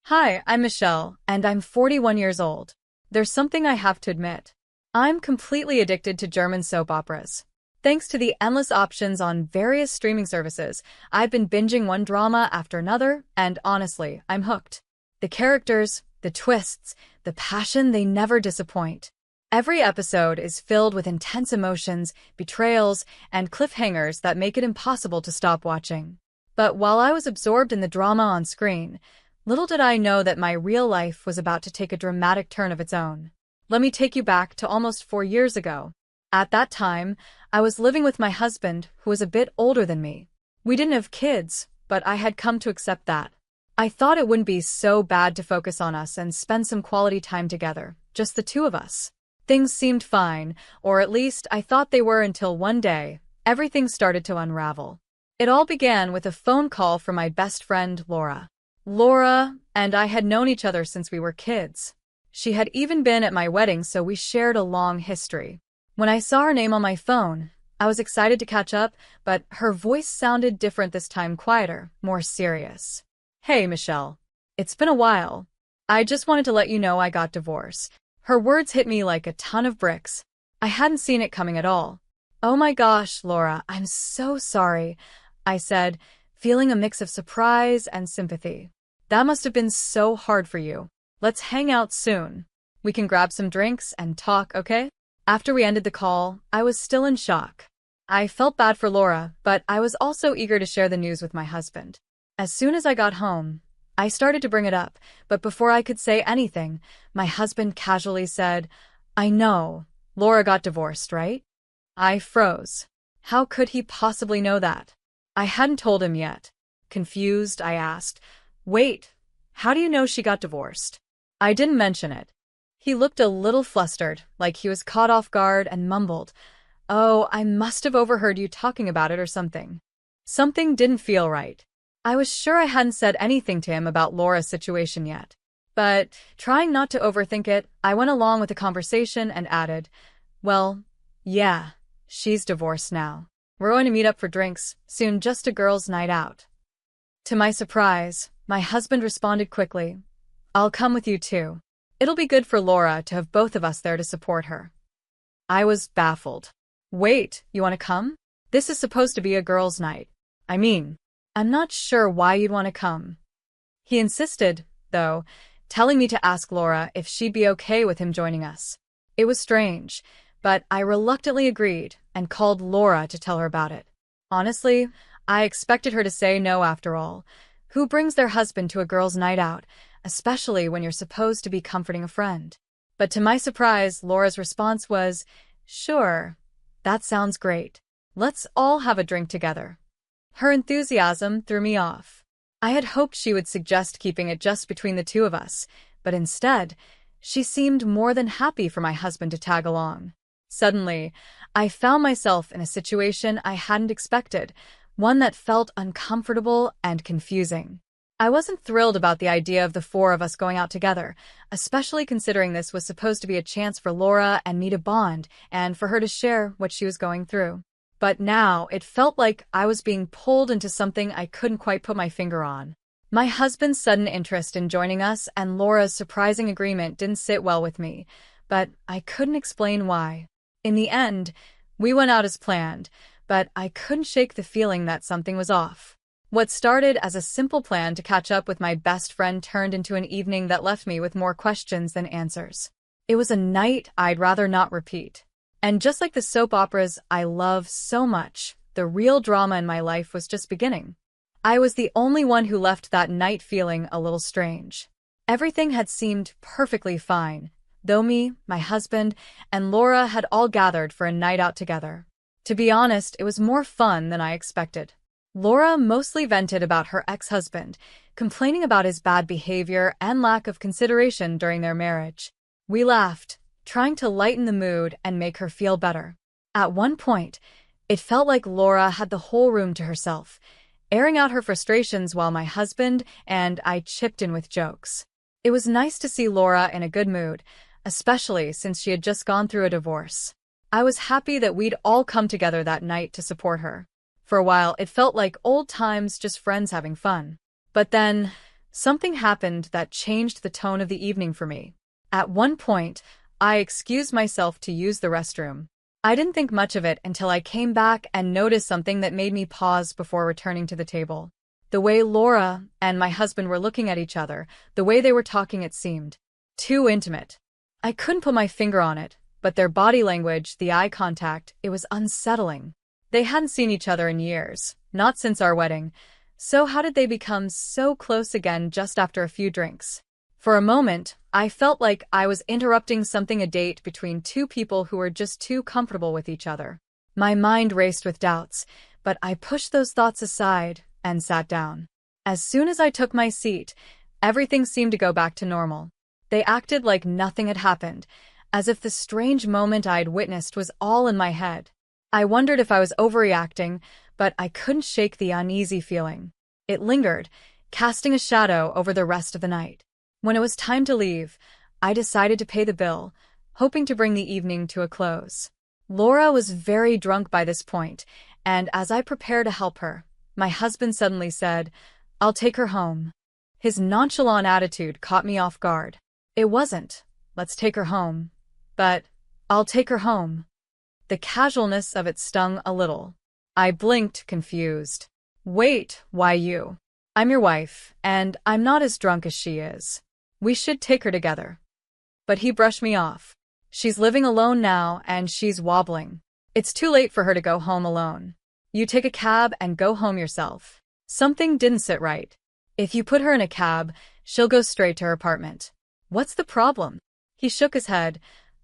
Hi, I'm Michelle, and I'm 41 years old. There's something I have to admit. I'm completely addicted to German soap operas. Thanks to the endless options on various streaming services, I've been binging one drama after another, and honestly, I'm hooked. The characters, the twists, the passion, they never disappoint. Every episode is filled with intense emotions, betrayals, and cliffhangers that make it impossible to stop watching. But while I was absorbed in the drama on screen, little did I know that my real life was about to take a dramatic turn of its own. Let me take you back to almost 4 years ago. At that time, I was living with my husband, who was a bit older than me. We didn't have kids, but I had come to accept that. I thought it wouldn't be so bad to focus on us and spend some quality time together, just the two of us. Things seemed fine, or at least I thought they were until one day, everything started to unravel. It all began with a phone call from my best friend, Laura. Laura and I had known each other since we were kids. She had even been at my wedding, so we shared a long history. When I saw her name on my phone, I was excited to catch up, but her voice sounded different this time, quieter, more serious. Hey, Michelle. It's been a while. I just wanted to let you know I got divorced. Her words hit me like a ton of bricks. I hadn't seen it coming at all. Oh my gosh, Laura, I'm so sorry, I said, feeling a mix of surprise and sympathy. That must have been so hard for you. Let's hang out soon. We can grab some drinks and talk, okay? After we ended the call, I was still in shock. I felt bad for Laura, but I was also eager to share the news with my husband. As soon as I got home, I started to bring it up, but before I could say anything, my husband casually said, I know, Laura got divorced, right? I froze. How could he possibly know that? I hadn't told him yet. Confused, I asked, Wait, how do you know she got divorced? I didn't mention it. He looked a little flustered, like he was caught off guard, and mumbled, Oh, I must have overheard you talking about it or something. Something didn't feel right. I was sure I hadn't said anything to him about Laura's situation yet. But, trying not to overthink it, I went along with the conversation and added, Well, yeah, she's divorced now. We're going to meet up for drinks soon, just a girls' night out. To my surprise, my husband responded quickly, I'll come with you too. It'll be good for Laura to have both of us there to support her. I was baffled. Wait, you want to come? This is supposed to be a girls' night. I'm not sure why you'd want to come. He insisted, though, telling me to ask Laura if she'd be okay with him joining us. It was strange, but I reluctantly agreed and called Laura to tell her about it. Honestly, I expected her to say no after all. Who brings their husband to a girls' night out, especially when you're supposed to be comforting a friend? But to my surprise, Laura's response was, Sure, that sounds great. Let's all have a drink together. Her enthusiasm threw me off. I had hoped she would suggest keeping it just between the two of us, but instead, she seemed more than happy for my husband to tag along. Suddenly, I found myself in a situation I hadn't expected, one that felt uncomfortable and confusing. I wasn't thrilled about the idea of the four of us going out together, especially considering this was supposed to be a chance for Laura and me to bond and for her to share what she was going through. But now it felt like I was being pulled into something I couldn't quite put my finger on. My husband's sudden interest in joining us and Laura's surprising agreement didn't sit well with me, but I couldn't explain why. In the end, we went out as planned, but I couldn't shake the feeling that something was off. What started as a simple plan to catch up with my best friend turned into an evening that left me with more questions than answers. It was a night I'd rather not repeat. And just like the soap operas I love so much, the real drama in my life was just beginning. I was the only one who left that night feeling a little strange. Everything had seemed perfectly fine, though me, my husband, and Laura had all gathered for a night out together. To be honest, it was more fun than I expected. Laura mostly vented about her ex-husband, complaining about his bad behavior and lack of consideration during their marriage. We laughed, trying to lighten the mood and make her feel better. At one point, it felt like Laura had the whole room to herself, airing out her frustrations while my husband and I chipped in with jokes. It was nice to see Laura in a good mood, especially since she had just gone through a divorce. I was happy that we'd all come together that night to support her. For a while, it felt like old times, just friends having fun. But then, Something happened that changed the tone of the evening for me. At one point, I excused myself to use the restroom. I didn't think much of it until I came back and noticed something that made me pause before returning to the table. The way Laura and my husband were looking at each other, the way they were talking, it seemed too intimate. I couldn't put my finger on it, but their body language, the eye contact, it was unsettling. They hadn't seen each other in years, not since our wedding. So how did they become so close again just after a few drinks? For a moment, I felt like I was interrupting a date between two people who were just too comfortable with each other. My mind raced with doubts, but I pushed those thoughts aside and sat down. As soon as I took my seat, everything seemed to go back to normal. They acted like nothing had happened, as if the strange moment I'd witnessed was all in my head. I wondered if I was overreacting, but I couldn't shake the uneasy feeling. It lingered, casting a shadow over the rest of the night. When it was time to leave, I decided to pay the bill, hoping to bring the evening to a close. Laura was very drunk by this point, and as I prepared to help her, my husband suddenly said, "I'll take her home." His nonchalant attitude caught me off guard. It wasn't, "Let's take her home," but, "I'll take her home." The casualness of it stung a little. I blinked, confused. "Wait, why you? I'm your wife, and I'm not as drunk as she is. We should take her together." But he brushed me off. "She's living alone now, and she's wobbling. It's too late for her to go home alone. You take a cab and go home yourself." Something didn't sit right. "If you put her in a cab, she'll go straight to her apartment." "What's the problem?" He shook his head.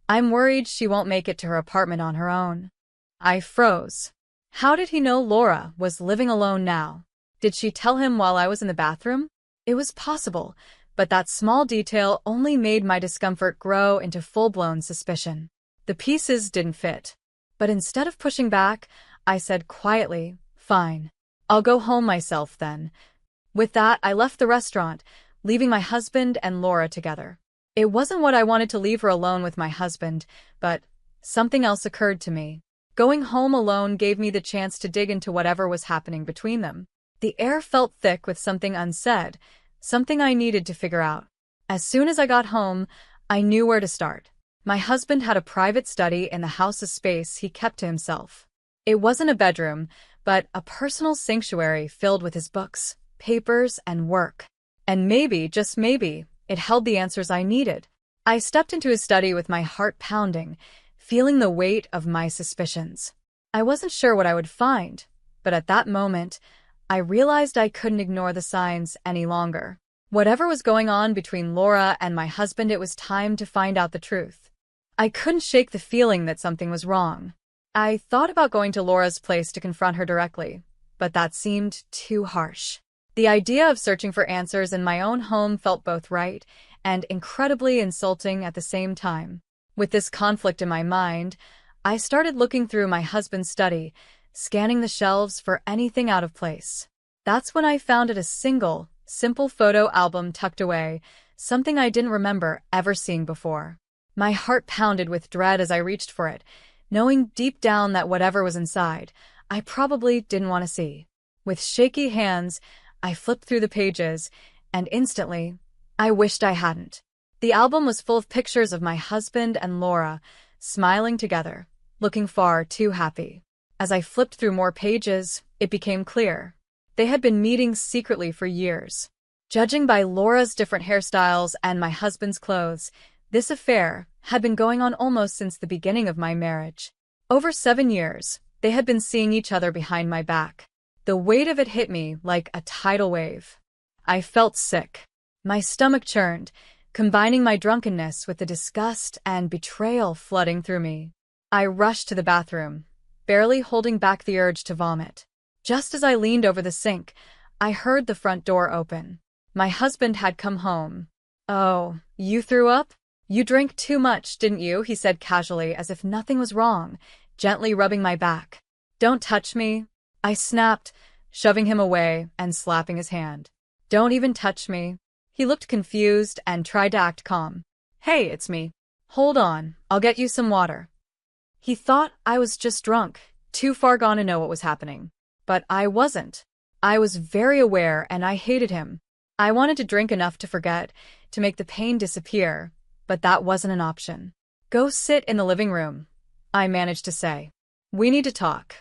"I'm worried she won't make it to her apartment on her own." I froze. How did he know Laura was living alone now? Did she tell him while I was in the bathroom? It was possible, but that small detail only made my discomfort grow into full-blown suspicion. The pieces didn't fit. But instead of pushing back, I said quietly, "Fine. I'll go home myself then." With that, I left the restaurant, leaving my husband and Laura together. It wasn't what I wanted to leave her alone with my husband, but something else occurred to me. Going home alone gave me the chance to dig into whatever was happening between them. The air felt thick with something unsaid, something I needed to figure out. As soon as I got home, I knew where to start. My husband had a private study in the house's space he kept to himself. It wasn't a bedroom, but a personal sanctuary filled with his books, papers, and work. And maybe, just maybe, it held the answers I needed. I stepped into his study with my heart pounding, feeling the weight of my suspicions. I wasn't sure what I would find, but at that moment, I realized I couldn't ignore the signs any longer. Whatever was going on between Laura and my husband, it was time to find out the truth. I couldn't shake the feeling that something was wrong. I thought about going to Laura's place to confront her directly, but that seemed too harsh. The idea of searching for answers in my own home felt both right and incredibly insulting at the same time. With this conflict in my mind, I started looking through my husband's study, scanning the shelves for anything out of place. That's when I found a simple photo album tucked away, something I didn't remember ever seeing before. My heart pounded with dread as I reached for it, knowing deep down that whatever was inside, I probably didn't want to see. With shaky hands, I flipped through the pages, and instantly, I wished I hadn't. The album was full of pictures of my husband and Laura, smiling together, looking far too happy. As I flipped through more pages, it became clear. They had been meeting secretly for years. Judging by Laura's different hairstyles and my husband's clothes, this affair had been going on almost since the beginning of my marriage. Over 7 years, they had been seeing each other behind my back. The weight of it hit me like a tidal wave. I felt sick. My stomach churned, combining my drunkenness with the disgust and betrayal flooding through me. I rushed to the bathroom, barely holding back the urge to vomit. Just as I leaned over the sink, I heard the front door open. My husband had come home. "Oh, you threw up? You drank too much, didn't you?" he said casually, as if nothing was wrong, gently rubbing my back. "Don't touch me," I snapped, shoving him away and slapping his hand. "Don't even touch me." He looked confused and tried to act calm. "Hey, it's me. Hold on, I'll get you some water." He thought I was just drunk, too far gone to know what was happening. But I wasn't. I was very aware, and I hated him. I wanted to drink enough to forget, to make the pain disappear, but that wasn't an option. Go sit in the living room, I managed to say. We need to talk.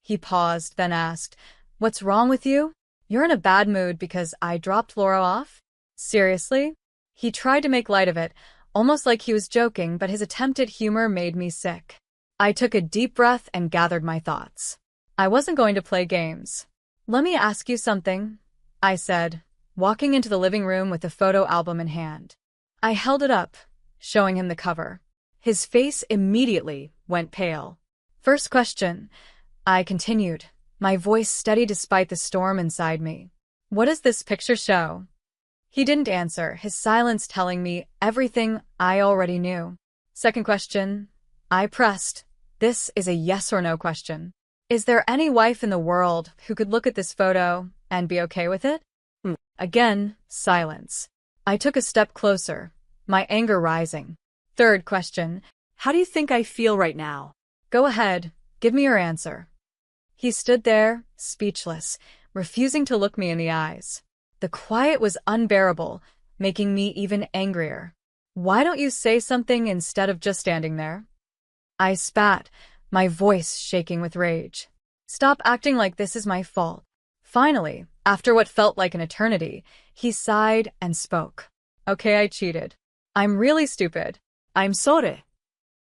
He paused, then asked, What's wrong with you? You're in a bad mood because I dropped Laura off? Seriously? He tried to make light of it, almost like he was joking, but his attempt at humor made me sick. I took a deep breath and gathered my thoughts. I wasn't going to play games. Let me ask you something, I said, walking into the living room with the photo album in hand. I held it up, showing him the cover. His face immediately went pale. First question, I continued, my voice steady despite the storm inside me. What does this picture show? He didn't answer, his silence telling me everything I already knew. Second question, I pressed. This is a yes or no question. Is there any wife in the world who could look at this photo and be okay with it? Again, silence. I took a step closer, my anger rising. Third question, how do you think I feel right now? Go ahead, give me your answer. He stood there, speechless, refusing to look me in the eyes. The quiet was unbearable, making me even angrier. Why don't you say something instead of just standing there? I spat, my voice shaking with rage. Stop acting like this is my fault. Finally, after what felt like an eternity, he sighed and spoke. Okay, I cheated. I'm really stupid. I'm sorry.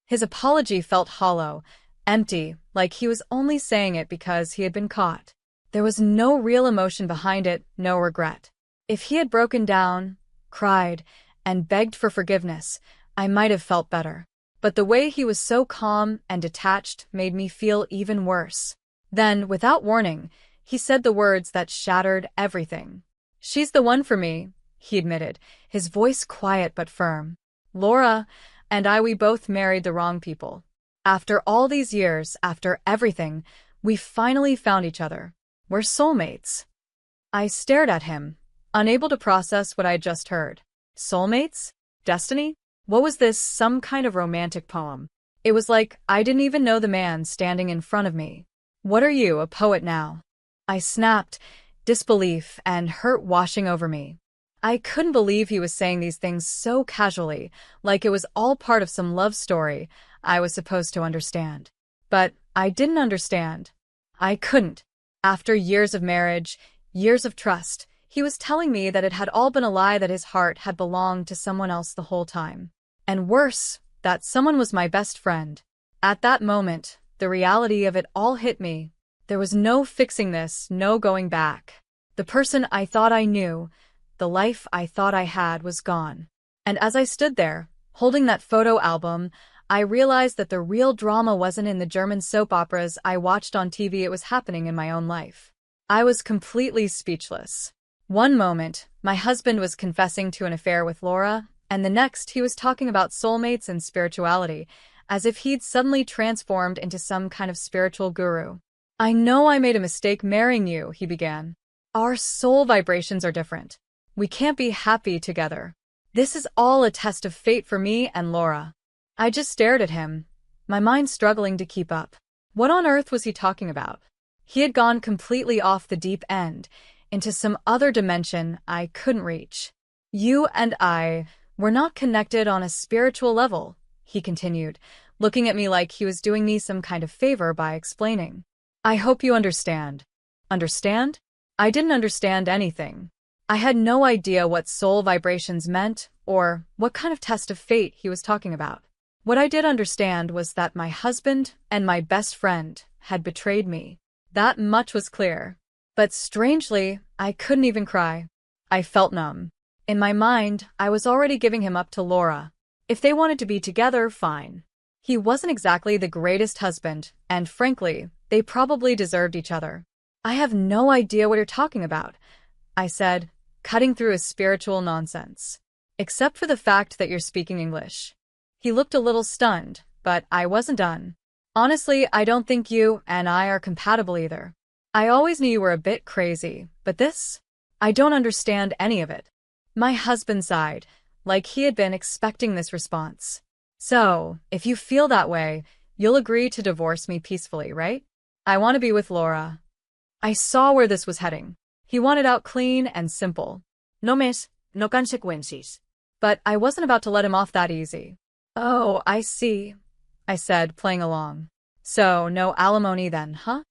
His apology felt hollow, empty, like he was only saying it because he had been caught. There was no real emotion behind it, no regret. If he had broken down, cried, and begged for forgiveness, I might have felt better. But the way he was so calm and detached made me feel even worse. Then, without warning, he said the words that shattered everything. She's the one for me, he admitted, his voice quiet but firm. Laura and we both married the wrong people. After all these years, after everything, we finally found each other. We're soulmates. I stared at him, unable to process what I had just heard. Soulmates? Destiny? What was this, some kind of romantic poem? It was like I didn't even know the man standing in front of me. What are you, a poet now? I snapped, disbelief and hurt washing over me. I couldn't believe he was saying these things so casually, like it was all part of some love story I was supposed to understand. But I didn't understand. I couldn't. After years of marriage, years of trust, he was telling me that it had all been a lie, that his heart had belonged to someone else the whole time. And worse, that someone was my best friend. At that moment, the reality of it all hit me. There was no fixing this, no going back. The person I thought I knew, the life I thought I had, was gone. And as I stood there, holding that photo album, I realized that the real drama wasn't in the German soap operas I watched on TV, it was happening in my own life. I was completely speechless. One moment, my husband was confessing to an affair with Laura, and the next he was talking about soulmates and spirituality, as if he'd suddenly transformed into some kind of spiritual guru. I know I made a mistake marrying you, he began. Our soul vibrations are different. We can't be happy together. This is all a test of fate for me and Laura. I just stared at him, my mind struggling to keep up. What on earth was he talking about? He had gone completely off the deep end, into some other dimension I couldn't reach. You and I were not connected on a spiritual level, he continued, looking at me like he was doing me some kind of favor by explaining. I hope you understand. Understand? I didn't understand anything. I had no idea what soul vibrations meant or what kind of test of fate he was talking about. What I did understand was that my husband and my best friend had betrayed me. That much was clear. But strangely, I couldn't even cry. I felt numb. In my mind, I was already giving him up to Laura. If they wanted to be together, fine. He wasn't exactly the greatest husband, and frankly, they probably deserved each other. I have no idea what you're talking about, I said, cutting through his spiritual nonsense. Except for the fact that you're speaking English. He looked a little stunned, but I wasn't done. Honestly, I don't think you and I are compatible either. I always knew you were a bit crazy, but this? I don't understand any of it. My husband sighed, like he had been expecting this response. So, if you feel that way, you'll agree to divorce me peacefully, right? I want to be with Laura. I saw where this was heading. He wanted out clean and simple. No més, no conseqüències. But I wasn't about to let him off that easy. Oh, I see, I said, playing along. So, no alimony then, huh?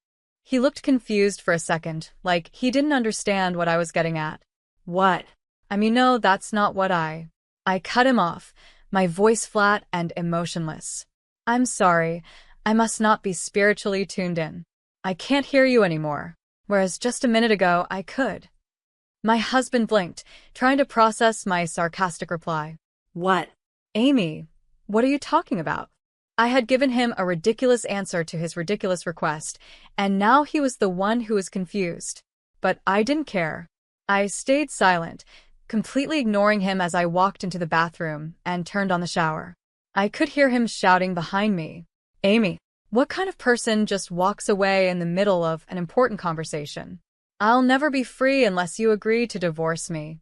He looked confused for a second, like he didn't understand what I was getting at. What? I mean, no, that's not what I cut him off, my voice flat and emotionless. I'm sorry, I must not be spiritually tuned in. I can't hear you anymore, whereas just a minute ago I could. My husband blinked, trying to process my sarcastic reply. What? Amy, what are you talking about? I had given him a ridiculous answer to his ridiculous request, and now he was the one who was confused. But I didn't care. I stayed silent, completely ignoring him as I walked into the bathroom and turned on the shower. I could hear him shouting behind me. Amy, what kind of person just walks away in the middle of an important conversation? I'll never be free unless you agree to divorce me.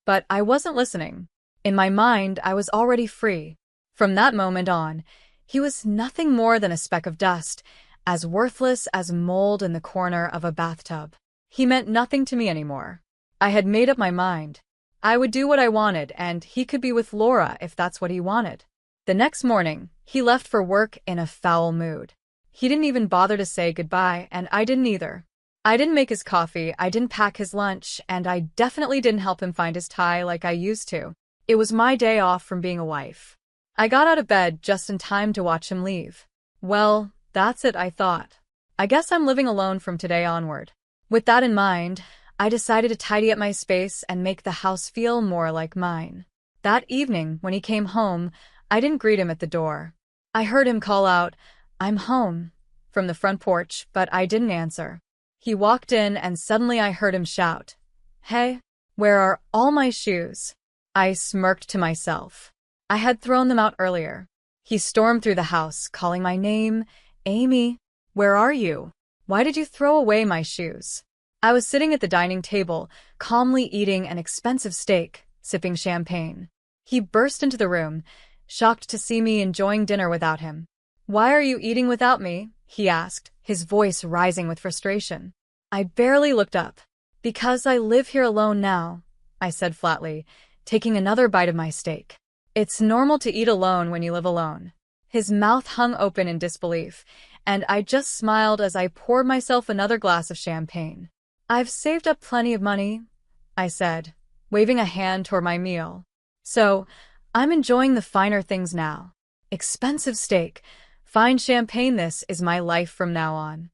But I wasn't listening. In my mind, I was already free. From that moment on, he was nothing more than a speck of dust, as worthless as mold in the corner of a bathtub. He meant nothing to me anymore. I had made up my mind. I would do what I wanted, and he could be with Laura if that's what he wanted. The next morning, he left for work in a foul mood. He didn't even bother to say goodbye, and I didn't either. I didn't make his coffee, I didn't pack his lunch, and I definitely didn't help him find his tie like I used to. It was my day off from being a wife. I got out of bed just in time to watch him leave. Well, that's it, I thought. I guess I'm living alone from today onward. With that in mind, I decided to tidy up my space and make the house feel more like mine. That evening, when he came home, I didn't greet him at the door. I heard him call out, "I'm home," from the front porch, but I didn't answer. He walked in and suddenly I heard him shout, "Hey, where are all my shoes?" I smirked to myself. I had thrown them out earlier. He stormed through the house, calling my name. "Amy, where are you? Why did you throw away my shoes?" I was sitting at the dining table, calmly eating an expensive steak, sipping champagne. He burst into the room, shocked to see me enjoying dinner without him. "Why are you eating without me?" he asked, his voice rising with frustration. I barely looked up. "Because I live here alone now," I said flatly, taking another bite of my steak. "It's normal to eat alone when you live alone." His mouth hung open in disbelief, and I just smiled as I poured myself another glass of champagne. "I've saved up plenty of money," I said, waving a hand toward my meal. "So, I'm enjoying the finer things now. Expensive steak, fine champagne, this is my life from now on."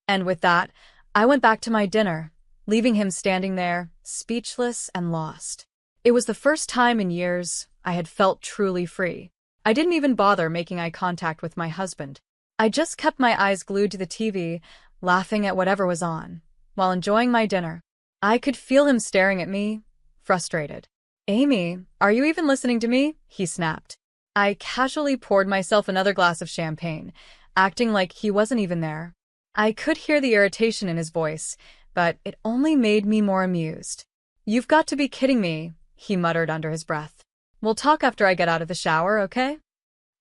And with that, I went back to my dinner, leaving him standing there, speechless and lost. It was the first time in years I had felt truly free. I didn't even bother making eye contact with my husband. I just kept my eyes glued to the TV, laughing at whatever was on, while enjoying my dinner. I could feel him staring at me, frustrated. "Amy, are you even listening to me?" he snapped. I casually poured myself another glass of champagne, acting like he wasn't even there. I could hear the irritation in his voice, but it only made me more amused. "You've got to be kidding me," he muttered under his breath. "We'll talk after I get out of the shower, okay?"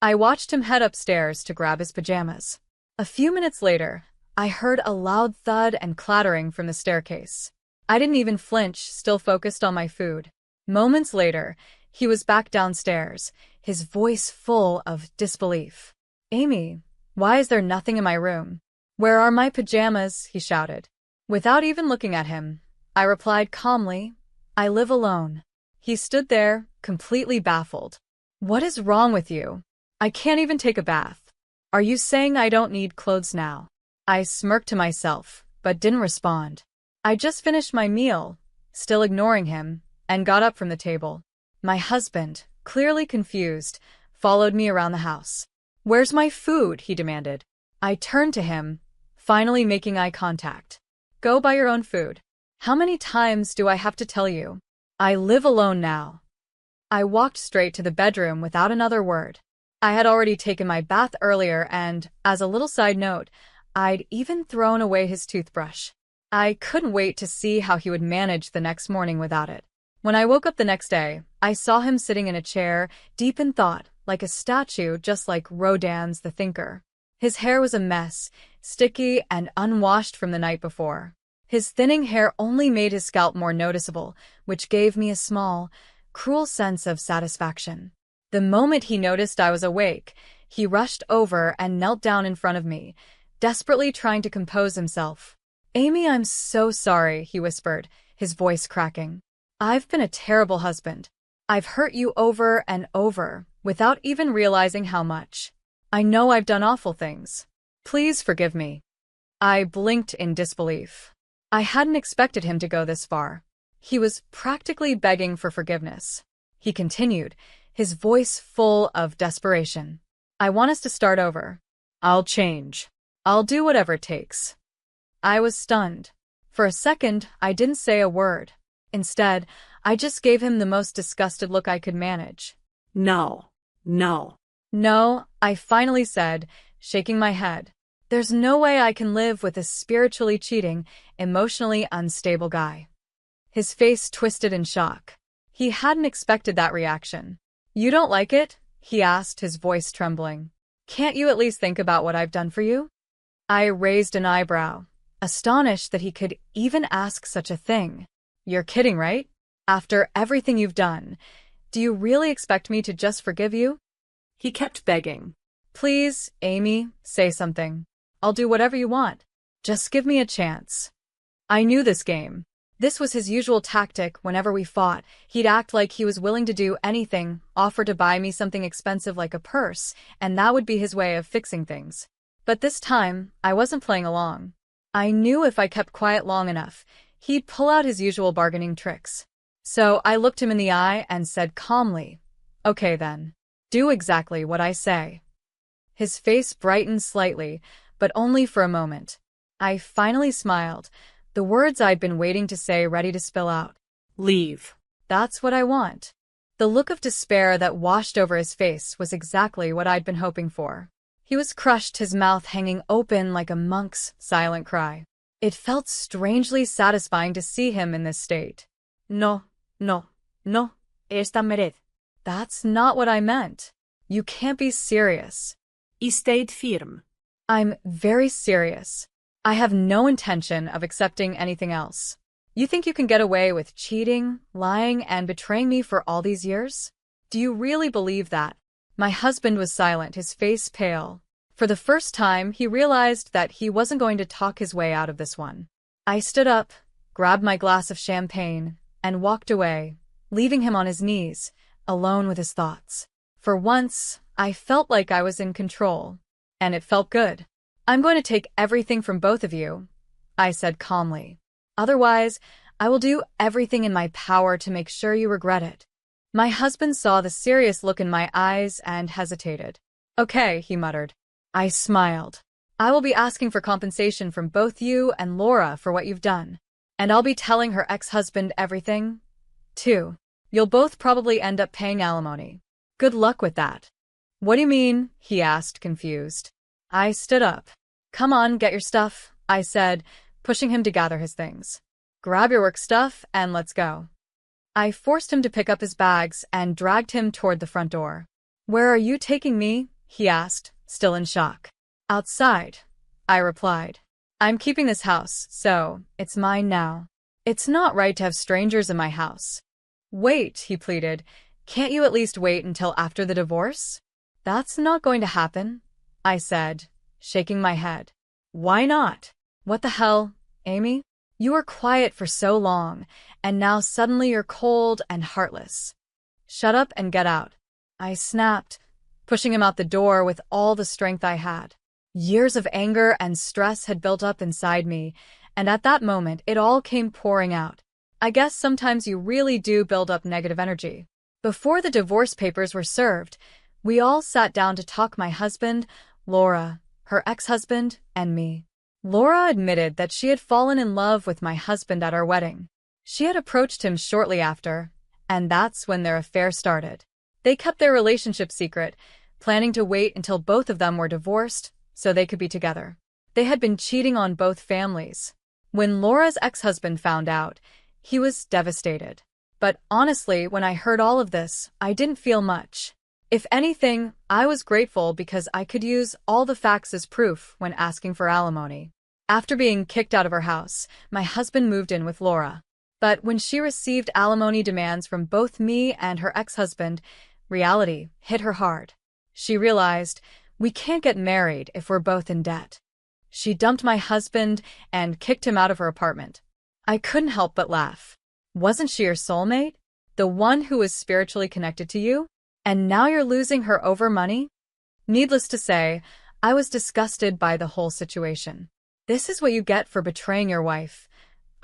I watched him head upstairs to grab his pajamas. A few minutes later, I heard a loud thud and clattering from the staircase. I didn't even flinch, still focused on my food. Moments later, he was back downstairs, his voice full of disbelief. "Amy, why is there nothing in my room? Where are my pajamas?" he shouted. Without even looking at him, I replied calmly, "I live alone." He stood there, completely baffled. "What is wrong with you? I can't even take a bath. Are you saying I don't need clothes now?" I smirked to myself, but didn't respond. I just finished my meal, still ignoring him, and got up from the table. My husband, clearly confused, followed me around the house. "Where's my food?" he demanded. I turned to him, finally making eye contact. "Go buy your own food. How many times do I have to tell you? I live alone now." I walked straight to the bedroom without another word. I had already taken my bath earlier and, as a little side note, I'd even thrown away his toothbrush. I couldn't wait to see how he would manage the next morning without it. When I woke up the next day, I saw him sitting in a chair, deep in thought, like a statue, just like Rodin's The Thinker. His hair was a mess, sticky and unwashed from the night before. His thinning hair only made his scalp more noticeable, which gave me a small, cruel sense of satisfaction. The moment he noticed I was awake, he rushed over and knelt down in front of me, desperately trying to compose himself. "Amy, I'm so sorry," he whispered, his voice cracking. "I've been a terrible husband. I've hurt you over and over, without even realizing how much. I know I've done awful things. Please forgive me." I blinked in disbelief. I hadn't expected him to go this far. He was practically begging for forgiveness. He continued, his voice full of desperation. "I want us to start over. I'll change. I'll do whatever it takes." I was stunned. For a second, I didn't say a word. Instead, I just gave him the most disgusted look I could manage. No. No. "No," I finally said, shaking my head. "There's no way I can live with a spiritually cheating, emotionally unstable guy." His face twisted in shock. He hadn't expected that reaction. "You don't like it?" he asked, his voice trembling. "Can't you at least think about what I've done for you?" I raised an eyebrow, astonished that he could even ask such a thing. "You're kidding, right? After everything you've done, do you really expect me to just forgive you?" He kept begging. "Please, Amy, say something. I'll do whatever you want. Just give me a chance." I knew this game. This was his usual tactic whenever we fought. He'd act like he was willing to do anything, offer to buy me something expensive like a purse, and that would be his way of fixing things. But this time, I wasn't playing along. I knew if I kept quiet long enough, he'd pull out his usual bargaining tricks. So I looked him in the eye and said calmly, "Okay then. Do exactly what I say." His face brightened slightly, but only for a moment. I finally smiled, the words I'd been waiting to say ready to spill out. "Leave." "That's what I want." The look of despair that washed over his face was exactly what I'd been hoping for. He was crushed, his mouth hanging open like a monk's silent cry. It felt strangely satisfying to see him in this state. No, no, no, esta mered. "That's not what I meant. You can't be serious." Y stayed firm. "I'm very serious. I have no intention of accepting anything else. You think you can get away with cheating, lying, and betraying me for all these years? Do you really believe that?" My husband was silent, his face pale. For the first time, he realized that he wasn't going to talk his way out of this one. I stood up, grabbed my glass of champagne, and walked away, leaving him on his knees, alone with his thoughts. For once, I felt like I was in control, and it felt good. "I'm going to take everything from both of you," I said calmly. "Otherwise, I will do everything in my power to make sure you regret it." My husband saw the serious look in my eyes and hesitated. "Okay," he muttered. I smiled. "I will be asking for compensation from both you and Laura for what you've done. And I'll be telling her ex-husband everything, too. You'll both probably end up paying alimony. Good luck with that." "What do you mean?" he asked, confused. I stood up. "Come on, get your stuff," I said, pushing him to gather his things. "Grab your work stuff and let's go." I forced him to pick up his bags and dragged him toward the front door. "Where are you taking me?" he asked, still in shock. "Outside," I replied. "I'm keeping this house, so it's mine now. It's not right to have strangers in my house." "Wait," he pleaded. "Can't you at least wait until after the divorce?" "That's not going to happen," I said, shaking my head. "Why not?" "What the hell, Amy? You were quiet for so long, and now suddenly you're cold and heartless. Shut up and get out," I snapped, pushing him out the door with all the strength I had. Years of anger and stress had built up inside me, and at that moment it all came pouring out. I guess sometimes you really do build up negative energy. Before the divorce papers were served, we all sat down to talk, my husband, Laura, her ex-husband, and me. Laura admitted that she had fallen in love with my husband at our wedding. She had approached him shortly after, and that's when their affair started. They kept their relationship secret, planning to wait until both of them were divorced so they could be together. They had been cheating on both families. When Laura's ex-husband found out, he was devastated. But honestly, when I heard all of this, I didn't feel much. If anything, I was grateful because I could use all the facts as proof when asking for alimony. After being kicked out of her house, my husband moved in with Laura. But when she received alimony demands from both me and her ex-husband, reality hit her hard. She realized, we can't get married if we're both in debt. She dumped my husband and kicked him out of her apartment. I couldn't help but laugh. Wasn't she your soulmate? The one who was spiritually connected to you? And now you're losing her over money? Needless to say, I was disgusted by the whole situation. This is what you get for betraying your wife,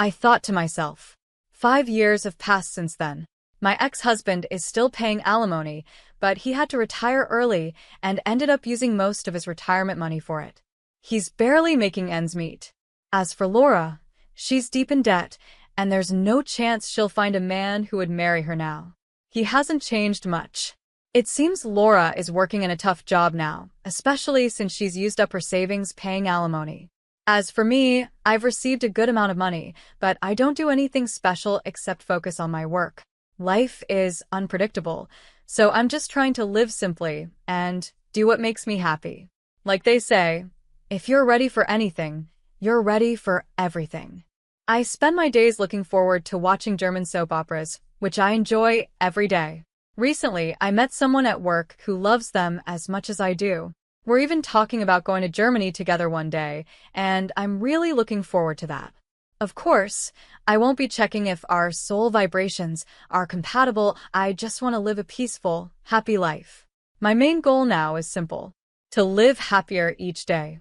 I thought to myself. 5 years have passed since then. My ex-husband is still paying alimony, but he had to retire early and ended up using most of his retirement money for it. He's barely making ends meet. As for Laura, she's deep in debt, and there's no chance she'll find a man who would marry her now. He hasn't changed much. It seems Laura is working in a tough job now, especially since she's used up her savings paying alimony. As for me, I've received a good amount of money, but I don't do anything special except focus on my work. Life is unpredictable, so I'm just trying to live simply and do what makes me happy. Like they say, if you're ready for anything, you're ready for everything. I spend my days looking forward to watching German soap operas, which I enjoy every day. Recently, I met someone at work who loves them as much as I do. We're even talking about going to Germany together one day, and I'm really looking forward to that. Of course, I won't be checking if our soul vibrations are compatible. I just want to live a peaceful, happy life. My main goal now is simple: to live happier each day.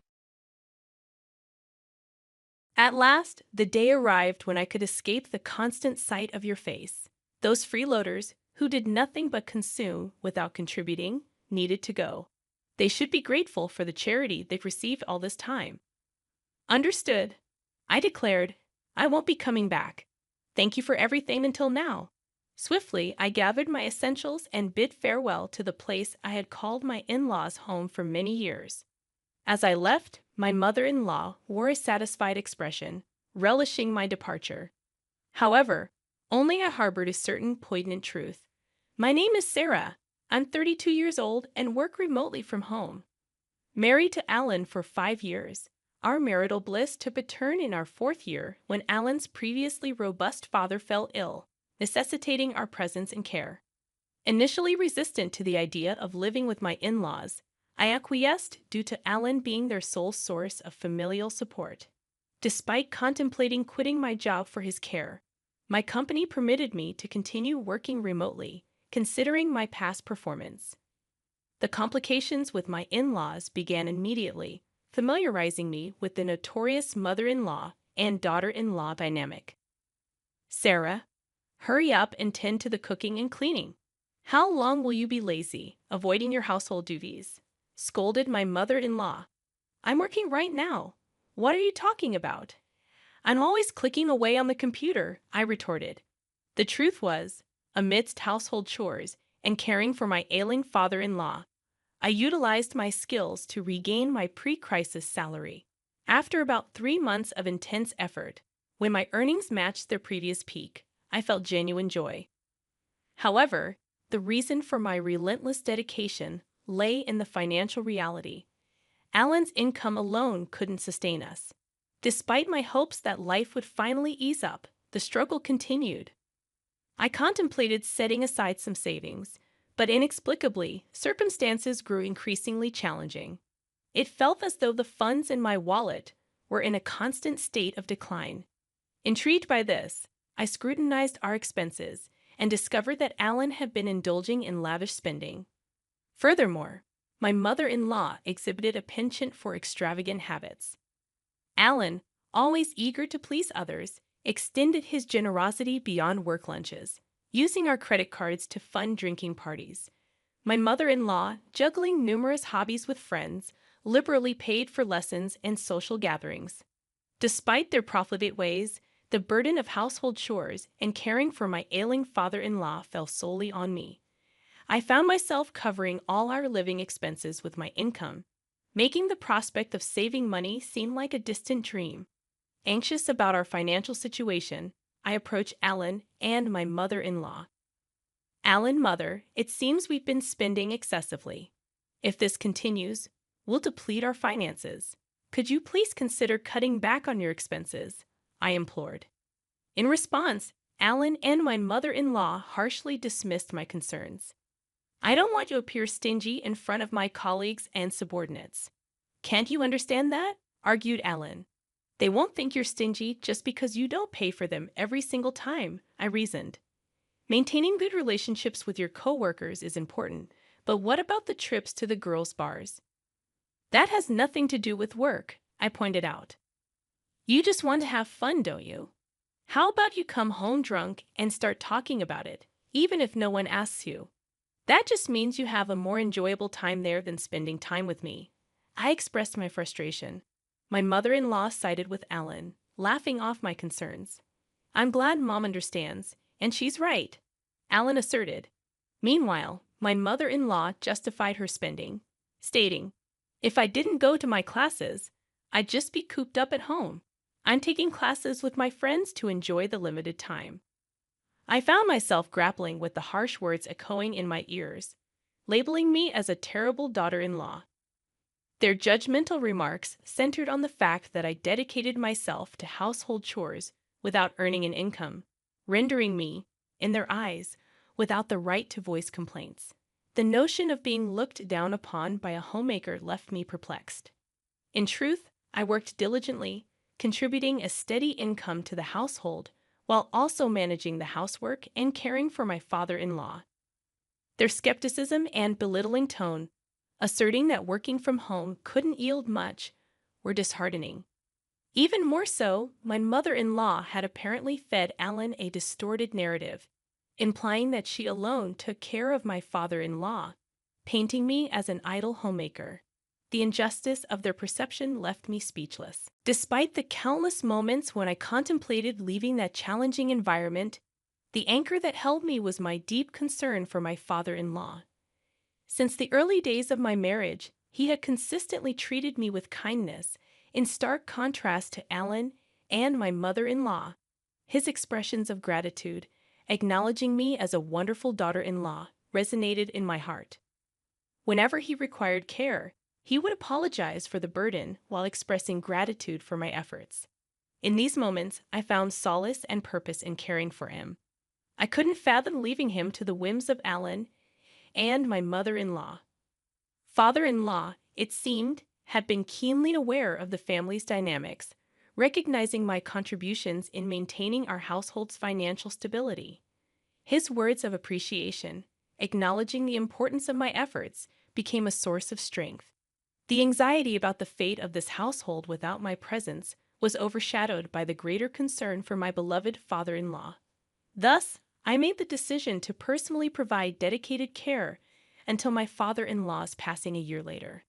At last, the day arrived when I could escape the constant sight of your face. Those freeloaders, who did nothing but consume without contributing, needed to go. They should be grateful for the charity they've received all this time. Understood. I declared, I won't be coming back. Thank you for everything until now. Swiftly, I gathered my essentials and bid farewell to the place I had called my in-laws' home for many years. As I left, my mother-in-law wore a satisfied expression, relishing my departure. However, only I harbored a certain poignant truth. My name is Sarah. I'm 32 years old and work remotely from home. Married to Alan for 5 years, our marital bliss took a turn in our 4th year when Alan's previously robust father fell ill, necessitating our presence and care. Initially resistant to the idea of living with my in-laws, I acquiesced due to Alan being their sole source of familial support. Despite contemplating quitting my job for his care, my company permitted me to continue working remotely, considering my past performance. The complications with my in-laws began immediately, familiarizing me with the notorious mother-in-law and daughter-in-law dynamic. Sarah, hurry up and tend to the cooking and cleaning. How long will you be lazy, avoiding your household duties? Scolded my mother-in-law. I'm working right now. What are you talking about? I'm always clicking away on the computer, I retorted. The truth was, amidst household chores and caring for my ailing father-in-law, I utilized my skills to regain my pre-crisis salary. After about 3 months of intense effort, when my earnings matched their previous peak, I felt genuine joy. However, the reason for my relentless dedication lay in the financial reality. Alan's income alone couldn't sustain us. Despite my hopes that life would finally ease up, the struggle continued. I contemplated setting aside some savings, but inexplicably, circumstances grew increasingly challenging. It felt as though the funds in my wallet were in a constant state of decline. Intrigued by this, I scrutinized our expenses and discovered that Alan had been indulging in lavish spending. Furthermore, my mother-in-law exhibited a penchant for extravagant habits. Alan, always eager to please others, extended his generosity beyond work lunches, using our credit cards to fund drinking parties. My mother-in-law, juggling numerous hobbies with friends, liberally paid for lessons and social gatherings. Despite their profligate ways, the burden of household chores and caring for my ailing father-in-law fell solely on me. I found myself covering all our living expenses with my income, making the prospect of saving money seem like a distant dream. Anxious about our financial situation, I approached Alan and my mother-in-law. Alan, mother, it seems we've been spending excessively. If this continues, we'll deplete our finances. Could you please consider cutting back on your expenses? I implored. In response, Alan and my mother-in-law harshly dismissed my concerns. I don't want you to appear stingy in front of my colleagues and subordinates. Can't you understand that? Argued Alan. They won't think you're stingy just because you don't pay for them every single time, I reasoned. Maintaining good relationships with your coworkers is important, but what about the trips to the girls' bars? That has nothing to do with work, I pointed out. You just want to have fun, don't you? How about you come home drunk and start talking about it, even if no one asks you? That just means you have a more enjoyable time there than spending time with me. I expressed my frustration. My mother-in-law sided with Alan, laughing off my concerns. I'm glad Mom understands, and she's right, Alan asserted. Meanwhile, my mother-in-law justified her spending, stating, if I didn't go to my classes, I'd just be cooped up at home. I'm taking classes with my friends to enjoy the limited time. I found myself grappling with the harsh words echoing in my ears, labeling me as a terrible daughter-in-law. Their judgmental remarks centered on the fact that I dedicated myself to household chores without earning an income, rendering me, in their eyes, without the right to voice complaints. The notion of being looked down upon by a homemaker left me perplexed. In truth, I worked diligently, contributing a steady income to the household, while also managing the housework and caring for my father-in-law. Their skepticism and belittling tone, asserting that working from home couldn't yield much, were disheartening. Even more so, my mother-in-law had apparently fed Alan a distorted narrative, implying that she alone took care of my father-in-law, painting me as an idle homemaker. The injustice of their perception left me speechless. Despite the countless moments when I contemplated leaving that challenging environment, the anchor that held me was my deep concern for my father-in-law. Since the early days of my marriage, he had consistently treated me with kindness, in stark contrast to Alan and my mother-in-law. His expressions of gratitude, acknowledging me as a wonderful daughter-in-law, resonated in my heart. Whenever he required care, he would apologize for the burden while expressing gratitude for my efforts. In these moments, I found solace and purpose in caring for him. I couldn't fathom leaving him to the whims of Alan and my mother-in-law. Father-in-law, it seemed, had been keenly aware of the family's dynamics, recognizing my contributions in maintaining our household's financial stability. His words of appreciation, acknowledging the importance of my efforts, became a source of strength. The anxiety about the fate of this household without my presence was overshadowed by the greater concern for my beloved father-in-law. Thus, I made the decision to personally provide dedicated care until my father-in-law's passing a year later.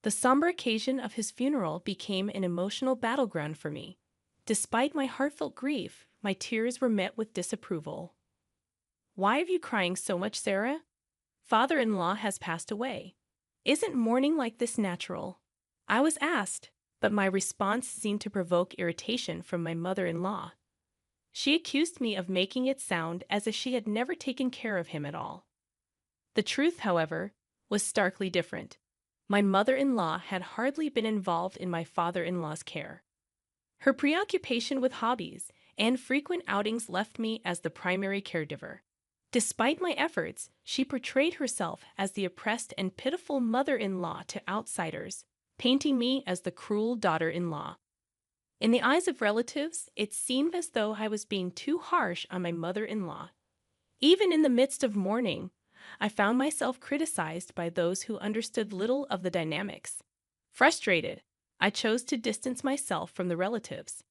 The somber occasion of his funeral became an emotional battleground for me. Despite my heartfelt grief, my tears were met with disapproval. "Why are you crying so much, Sarah? Father-in-law has passed away. Isn't mourning like this natural?" I was asked, but my response seemed to provoke irritation from my mother-in-law. She accused me of making it sound as if she had never taken care of him at all. The truth, however, was starkly different. My mother-in-law had hardly been involved in my father-in-law's care. Her preoccupation with hobbies and frequent outings left me as the primary caregiver. Despite my efforts, she portrayed herself as the oppressed and pitiful mother-in-law to outsiders, painting me as the cruel daughter-in-law. In the eyes of relatives, it seemed as though I was being too harsh on my mother-in-law. Even in the midst of mourning, I found myself criticized by those who understood little of the dynamics. Frustrated, I chose to distance myself from the relatives.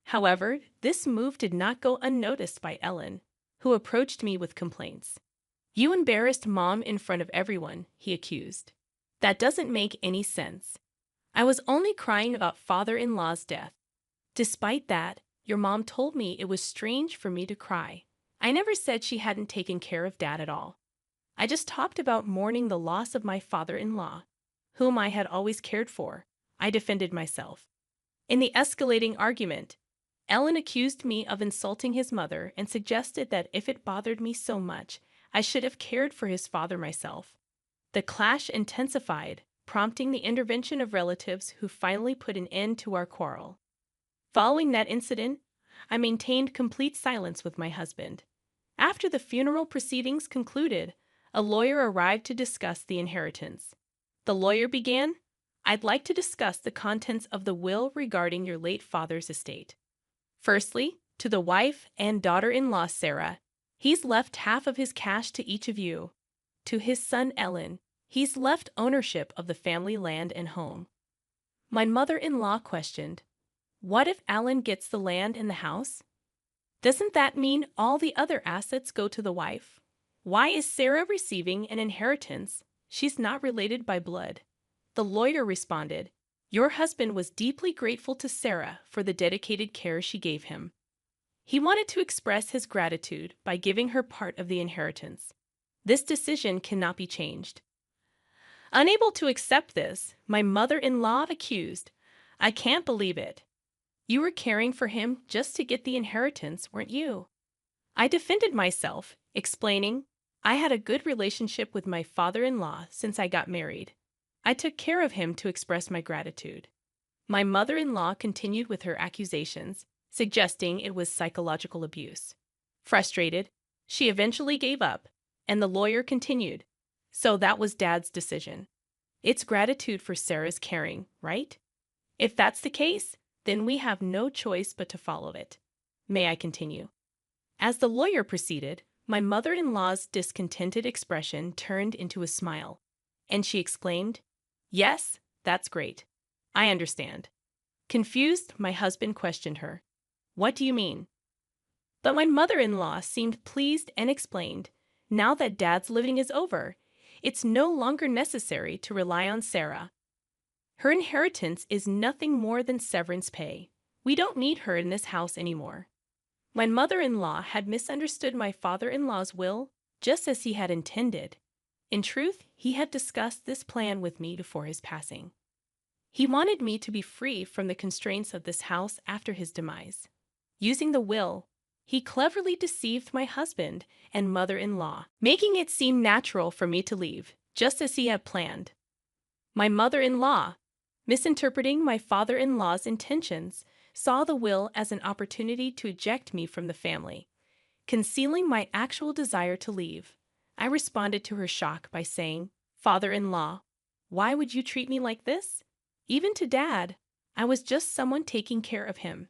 However, this move did not go unnoticed by Ellen, who approached me with complaints. "You embarrassed Mom in front of everyone," he accused. "That doesn't make any sense. I was only crying about father-in-law's death. Despite that, your mom told me it was strange for me to cry. I never said she hadn't taken care of Dad at all. I just talked about mourning the loss of my father-in-law, whom I had always cared for," I defended myself. In the escalating argument, Ellen accused me of insulting his mother and suggested that if it bothered me so much, I should have cared for his father myself. The clash intensified, prompting the intervention of relatives who finally put an end to our quarrel. Following that incident, I maintained complete silence with my husband. After the funeral proceedings concluded, a lawyer arrived to discuss the inheritance. The lawyer began, "I'd like to discuss the contents of the will regarding your late father's estate. Firstly, to the wife and daughter-in-law Sarah, he's left half of his cash to each of you. To his son Ellen, he's left ownership of the family land and home." My mother-in-law questioned, "What if Alan gets the land and the house? Doesn't that mean all the other assets go to the wife? Why is Sarah receiving an inheritance? She's not related by blood." The lawyer responded, "Your husband was deeply grateful to Sarah for the dedicated care she gave him. He wanted to express his gratitude by giving her part of the inheritance. This decision cannot be changed." Unable to accept this, my mother-in-law accused, "I can't believe it. You were caring for him just to get the inheritance, weren't you?" I defended myself, explaining, "I had a good relationship with my father-in-law since I got married. I took care of him to express my gratitude." My mother-in-law continued with her accusations, suggesting it was psychological abuse. Frustrated, she eventually gave up, and the lawyer continued, "So that was Dad's decision. It's gratitude for Sarah's caring, right? If that's the case, then we have no choice but to follow it. May I continue?" As the lawyer proceeded, my mother-in-law's discontented expression turned into a smile, and she exclaimed, "Yes, that's great. I understand." Confused, my husband questioned her, "What do you mean?" But my mother-in-law seemed pleased and explained, "Now that Dad's living is over, it's no longer necessary to rely on Sarah. Her inheritance is nothing more than severance pay. We don't need her in this house anymore." My mother-in-law had misunderstood my father-in-law's will just as he had intended. In truth, he had discussed this plan with me before his passing. He wanted me to be free from the constraints of this house after his demise. Using the will, he cleverly deceived my husband and mother-in-law, making it seem natural for me to leave, just as he had planned. My mother-in-law, misinterpreting my father-in-law's intentions, saw the will as an opportunity to eject me from the family. Concealing my actual desire to leave, I responded to her shock by saying, "Father-in-law, why would you treat me like this? Even to Dad, I was just someone taking care of him.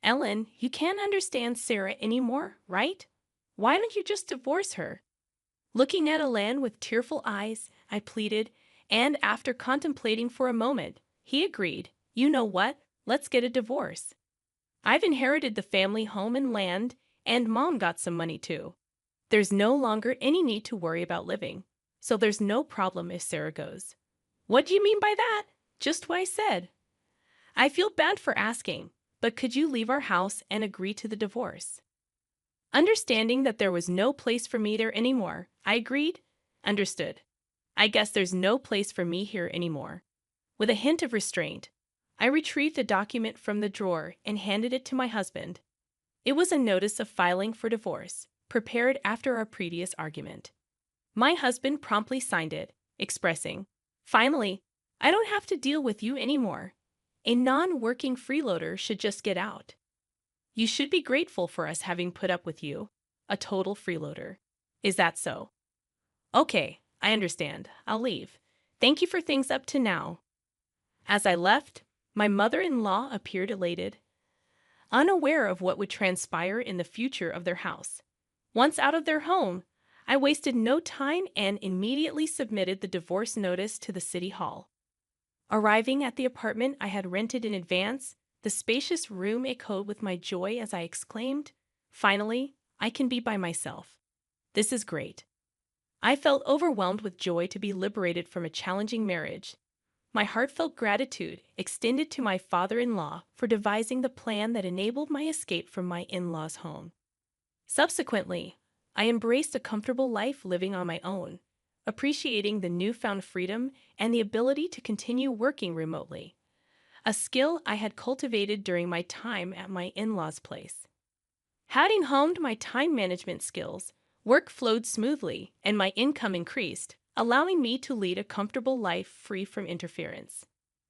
Ellen, you can't understand Sarah anymore, right? Why don't you just divorce her?" Looking at Alan with tearful eyes, I pleaded, and after contemplating for a moment, he agreed, "You know what? Let's get a divorce. I've inherited the family home and land, and Mom got some money too. There's no longer any need to worry about living, so there's no problem if Sarah goes." "What do you mean by that?" "Just what I said. I feel bad for asking, but could you leave our house and agree to the divorce?" Understanding that there was no place for me there anymore, I agreed. "Understood. I guess there's no place for me here anymore." With a hint of restraint, I retrieved a document from the drawer and handed it to my husband. It was a notice of filing for divorce, prepared after our previous argument. My husband promptly signed it, expressing, "Finally, I don't have to deal with you anymore. A non-working freeloader should just get out. You should be grateful for us having put up with you, a total freeloader. Is that so?" "Okay, I understand. I'll leave. Thank you for things up to now." As I left, my mother-in-law appeared elated, unaware of what would transpire in the future of their house. Once out of their home, I wasted no time and immediately submitted the divorce notice to the city hall. Arriving at the apartment I had rented in advance, the spacious room echoed with my joy as I exclaimed, "Finally, I can be by myself. This is great." I felt overwhelmed with joy to be liberated from a challenging marriage. My heartfelt gratitude extended to my father-in-law for devising the plan that enabled my escape from my in-laws' home. Subsequently, I embraced a comfortable life living on my own, appreciating the newfound freedom and the ability to continue working remotely, a skill I had cultivated during my time at my in-laws' place. Having honed my time management skills, work flowed smoothly and my income increased, allowing me to lead a comfortable life free from interference.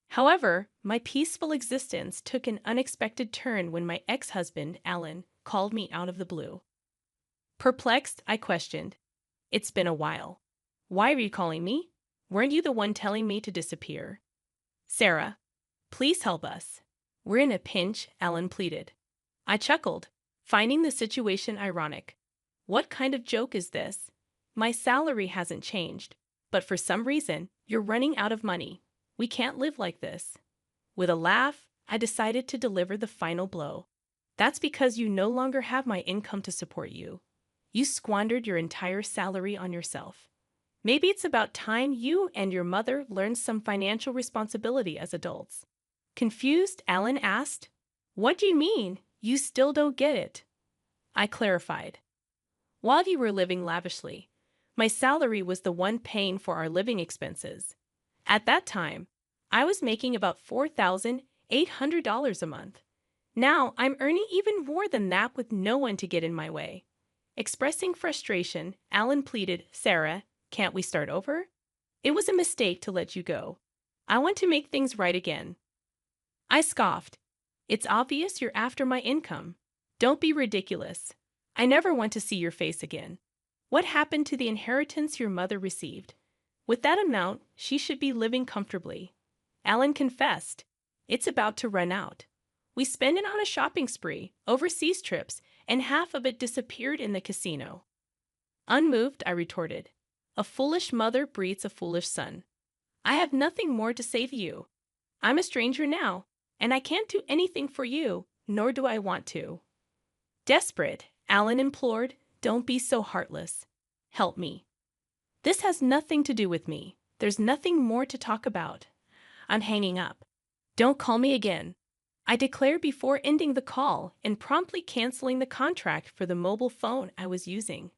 However, my peaceful existence took an unexpected turn when my ex-husband, Alan, called me out of the blue. Perplexed, I questioned, "It's been a while. Why are you calling me? Weren't you the one telling me to disappear?" "Sarah, please help us. We're in a pinch," Alan pleaded. I chuckled, finding the situation ironic. What kind of joke is this? My salary hasn't changed, but for some reason, you're running out of money. We can't live like this. With a laugh, I decided to deliver the final blow. "That's because you no longer have my income to support you. You squandered your entire salary on yourself. Maybe it's about time you and your mother learned some financial responsibility as adults." Confused, Alan asked, "What do you mean? You still don't get it?" I clarified. "While you were living lavishly, my salary was the one paying for our living expenses. At that time, I was making about $4,800 a month. Now I'm earning even more than that with no one to get in my way." Expressing frustration, Alan pleaded, "Sarah, can't we start over? It was a mistake to let you go. I want to make things right again." I scoffed. "It's obvious you're after my income. Don't be ridiculous. I never want to see your face again. What happened to the inheritance your mother received? With that amount, she should be living comfortably." Alan confessed, "It's about to run out. We spent it on a shopping spree, overseas trips, and half of it disappeared in the casino." Unmoved, I retorted, "A foolish mother breeds a foolish son. I have nothing more to say to you. I'm a stranger now, and I can't do anything for you, nor do I want to." Desperate, Alan implored, "Don't be so heartless. Help me. This has nothing to do with me. There's nothing more to talk about. I'm hanging up. Don't call me again," I declared before ending the call and promptly canceling the contract for the mobile phone I was using.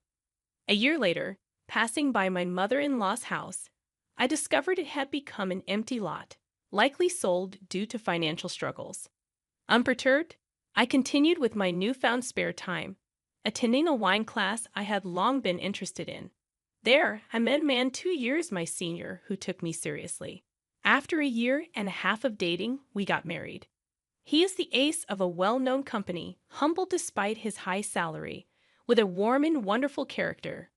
A year later, passing by my mother-in-law's house, I discovered it had become an empty lot, likely sold due to financial struggles. Unperturbed, I continued with my newfound spare time, attending a wine class I had long been interested in. There, I met a man 2 years my senior who took me seriously. After a year and a half of dating, we got married. He is the ace of a well-known company, humble despite his high salary, with a warm and wonderful character.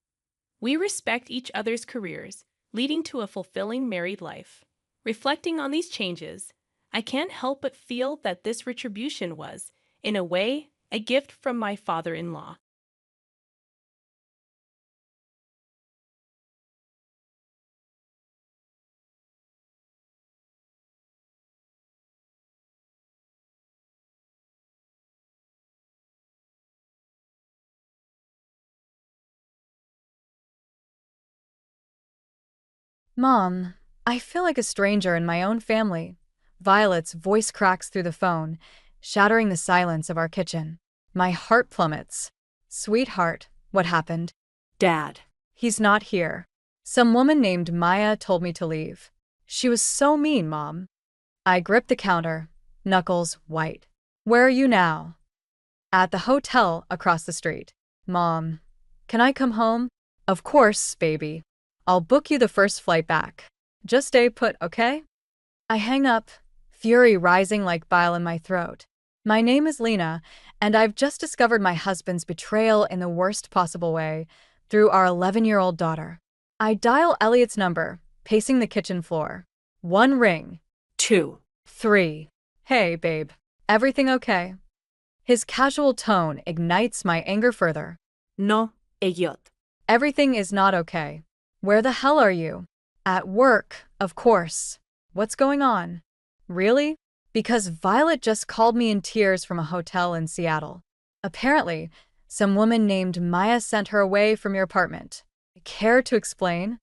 We respect each other's careers, leading to a fulfilling married life. Reflecting on these changes, I can't help but feel that this retribution was, in a way, a gift from my father-in-law. Mom, I feel like a stranger in my own family. Violet's voice cracks through the phone, shattering the silence of our kitchen. My heart plummets. Sweetheart, what happened? Dad. He's not here. Some woman named Maya told me to leave. She was so mean, Mom. I gripped the counter, knuckles white. Where are you now? At the hotel across the street. Mom, can I come home? Of course, baby. I'll book you the first flight back. Just stay put, okay? I hang up, fury rising like bile in my throat. My name is Lena, and I've just discovered my husband's betrayal in the worst possible way through our 11-year-old daughter. I dial Elliot's number, pacing the kitchen floor. 1 ring. 2. 3. Hey, babe. Everything okay? His casual tone ignites my anger further. No, Elliot. Everything is not okay. Where the hell are you? At work, of course. What's going on? Really? Because Violet just called me in tears from a hotel in Seattle. Apparently, some woman named Maya sent her away from your apartment. Care to explain?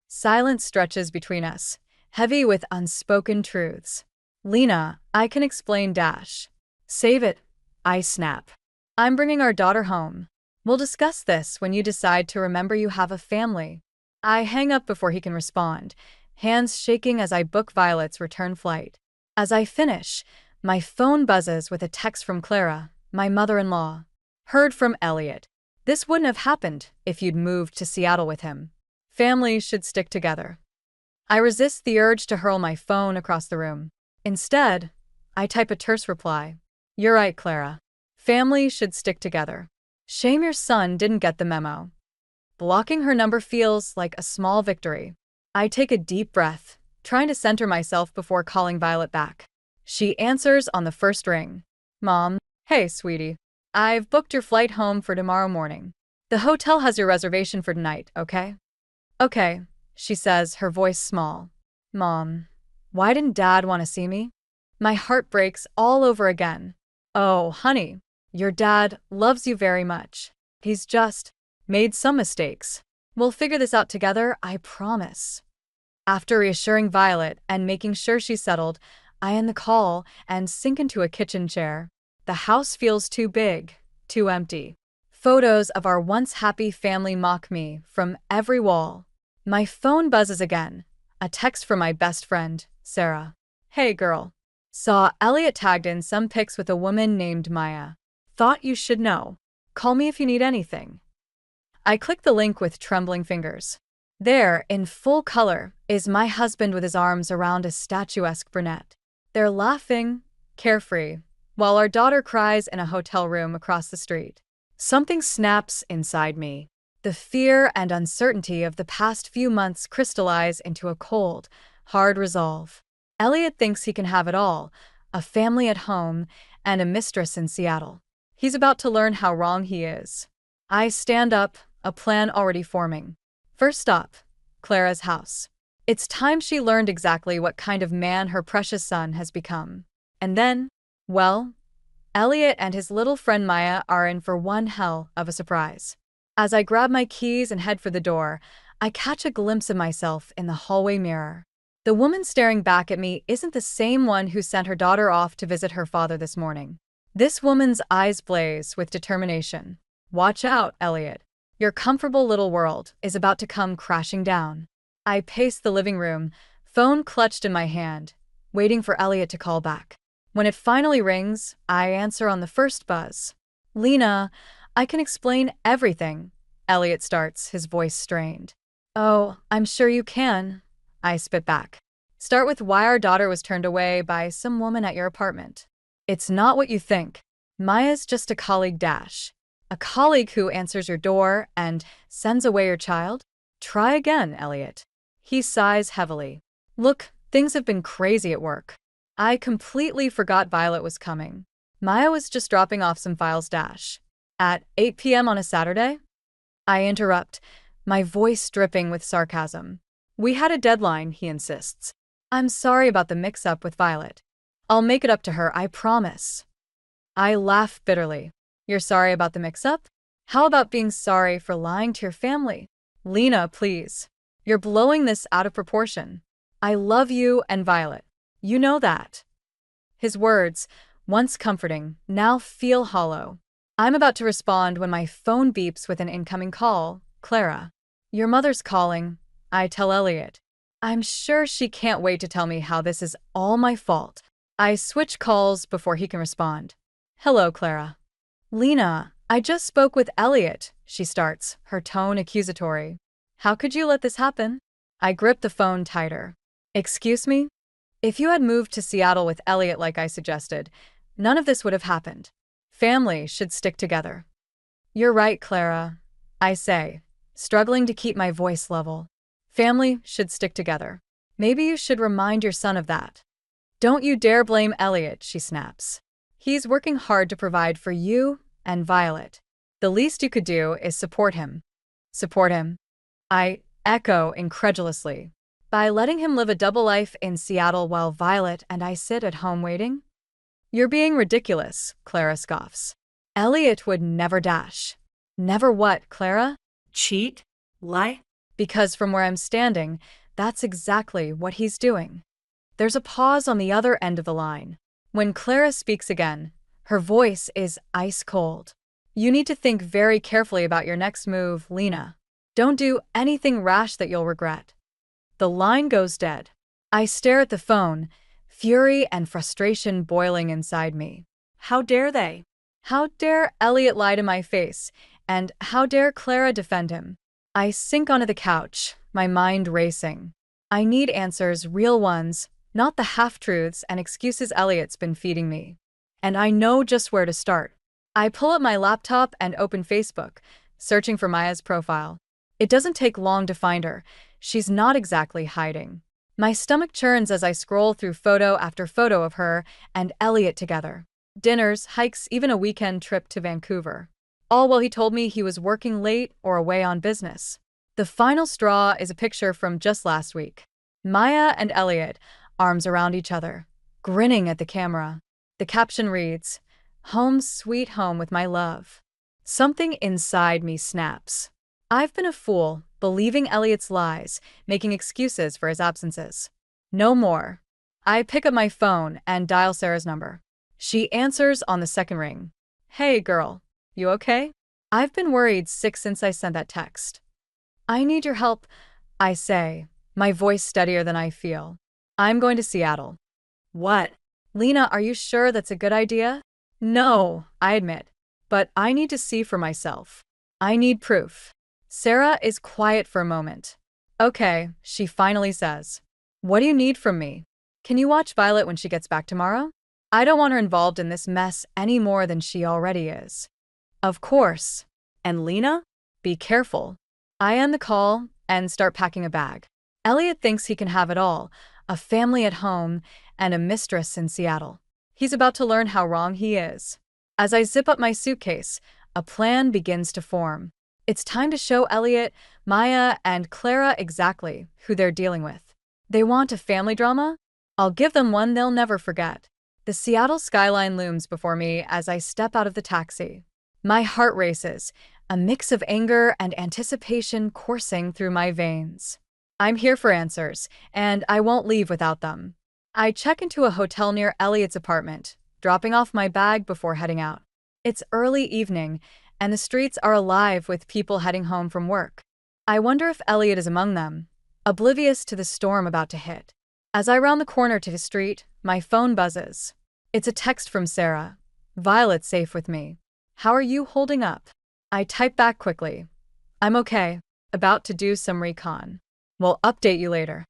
Silence stretches between us, heavy with unspoken truths. Lena, I can explain dash. Save it, I snap. I'm bringing our daughter home. We'll discuss this when you decide to remember you have a family. I hang up before he can respond, hands shaking as I book Violet's return flight. As I finish, my phone buzzes with a text from Clara, my mother-in-law. Heard from Elliot. This wouldn't have happened if you'd moved to Seattle with him. Families should stick together. I resist the urge to hurl my phone across the room. Instead, I type a terse reply. You're right, Clara. Families should stick together. Shame your son didn't get the memo. Blocking her number feels like a small victory. I take a deep breath, trying to center myself before calling Violet back. She answers on the first ring. Mom, hey, sweetie. I've booked your flight home for tomorrow morning. The hotel has your reservation for tonight, okay? Okay, she says, her voice small. Mom, why didn't Dad want to see me? My heart breaks all over again. Oh, honey, your dad loves you very much. He's just made some mistakes. We'll figure this out together, I promise. After reassuring Violet and making sure she's settled, I end the call and sink into a kitchen chair. The house feels too big, too empty. Photos of our once happy family mock me from every wall. My phone buzzes again. A text from my best friend, Sarah. Hey girl. Saw Elliot tagged in some pics with a woman named Maya. Thought you should know. Call me if you need anything. I click the link with trembling fingers. There, in full color, is my husband with his arms around a statuesque brunette. They're laughing, carefree, while our daughter cries in a hotel room across the street. Something snaps inside me. The fear and uncertainty of the past few months crystallize into a cold, hard resolve. Elliot thinks he can have it all, a family at home and a mistress in Seattle. He's about to learn how wrong he is. I stand up, a plan already forming. First stop, Clara's house. It's time she learned exactly what kind of man her precious son has become. And then, well, Elliot and his little friend Maya are in for one hell of a surprise. As I grab my keys and head for the door, I catch a glimpse of myself in the hallway mirror. The woman staring back at me isn't the same one who sent her daughter off to visit her father this morning. This woman's eyes blaze with determination. Watch out, Elliot. Your comfortable little world is about to come crashing down. I pace the living room, phone clutched in my hand, waiting for Elliot to call back. When it finally rings, I answer on the first buzz. Lena, I can explain everything. Elliot starts, his voice strained. Oh, I'm sure you can. I spit back. Start with why our daughter was turned away by some woman at your apartment. It's not what you think. Maya's just a colleague dash. A colleague who answers your door and sends away your child? Try again, Elliot. He sighs heavily. Look, things have been crazy at work. I completely forgot Violet was coming. Maya was just dropping off some files dash. At 8 p.m. on a Saturday? I interrupt, my voice dripping with sarcasm. We had a deadline, he insists. I'm sorry about the mix-up with Violet. I'll make it up to her, I promise. I laugh bitterly. You're sorry about the mix-up? How about being sorry for lying to your family? Lena, please. You're blowing this out of proportion. I love you and Violet. You know that. His words, once comforting, now feel hollow. I'm about to respond when my phone beeps with an incoming call. Clara. Your mother's calling. I tell Elliot. I'm sure she can't wait to tell me how this is all my fault. I switch calls before he can respond. Hello, Clara. Lena, I just spoke with Elliot, she starts, her tone accusatory. How could you let this happen? I grip the phone tighter. Excuse me? If you had moved to Seattle with Elliot like I suggested, none of this would have happened. Family should stick together. You're right, Clara, I say, struggling to keep my voice level. Family should stick together. Maybe you should remind your son of that. Don't you dare blame Elliot, she snaps. He's working hard to provide for you and Violet. The least you could do is support him. Support him? I echo incredulously. By letting him live a double life in Seattle while Violet and I sit at home waiting? You're being ridiculous, Clara scoffs. Elliot would never dash. Never what, Clara? Cheat? Lie? Because from where I'm standing, that's exactly what he's doing. There's a pause on the other end of the line. When Clara speaks again, her voice is ice cold. You need to think very carefully about your next move, Lena. Don't do anything rash that you'll regret. The line goes dead. I stare at the phone, fury and frustration boiling inside me. How dare they? How dare Elliot lie to my face? And how dare Clara defend him? I sink onto the couch, my mind racing. I need answers, real ones, not the half-truths and excuses Elliot's been feeding me. And I know just where to start. I pull up my laptop and open Facebook, searching for Maya's profile. It doesn't take long to find her. She's not exactly hiding. My stomach churns as I scroll through photo after photo of her and Elliot together. Dinners, hikes, even a weekend trip to Vancouver. All while he told me he was working late or away on business. The final straw is a picture from just last week. Maya and Elliot, arms around each other, grinning at the camera. The caption reads, "Home sweet home with my love." Something inside me snaps. I've been a fool, believing Elliot's lies, making excuses for his absences. No more. I pick up my phone and dial Sarah's number. She answers on the second ring. "Hey, girl. You okay? I've been worried since I sent that text." "I need your help," I say, my voice steadier than I feel. "I'm going to Seattle." "What?" "Lena, are you sure that's a good idea?" "No," I admit. "But I need to see for myself. I need proof." Sarah is quiet for a moment. "Okay," she finally says. "What do you need from me? Can you watch Violet when she gets back tomorrow? I don't want her involved in this mess any more than she already is." "Of course." "And Lena? Be careful." I end the call and start packing a bag. Elliot thinks he can have it all, a family at home and a mistress in Seattle. He's about to learn how wrong he is. As I zip up my suitcase, a plan begins to form. It's time to show Elliot, Maya, and Clara exactly who they're dealing with. They want a family drama? I'll give them one they'll never forget. The Seattle skyline looms before me as I step out of the taxi. My heart races, a mix of anger and anticipation coursing through my veins. I'm here for answers, and I won't leave without them. I check into a hotel near Elliot's apartment, dropping off my bag before heading out. It's early evening, and the streets are alive with people heading home from work. I wonder if Elliot is among them, oblivious to the storm about to hit. As I round the corner to the street, my phone buzzes. It's a text from Sarah. "Violet's safe with me. How are you holding up?" I type back quickly. "I'm okay. About to do some recon. We'll update you later."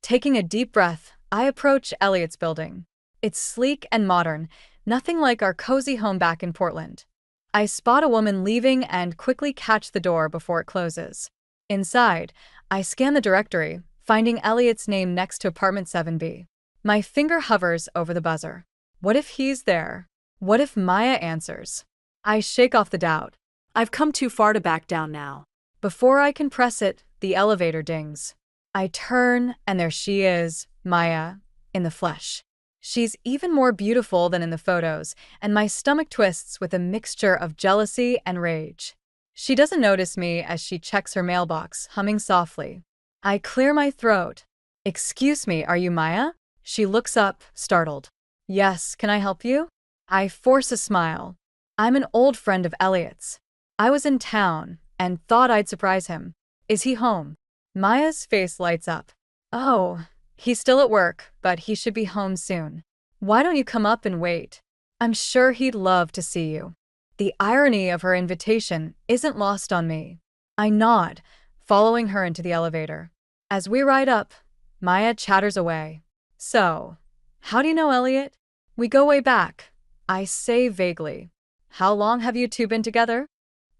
Taking a deep breath, I approach Elliot's building. It's sleek and modern, nothing like our cozy home back in Portland. I spot a woman leaving and quickly catch the door before it closes. Inside, I scan the directory, finding Elliot's name next to apartment 7B. My finger hovers over the buzzer. What if he's there? What if Maya answers? I shake off the doubt. I've come too far to back down now. Before I can press it, the elevator dings. I turn, and there she is, Maya, in the flesh. She's even more beautiful than in the photos, and my stomach twists with a mixture of jealousy and rage. She doesn't notice me as she checks her mailbox, humming softly. I clear my throat. "Excuse me, are you Maya?" She looks up, startled. "Yes, can I help you?" I force a smile. I'm an old friend of Elliot's. I was in town and thought I'd surprise him. "Is he home?" Maya's face lights up. "Oh, he's still at work, but he should be home soon. Why don't you come up and wait? I'm sure he'd love to see you." The irony of her invitation isn't lost on me. I nod, following her into the elevator. As we ride up, Maya chatters away. "So, how do you know Elliot?" "We go way back," I say vaguely. "How long have you two been together?"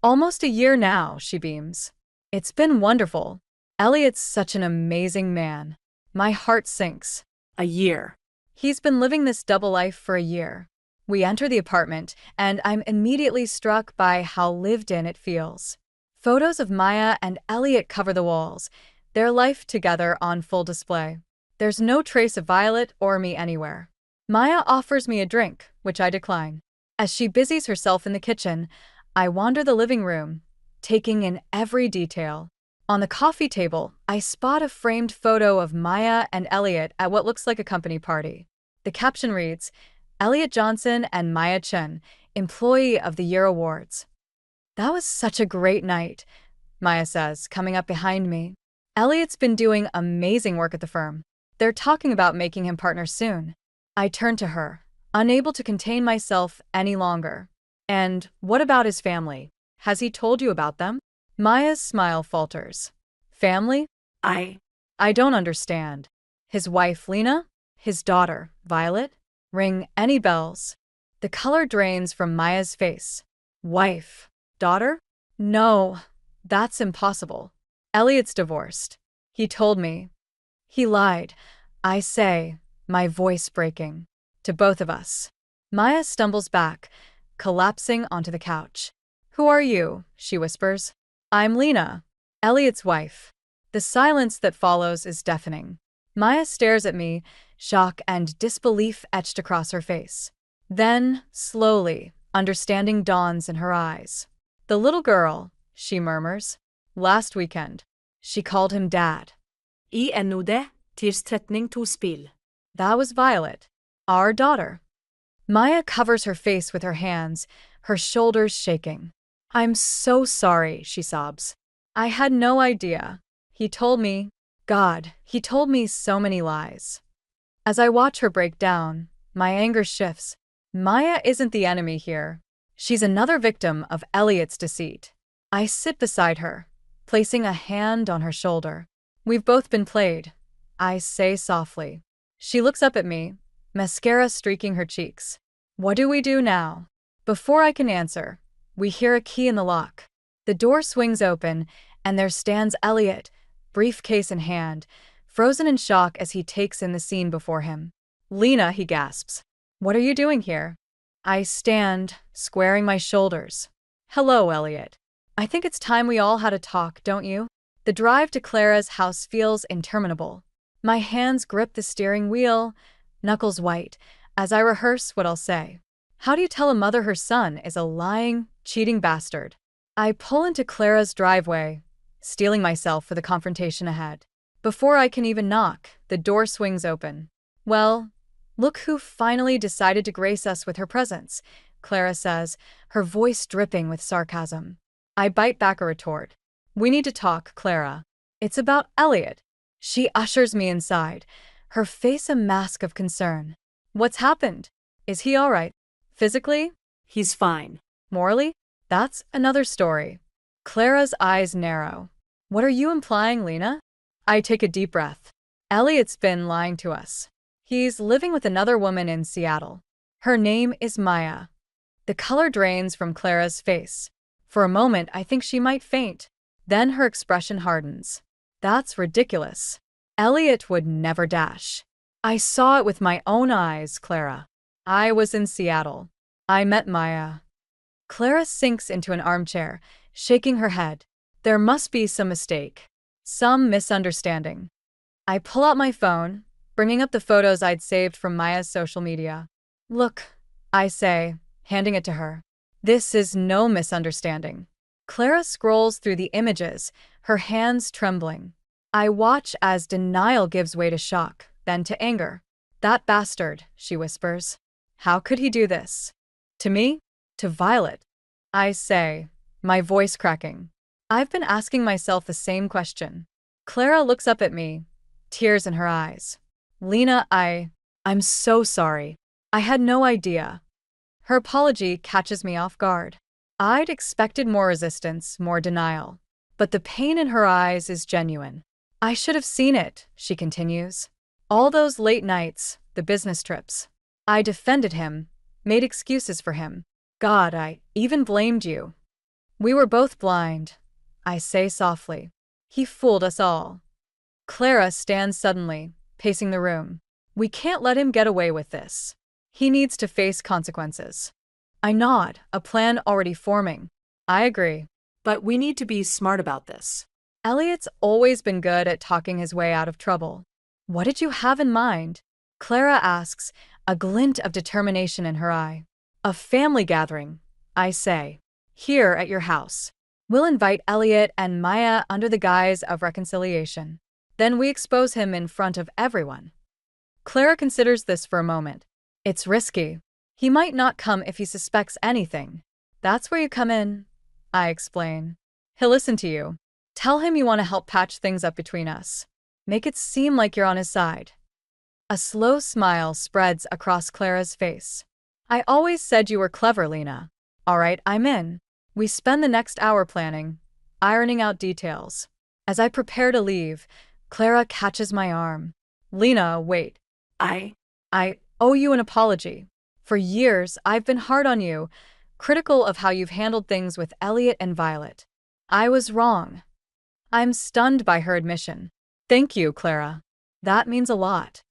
"Almost a year now," she beams. "It's been wonderful. Elliot's such an amazing man." My heart sinks. A year. He's been living this double life for a year. We enter the apartment, and I'm immediately struck by how lived in it feels. Photos of Maya and Elliot cover the walls, their life together on full display. There's no trace of Violet or me anywhere. Maya offers me a drink, which I decline. As she busies herself in the kitchen, I wander the living room, taking in every detail. On the coffee table, I spot a framed photo of Maya and Elliot at what looks like a company party. The caption reads, "Elliot Johnson and Maya Chen, Employee of the Year Awards." "That was such a great night," Maya says, coming up behind me. "Elliot's been doing amazing work at the firm. They're talking about making him partner soon." I turn to her, unable to contain myself any longer. "And what about his family? Has he told you about them?" Maya's smile falters. Family? I don't understand. His wife, Lena? His daughter, Violet? Ring any bells? The color drains from Maya's face. Wife? Daughter? No, that's impossible. Elliot's divorced. He told me. He lied. I say, my voice breaking. To both of us. Maya stumbles back, collapsing onto the couch. Who are you? She whispers. I'm Lena, Elliot's wife. The silence that follows is deafening. Maya stares at me, shock and disbelief etched across her face. Then, slowly, understanding dawns in her eyes. The little girl, she murmurs. Last weekend. She called him Dad. I NOD, tirsretning to spill. That was Violet, our daughter. Maya covers her face with her hands, her shoulders shaking. I'm so sorry, she sobs. I had no idea. He told me. God, he told me so many lies. As I watch her break down, my anger shifts. Maya isn't the enemy here. She's another victim of Elliot's deceit. I sit beside her, placing a hand on her shoulder. We've both been played, I say softly. She looks up at me, mascara streaking her cheeks. What do we do now? Before I can answer, we hear a key in the lock. The door swings open, and there stands Elliot, briefcase in hand, frozen in shock as he takes in the scene before him. Lena, he gasps. What are you doing here? I stand, squaring my shoulders. Hello, Elliot. I think it's time we all had a talk, don't you? The drive to Clara's house feels interminable. My hands grip the steering wheel, knuckles white, as I rehearse what I'll say. How do you tell a mother her son is a lying, cheating bastard? I pull into Clara's driveway, steeling myself for the confrontation ahead. Before I can even knock, the door swings open. Well, look who finally decided to grace us with her presence, Clara says, her voice dripping with sarcasm. I bite back a retort. We need to talk, Clara. It's about Elliot. She ushers me inside, her face a mask of concern. What's happened? Is he all right? Physically? He's fine. Morally? That's another story. Clara's eyes narrow. What are you implying, Lena? I take a deep breath. Elliot's been lying to us. He's living with another woman in Seattle. Her name is Maya. The color drains from Clara's face. For a moment, I think she might faint. Then her expression hardens. That's ridiculous. Elliot would never dash. I saw it with my own eyes, Clara. I was in Seattle. I met Maya. Clara sinks into an armchair, shaking her head. There must be some mistake. Some misunderstanding. I pull out my phone, bringing up the photos I'd saved from Maya's social media. Look, I say, handing it to her. This is no misunderstanding. Clara scrolls through the images, her hands trembling. I watch as denial gives way to shock, then to anger. That bastard, she whispers. How could he do this? To me? To Violet? I say, my voice cracking. I've been asking myself the same question. Clara looks up at me, tears in her eyes. Lena, I'm so sorry. I had no idea. Her apology catches me off guard. I'd expected more resistance, more denial. But the pain in her eyes is genuine. I should have seen it, she continues. All those late nights, the business trips. I defended him, made excuses for him. God, I even blamed you. We were both blind, I say softly. He fooled us all. Clara stands suddenly, pacing the room. We can't let him get away with this. He needs to face consequences. I nod, a plan already forming. I agree. But we need to be smart about this. Elliot's always been good at talking his way out of trouble. What did you have in mind? Clara asks, a glint of determination in her eye. A family gathering, I say. Here at your house. We'll invite Elliot and Maya under the guise of reconciliation. Then we expose him in front of everyone. Clara considers this for a moment. It's risky. He might not come if he suspects anything. That's where you come in, I explain. He'll listen to you. Tell him you want to help patch things up between us. Make it seem like you're on his side. A slow smile spreads across Clara's face. I always said you were clever, Lena. All right, I'm in. We spend the next hour planning. ironing out details. As I prepare to leave, Clara catches my arm. Lena, wait. I I owe you an apology. For years, I've been hard on you, critical of how you've handled things with Elliot and Violet. I was wrong. I'm stunned by her admission. Thank you, Clara. That means a lot.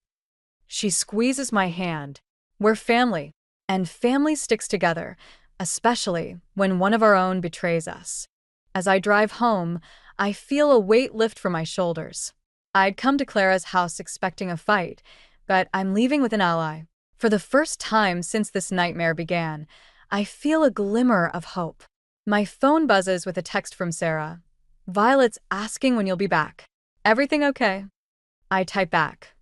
She squeezes my hand. We're family, and family sticks together, especially when one of our own betrays us. As I drive home, I feel a weight lift from my shoulders. I'd come to Clara's house expecting a fight, but I'm leaving with an ally. For the first time since this nightmare began, I feel a glimmer of hope. My phone buzzes with a text from Sarah. Violet's asking when you'll be back. Everything okay? I type back.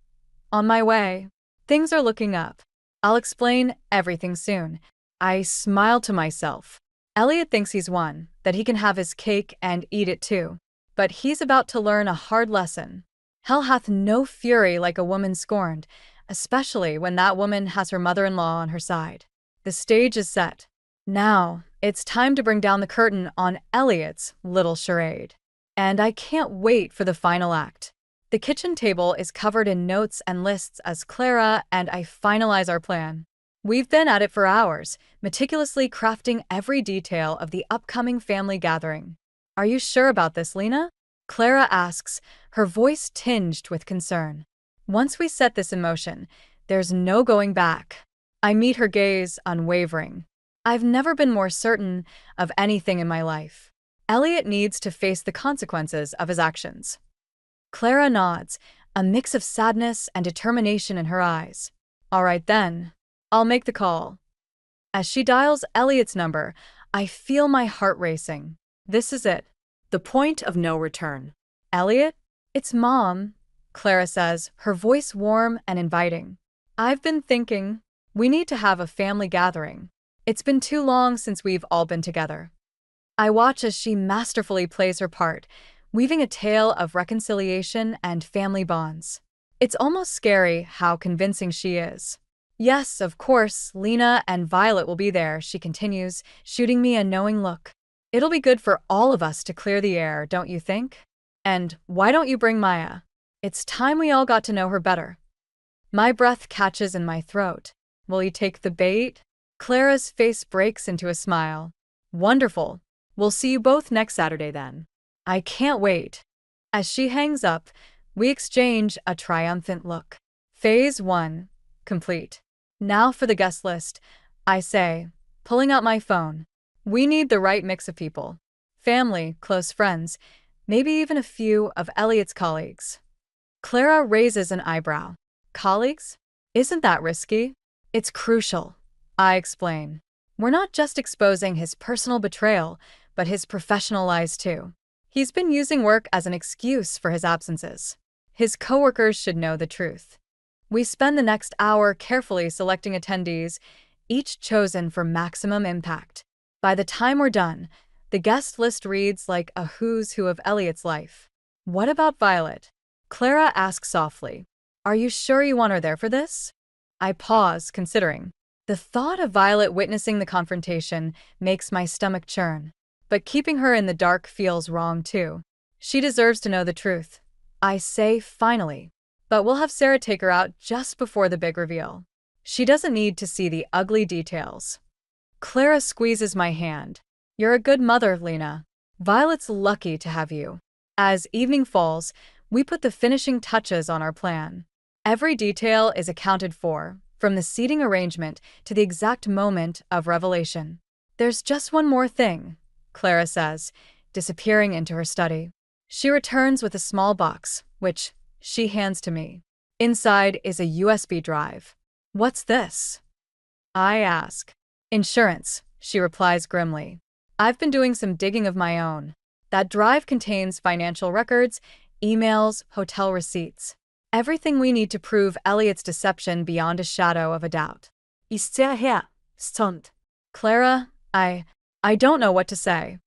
On my way. Things are looking up. I'll explain everything soon. I smile to myself. Elliot thinks he's won, that he can have his cake and eat it too. But he's about to learn a hard lesson. Hell hath no fury like a woman scorned, especially when that woman has her mother-in-law on her side. The stage is set. Now, it's time to bring down the curtain on Elliot's little charade. And I can't wait for the final act. The kitchen table is covered in notes and lists as Clara and I finalize our plan. We've been at it for hours, meticulously crafting every detail of the upcoming family gathering. Are you sure about this, Lena? Clara asks, her voice tinged with concern. Once we set this in motion, there's no going back. I meet her gaze unwavering. I've never been more certain of anything in my life. Elliot needs to face the consequences of his actions. Clara nods, a mix of sadness and determination in her eyes. All right then, I'll make the call. As she dials Elliot's number, I feel my heart racing. This is it. The point of no return. Elliot? It's Mom, Clara says, her voice warm and inviting. I've been thinking, we need to have a family gathering. It's been too long since we've all been together. I watch as she masterfully plays her part, weaving a tale of reconciliation and family bonds. It's almost scary how convincing she is. Yes, of course, Lena and Violet will be there, she continues, shooting me a knowing look. It'll be good for all of us to clear the air, don't you think? And why don't you bring Maya? It's time we all got to know her better. My breath catches in my throat. Will you take the bait? Clara's face breaks into a smile. Wonderful. We'll see you both next Saturday then. I can't wait. As she hangs up, we exchange a triumphant look. Phase 1, complete. Now for the guest list, I say, pulling out my phone. We need the right mix of people. Family, close friends, maybe even a few of Elliot's colleagues. Clara raises an eyebrow. Colleagues? Isn't that risky? It's crucial, I explain. We're not just exposing his personal betrayal, but his professional lies too. He's been using work as an excuse for his absences. His coworkers should know the truth. We spend the next hour carefully selecting attendees, each chosen for maximum impact. By the time we're done, the guest list reads like a who's who of Elliot's life. What about Violet? Clara asks softly. Are you sure you want her there for this? I pause, considering. The thought of Violet witnessing the confrontation makes my stomach churn. But keeping her in the dark feels wrong too. She deserves to know the truth. I say finally. But we'll have Sarah take her out just before the big reveal. She doesn't need to see the ugly details. Clara squeezes my hand. You're a good mother, Lena. Violet's lucky to have you. As evening falls, we put the finishing touches on our plan. Every detail is accounted for, from the seating arrangement to the exact moment of revelation. There's just one more thing, Clara says, disappearing into her study. She returns with a small box, which she hands to me. Inside is a USB drive. What's this? I ask. Insurance, she replies grimly. I've been doing some digging of my own. That drive contains financial records, emails, hotel receipts. Everything we need to prove Elliot's deception beyond a shadow of a doubt. Ist sehr her, stunt. Clara, I don't know what to say.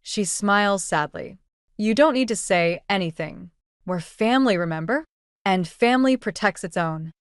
She smiles sadly. You don't need to say anything. We're family, remember? And family protects its own.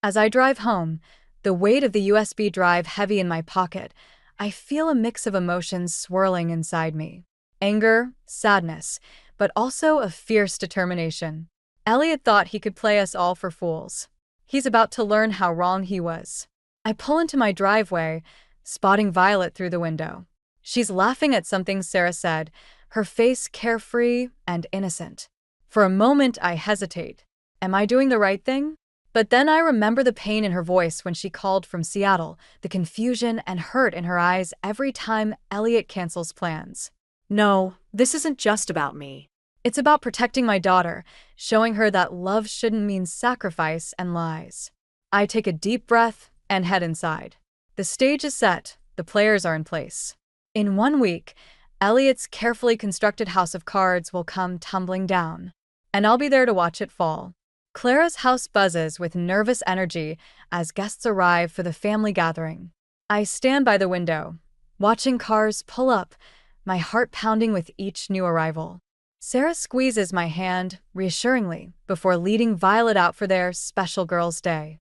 As I drive home, the weight of the USB drive heavy in my pocket, I feel a mix of emotions swirling inside me. anger, sadness, but also a fierce determination. Elliot thought he could play us all for fools. He's about to learn how wrong he was. I pull into my driveway, spotting Violet through the window. She's laughing at something Sarah said, her face carefree and innocent. For a moment, I hesitate. Am I doing the right thing? But then I remember the pain in her voice when she called from Seattle, the confusion and hurt in her eyes every time Elliot cancels plans. No, this isn't just about me. It's about protecting my daughter, showing her that love shouldn't mean sacrifice and lies. I take a deep breath and head inside. The stage is set, the players are in place. In 1 week, Elliot's carefully constructed house of cards will come tumbling down, and I'll be there to watch it fall. Clara's house buzzes with nervous energy as guests arrive for the family gathering. I stand by the window, watching cars pull up, my heart pounding with each new arrival. Sarah squeezes my hand reassuringly before leading Violet out for their special girls' day.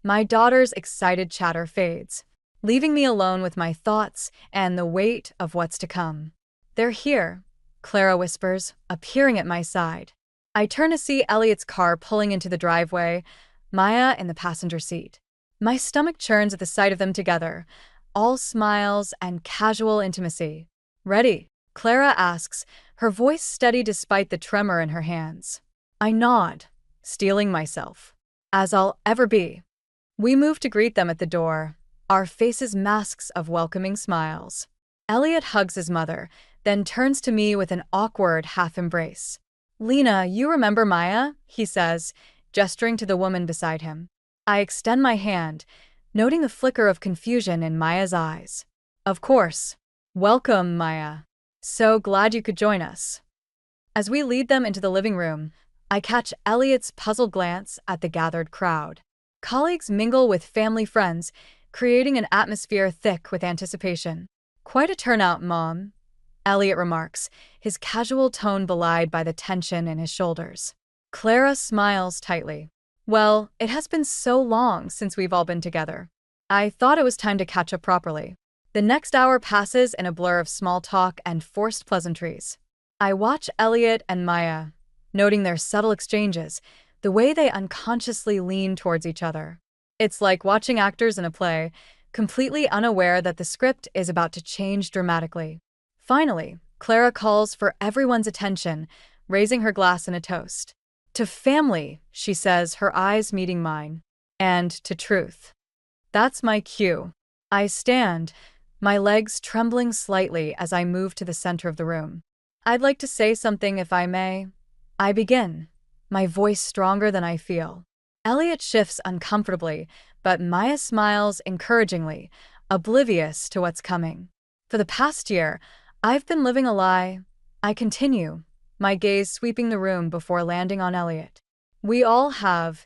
My daughter's excited chatter fades, leaving me alone with my thoughts and the weight of what's to come. They're here, Clara whispers, appearing at my side. I turn to see Elliot's car pulling into the driveway, Maya in the passenger seat. My stomach churns at the sight of them together, all smiles and casual intimacy. Ready? Clara asks, her voice steady despite the tremor in her hands. I nod, steeling myself. As I'll ever be. We move to greet them at the door, our faces masks of welcoming smiles. Elliot hugs his mother, then turns to me with an awkward half-embrace. Lena, you remember Maya? He says, gesturing to the woman beside him. I extend my hand, noting the flicker of confusion in Maya's eyes. Of course. Welcome, Maya. So glad you could join us. As we lead them into the living room, I catch Elliot's puzzled glance at the gathered crowd. Colleagues mingle with family friends, creating an atmosphere thick with anticipation. Quite a turnout, Mom, Elliot remarks, his casual tone belied by the tension in his shoulders. Clara smiles tightly. Well, it has been so long since we've all been together. I thought it was time to catch up properly. The next hour passes in a blur of small talk and forced pleasantries. I watch Elliot and Maya, noting their subtle exchanges, the way they unconsciously lean towards each other. It's like watching actors in a play, completely unaware that the script is about to change dramatically. Finally, Clara calls for everyone's attention, raising her glass in a toast. To family, she says, her eyes meeting mine. And to truth. That's my cue. I stand, my legs trembling slightly as I move to the center of the room. I'd like to say something if I may. I begin, my voice stronger than I feel. Elliot shifts uncomfortably, but Maya smiles encouragingly, oblivious to what's coming. For the past year, I've been living a lie. I continue, my gaze sweeping the room before landing on Elliot. We all have,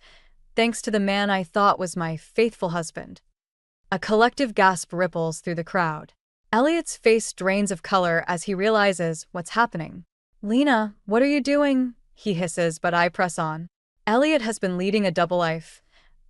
thanks to the man I thought was my faithful husband. A collective gasp ripples through the crowd. Elliot's face drains of color as he realizes what's happening. Lena, what are you doing? He hisses, but I press on. Elliot has been leading a double life,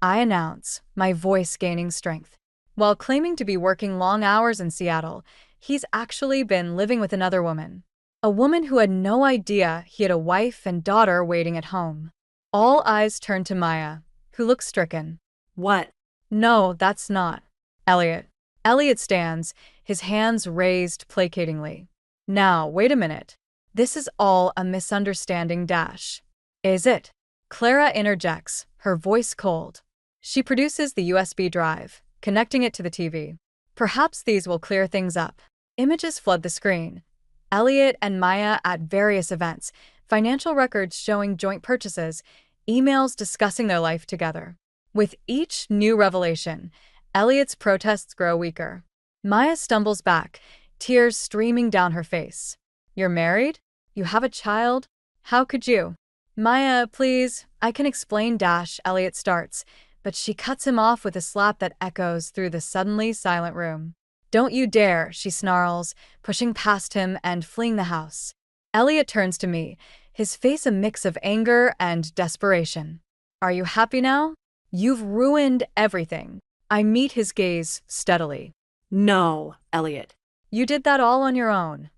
I announce, my voice gaining strength. While claiming to be working long hours in Seattle, he's actually been living with another woman. A woman who had no idea he had a wife and daughter waiting at home. All eyes turn to Maya, who looks stricken. What? No, that's not. Elliot. Elliot stands, his hands raised placatingly. Now, wait a minute. This is all a misunderstanding dash. Is it? Clara interjects, her voice cold. She produces the USB drive, connecting it to the TV. Perhaps these will clear things up. Images flood the screen. Elliot and Maya at various events, financial records showing joint purchases, emails discussing their life together. With each new revelation, Elliot's protests grow weaker. Maya stumbles back, tears streaming down her face. You're married? You have a child? How could you? Maya, please, I can explain, Elliot starts, but she cuts him off with a slap that echoes through the suddenly silent room. Don't you dare, she snarls, pushing past him and fleeing the house. Elliot turns to me, his face a mix of anger and desperation. Are you happy now? You've ruined everything. I meet his gaze steadily. No, Elliot. You did that all on your own.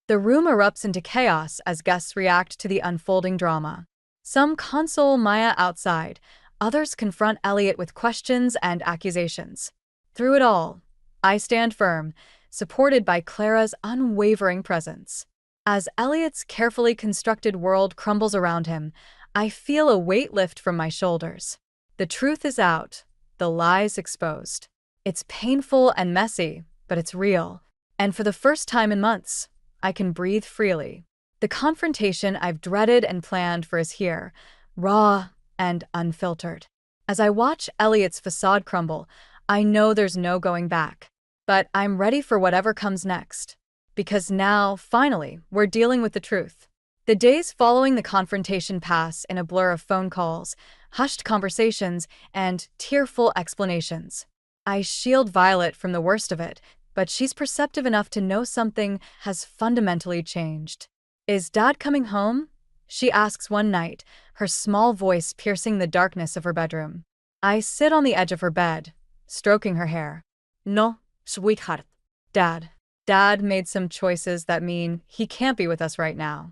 The room erupts into chaos as guests react to the unfolding drama. Some console Maya outside, others confront Elliot with questions and accusations. Through it all, I stand firm, supported by Clara's unwavering presence. As Elliot's carefully constructed world crumbles around him, I feel a weight lift from my shoulders. The truth is out, the lies exposed. It's painful and messy, but it's real. And for the first time in months, I can breathe freely. The confrontation I've dreaded and planned for is here, raw and unfiltered. As I watch Elliot's facade crumble, I know there's no going back. But I'm ready for whatever comes next. Because now, finally, we're dealing with the truth. The days following the confrontation pass in a blur of phone calls, hushed conversations, and tearful explanations. I shield Violet from the worst of it, but she's perceptive enough to know something has fundamentally changed. "Is Dad coming home?" she asks one night, her small voice piercing the darkness of her bedroom. I sit on the edge of her bed, stroking her hair. No, sweetheart. Dad made some choices that mean he can't be with us right now.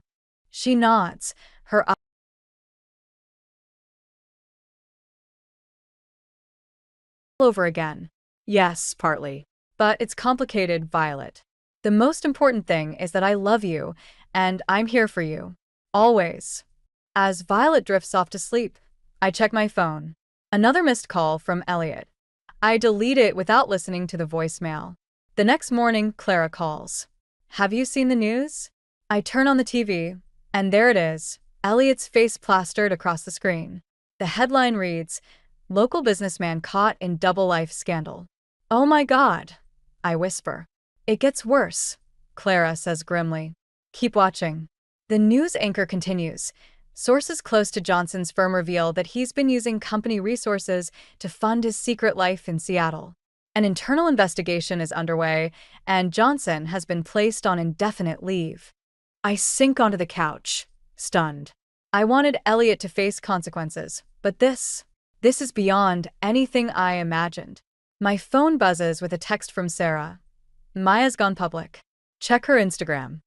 She nods, her eyes all over again. Yes, partly. But it's complicated, Violet. The most important thing is that I love you, and I'm here for you. Always. As Violet drifts off to sleep, I check my phone. Another missed call from Elliot. I delete it without listening to the voicemail. The next morning, Clara calls. "Have you seen the news?" I turn on the TV, and there it is, Elliot's face plastered across the screen. The headline reads, "Local businessman caught in double-life scandal." "Oh my God," I whisper. "It gets worse," Clara says grimly. "Keep watching." The news anchor continues. Sources close to Johnson's firm reveal that he's been using company resources to fund his secret life in Seattle. An internal investigation is underway, and Johnson has been placed on indefinite leave. I sink onto the couch, stunned. I wanted Elliot to face consequences, but this is beyond anything I imagined. My phone buzzes with a text from Sarah. "Maya's gone public. Check her Instagram."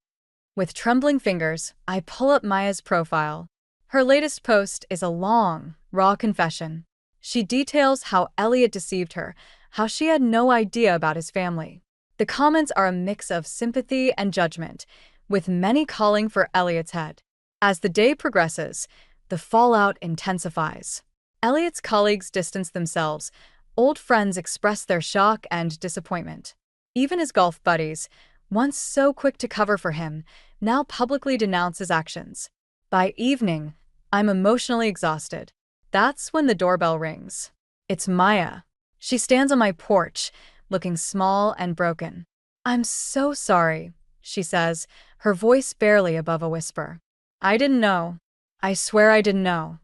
With trembling fingers, I pull up Maya's profile. Her latest post is a long, raw confession. She details how Elliot deceived her, how she had no idea about his family. The comments are a mix of sympathy and judgment, with many calling for Elliot's head. As the day progresses, the fallout intensifies. Elliot's colleagues distance themselves. Old friends express their shock and disappointment. Even his golf buddies, once so quick to cover for him, now publicly denounce his actions. By evening, I'm emotionally exhausted. That's when the doorbell rings. It's Maya. She stands on my porch, looking small and broken. "I'm so sorry," she says, her voice barely above a whisper. "I didn't know. I swear I didn't know."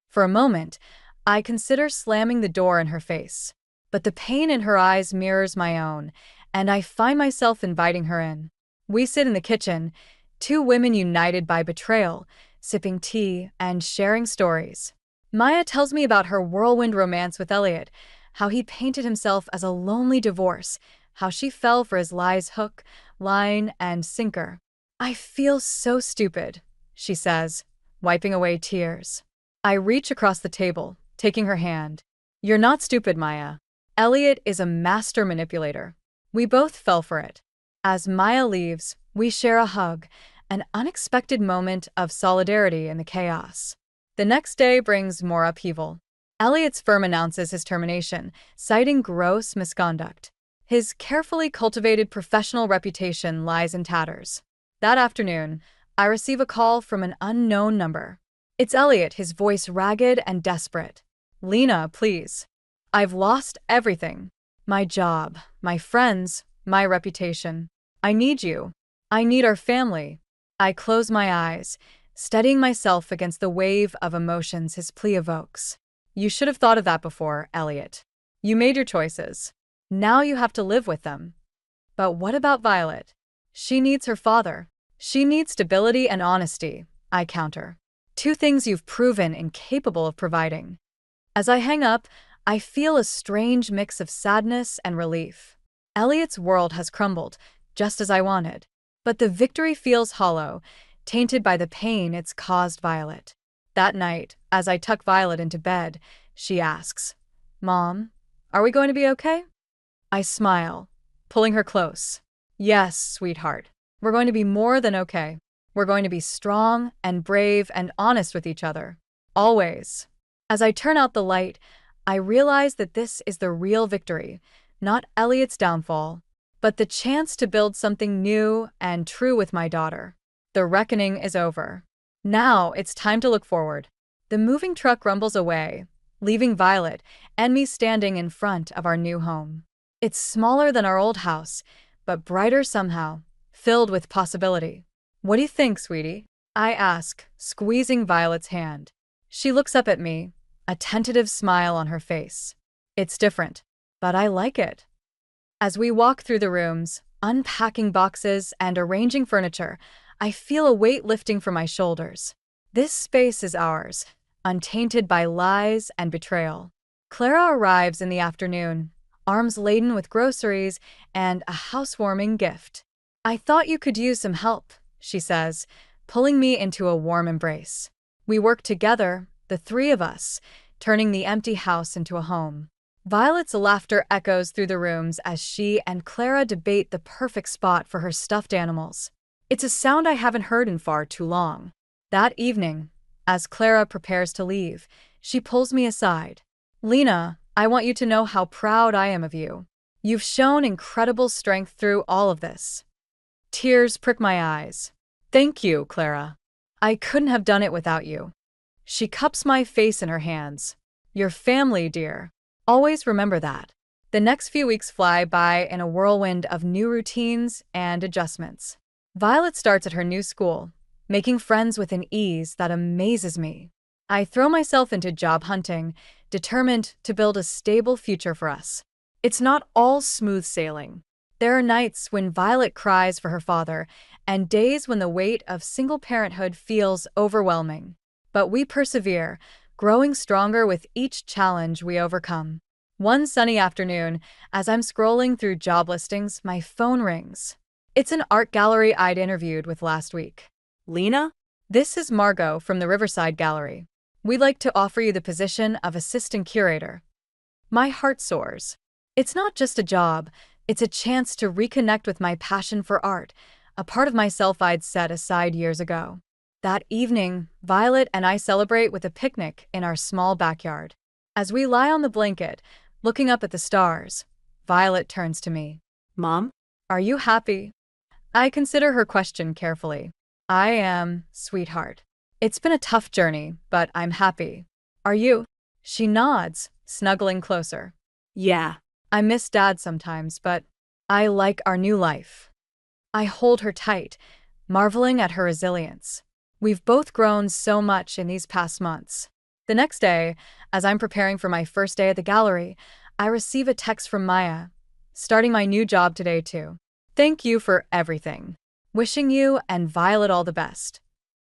For a moment, I consider slamming the door in her face. But the pain in her eyes mirrors my own, and I find myself inviting her in. We sit in the kitchen, two women united by betrayal, sipping tea and sharing stories. Maya tells me about her whirlwind romance with Elliot, how he painted himself as a lonely divorce, how she fell for his lies hook, line, and sinker. "I feel so stupid," she says, wiping away tears. I reach across the table, taking her hand. "You're not stupid, Maya. Elliot is a master manipulator. We both fell for it." As Maya leaves, we share a hug, an unexpected moment of solidarity in the chaos. The next day brings more upheaval. Elliot's firm announces his termination, citing gross misconduct. His carefully cultivated professional reputation lies in tatters. That afternoon, I receive a call from an unknown number. It's Elliot, his voice ragged and desperate. "Lena, please. I've lost everything. My job, my friends, my reputation. I need you. I need our family." I close my eyes, steadying myself against the wave of emotions his plea evokes. "You should have thought of that before, Elliot. You made your choices. Now you have to live with them." "But what about Violet? She needs her father. She needs stability and honesty," I counter. "Two things you've proven incapable of providing." As I hang up, I feel a strange mix of sadness and relief. Elliot's world has crumbled, just as I wanted. But the victory feels hollow, tainted by the pain it's caused Violet. That night, as I tuck Violet into bed, she asks, "Mom, are we going to be okay?" I smile, pulling her close. "Yes, sweetheart. We're going to be more than okay. We're going to be strong and brave and honest with each other. Always." As I turn out the light, I realize that this is the real victory, not Elliot's downfall, but the chance to build something new and true with my daughter. The reckoning is over. Now it's time to look forward. The moving truck rumbles away, leaving Violet and me standing in front of our new home. It's smaller than our old house, but brighter somehow, filled with possibility. "What do you think, sweetie?" I ask, squeezing Violet's hand. She looks up at me, a tentative smile on her face. "It's different, but I like it." As we walk through the rooms, unpacking boxes and arranging furniture, I feel a weight lifting from my shoulders. This space is ours, untainted by lies and betrayal. Clara arrives in the afternoon, arms laden with groceries and a housewarming gift. "I thought you could use some help," she says, pulling me into a warm embrace. We work together, the three of us, turning the empty house into a home. Violet's laughter echoes through the rooms as she and Clara debate the perfect spot for her stuffed animals. It's a sound I haven't heard in far too long. That evening, as Clara prepares to leave, she pulls me aside. "Lena, I want you to know how proud I am of you. You've shown incredible strength through all of this." Tears prick my eyes. "Thank you, Clara. I couldn't have done it without you." She cups my face in her hands. "Your family, dear. Always remember that." The next few weeks fly by in a whirlwind of new routines and adjustments. Violet starts at her new school, making friends with an ease that amazes me. I throw myself into job hunting, determined to build a stable future for us. It's not all smooth sailing. There are nights when Violet cries for her father, and days when the weight of single parenthood feels overwhelming. But we persevere, growing stronger with each challenge we overcome. One sunny afternoon, as I'm scrolling through job listings, my phone rings. It's an art gallery I'd interviewed with last week. Lena? "This is Margot from the Riverside Gallery. We'd like to offer you the position of assistant curator." My heart soars. It's not just a job, it's a chance to reconnect with my passion for art, a part of myself I'd set aside years ago. That evening, Violet and I celebrate with a picnic in our small backyard. As we lie on the blanket, looking up at the stars, Violet turns to me. Mom? "Are you happy?" I consider her question carefully. "I am, sweetheart. It's been a tough journey, but I'm happy. Are you?" She nods, snuggling closer. Yeah. "I miss Dad sometimes, but I like our new life." I hold her tight, marveling at her resilience. We've both grown so much in these past months. The next day, as I'm preparing for my first day at the gallery, I receive a text from Maya. "Starting my new job today, too. Thank you for everything. Wishing you and Violet all the best."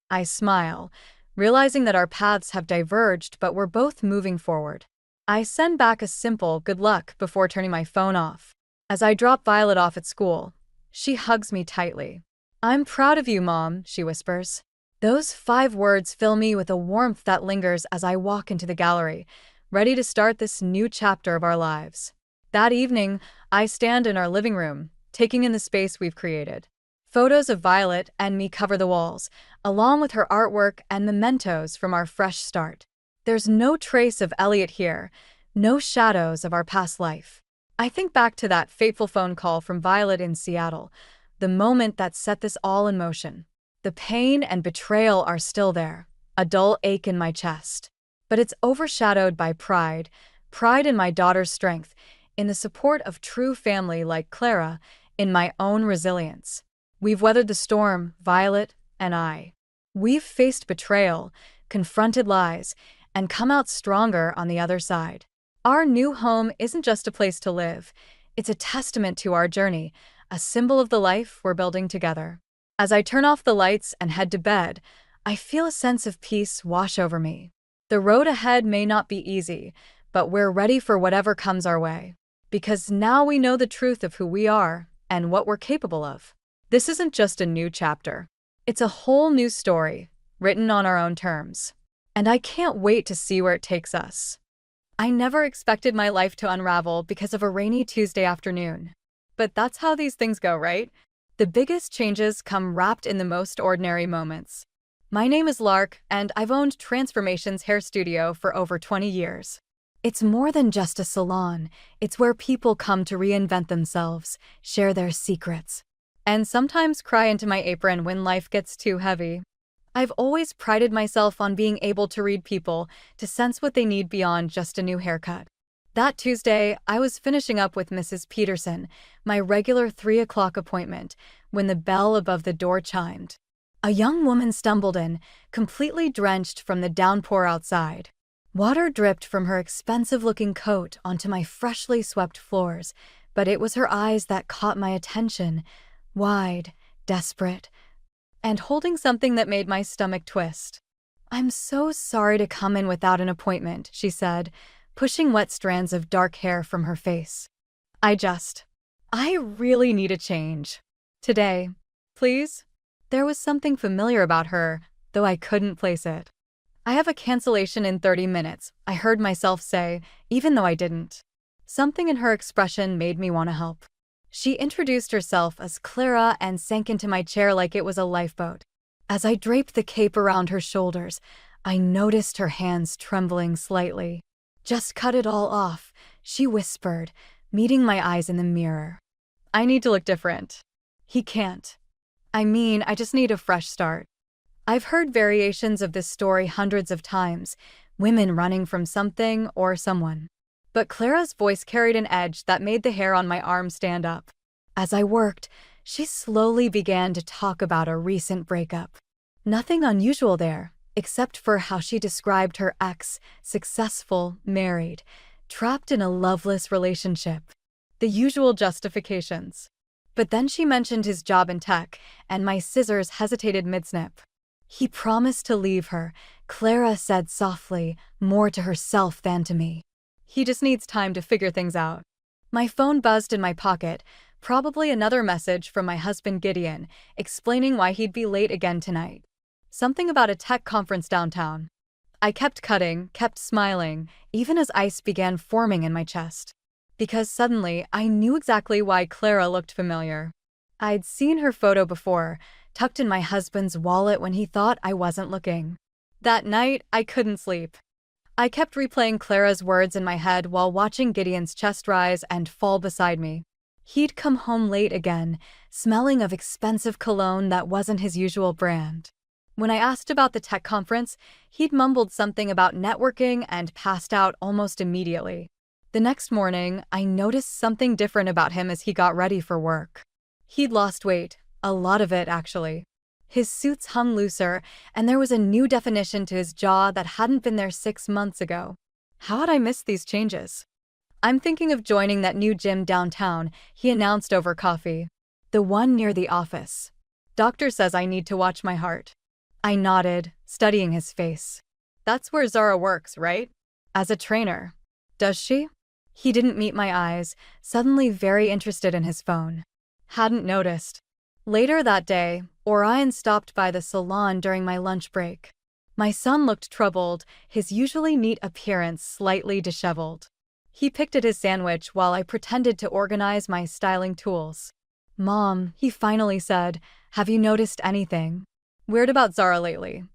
I smile, realizing that our paths have diverged, but we're both moving forward. I send back a simple good luck before turning my phone off. As I drop Violet off at school, she hugs me tightly. "I'm proud of you, Mom," she whispers. Those 5 words fill me with a warmth that lingers as I walk into the gallery, ready to start this new chapter of our lives. That evening, I stand in our living room, taking in the space we've created. Photos of Violet and me cover the walls, along with her artwork and mementos from our fresh start. There's no trace of Elliot here, no shadows of our past life. I think back to that fateful phone call from Violet in Seattle, the moment that set this all in motion. The pain and betrayal are still there, a dull ache in my chest. But it's overshadowed by pride in my daughter's strength, in the support of true family like Clara, in my own resilience. We've weathered the storm, Violet and I. We've faced betrayal, confronted lies, and come out stronger on the other side. Our new home isn't just a place to live, it's a testament to our journey, a symbol of the life we're building together. As I turn off the lights and head to bed, I feel a sense of peace wash over me. The road ahead may not be easy, but we're ready for whatever comes our way. Because now we know the truth of who we are and what we're capable of. This isn't just a new chapter. It's a whole new story, written on our own terms. And I can't wait to see where it takes us. I never expected my life to unravel because of a rainy Tuesday afternoon. But that's how these things go, right? The biggest changes come wrapped in the most ordinary moments. My name is Lark, and I've owned Transformations Hair Studio for over 20 years. It's more than just a salon. It's where people come to reinvent themselves, share their secrets, and sometimes cry into my apron when life gets too heavy. I've always prided myself on being able to read people, to sense what they need beyond just a new haircut. That Tuesday, I was finishing up with Mrs. Peterson, my regular 3 o'clock appointment, when the bell above the door chimed. A young woman stumbled in, completely drenched from the downpour outside. Water dripped from her expensive-looking coat onto my freshly swept floors, but it was her eyes that caught my attention, wide, desperate, and holding something that made my stomach twist. "I'm so sorry to come in without an appointment," she said, pushing wet strands of dark hair from her face. I really need a change. Today, please?" There was something familiar about her, though I couldn't place it. "I have a cancellation in 30 minutes, I heard myself say, even though I didn't." Something in her expression made me want to help. She introduced herself as Clara and sank into my chair like it was a lifeboat. As I draped the cape around her shoulders, I noticed her hands trembling slightly. "Just cut it all off," she whispered, meeting my eyes in the mirror. "I need to look different." "He can't. I just need a fresh start." I've heard variations of this story hundreds of times, women running from something or someone. But Clara's voice carried an edge that made the hair on my arm stand up. As I worked, she slowly began to talk about a recent breakup. Nothing unusual there, except for how she described her ex, successful, married, trapped in a loveless relationship. The usual justifications. But then she mentioned his job in tech, and my scissors hesitated mid-snip. "He promised to leave her," Clara said softly, more to herself than to me. "He just needs time to figure things out." My phone buzzed in my pocket, probably another message from my husband Gideon, explaining why he'd be late again tonight. Something about a tech conference downtown. I kept cutting, kept smiling, even as ice began forming in my chest. Because suddenly, I knew exactly why Clara looked familiar. I'd seen her photo before, tucked in my husband's wallet when he thought I wasn't looking. That night, I couldn't sleep. I kept replaying Clara's words in my head while watching Gideon's chest rise and fall beside me. He'd come home late again, smelling of expensive cologne that wasn't his usual brand. When I asked about the tech conference, he'd mumbled something about networking and passed out almost immediately. The next morning, I noticed something different about him as he got ready for work. He'd lost weight, a lot of it actually. His suits hung looser, and there was a new definition to his jaw that hadn't been there 6 months ago. How had I missed these changes? "I'm thinking of joining that new gym downtown," he announced over coffee. "The one near the office. Doctor says I need to watch my heart." I nodded, studying his face. "That's where Zara works, right? As a trainer." "Does she?" He didn't meet my eyes, suddenly very interested in his phone. "Hadn't noticed." Later that day, Orion stopped by the salon during my lunch break. My son looked troubled, his usually neat appearance slightly disheveled. He picked at his sandwich while I pretended to organize my styling tools. "Mom," he finally said, "have you noticed anything weird about Zara lately?"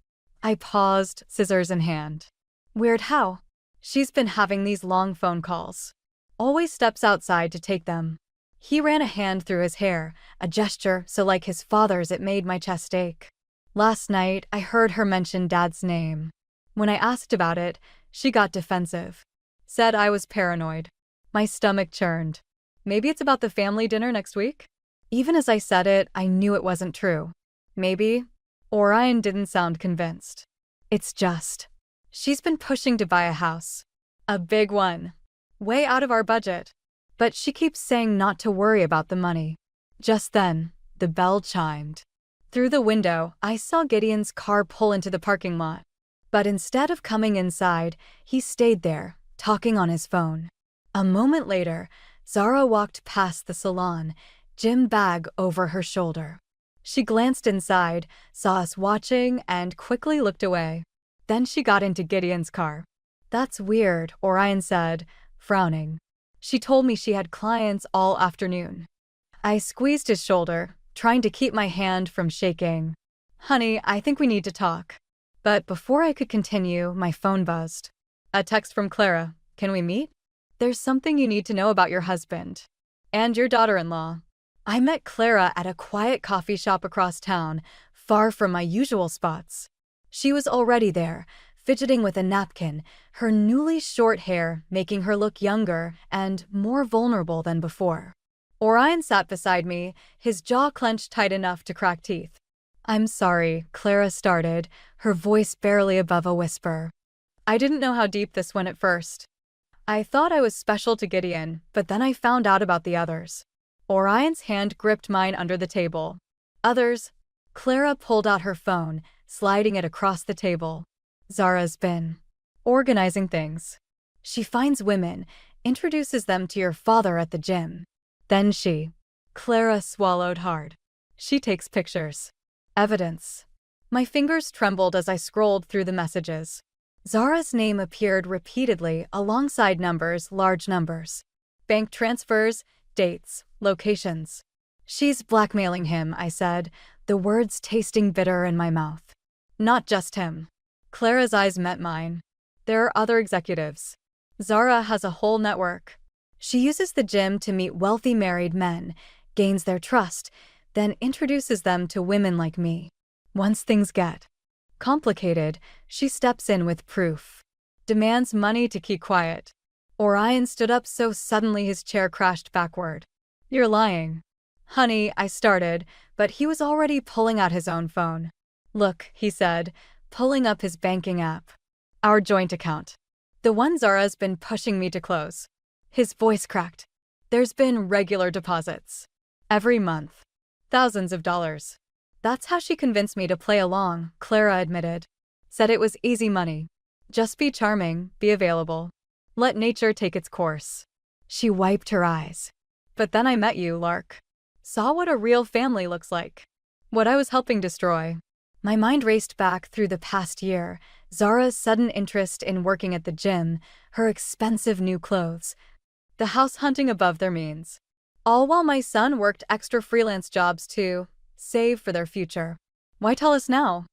I paused, scissors in hand. "Weird how?" "She's been having these long phone calls. Always steps outside to take them." He ran a hand through his hair, a gesture so like his father's it made my chest ache. "Last night, I heard her mention Dad's name. When I asked about it, she got defensive. Said I was paranoid." My stomach churned. "Maybe it's about the family dinner next week?" Even as I said it, I knew it wasn't true. "Maybe." Orion didn't sound convinced. "It's just. She's been pushing to buy a house. A big one. Way out of our budget. But she keeps saying not to worry about the money." Just then, the bell chimed. Through the window, I saw Gideon's car pull into the parking lot. But instead of coming inside, he stayed there, talking on his phone. A moment later, Zara walked past the salon, gym bag over her shoulder. She glanced inside, saw us watching, and quickly looked away. Then she got into Gideon's car. "That's weird," Orion said, frowning. "She told me she had clients all afternoon." I squeezed his shoulder, trying to keep my hand from shaking. "Honey, I think we need to talk." But before I could continue, my phone buzzed. A text from Clara. "Can we meet? There's something you need to know about your husband. And your daughter-in-law." I met Clara at a quiet coffee shop across town, far from my usual spots. She was already there, fidgeting with a napkin, her newly short hair making her look younger and more vulnerable than before. Orion sat beside me, his jaw clenched tight enough to crack teeth. "I'm sorry," Clara started, her voice barely above a whisper. "I didn't know how deep this went at first. I thought I was special to Gideon, but then I found out about the others." Orion's hand gripped mine under the table. "Others?" Clara pulled out her phone, sliding it across the table. "Zara's been organizing things. She finds women, introduces them to your father at the gym. Then Clara swallowed hard. "She takes pictures. Evidence." My fingers trembled as I scrolled through the messages. Zara's name appeared repeatedly alongside numbers, large numbers. Bank transfers, dates, locations. "She's blackmailing him," I said, the words tasting bitter in my mouth. "Not just him." Clara's eyes met mine. "There are other executives. Zara has a whole network. She uses the gym to meet wealthy married men, gains their trust, then introduces them to women like me. Once things get complicated, she steps in with proof. Demands money to keep quiet." Orion stood up so suddenly his chair crashed backward. "You're lying." "Honey," I started, but he was already pulling out his own phone. "Look," he said, pulling up his banking app. "Our joint account. The one Zara's been pushing me to close." His voice cracked. "There's been regular deposits. Every month. Thousands of dollars." "That's how she convinced me to play along," Clara admitted. "Said it was easy money. Just be charming, be available. Let nature take its course." She wiped her eyes. "But then I met you, Lark. Saw what a real family looks like. What I was helping destroy." My mind raced back through the past year, Zara's sudden interest in working at the gym, her expensive new clothes, the house hunting above their means. All while my son worked extra freelance jobs to save for their future. "Why tell us now?"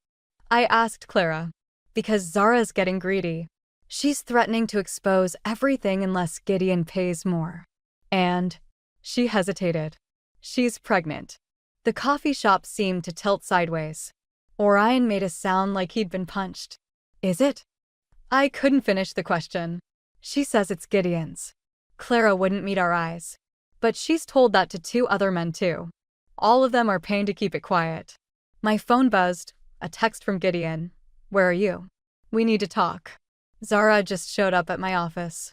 I asked Clara. "Because Zara's getting greedy. She's threatening to expose everything unless Gideon pays more. And," she hesitated, "she's pregnant." The coffee shop seemed to tilt sideways. Orion made a sound like he'd been punched. "Is it?" I couldn't finish the question. "She says it's Gideon's." Clara wouldn't meet our eyes. "But she's told that to 2 other men too. All of them are paying to keep it quiet." My phone buzzed, a text from Gideon. "Where are you? We need to talk. Zara just showed up at my office."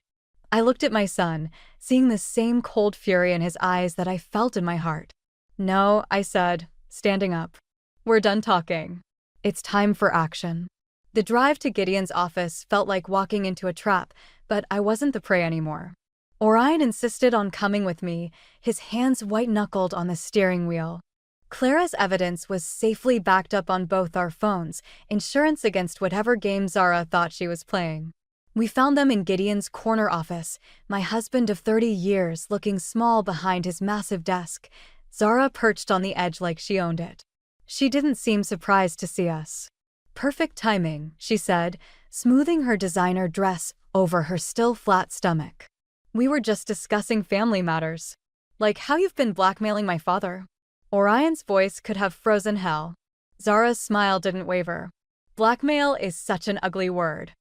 I looked at my son, seeing the same cold fury in his eyes that I felt in my heart. "No," I said, standing up. "We're done talking. It's time for action." The drive to Gideon's office felt like walking into a trap, but I wasn't the prey anymore. Orion insisted on coming with me, his hands white-knuckled on the steering wheel. Clara's evidence was safely backed up on both our phones, insurance against whatever game Zara thought she was playing. We found them in Gideon's corner office, my husband of 30 years looking small behind his massive desk, Zara perched on the edge like she owned it. She didn't seem surprised to see us. "Perfect timing," she said, smoothing her designer dress over her still flat stomach. "We were just discussing family matters. Like how you've been blackmailing my father." Orion's voice could have frozen hell. Zara's smile didn't waver. "Blackmail is such an ugly word.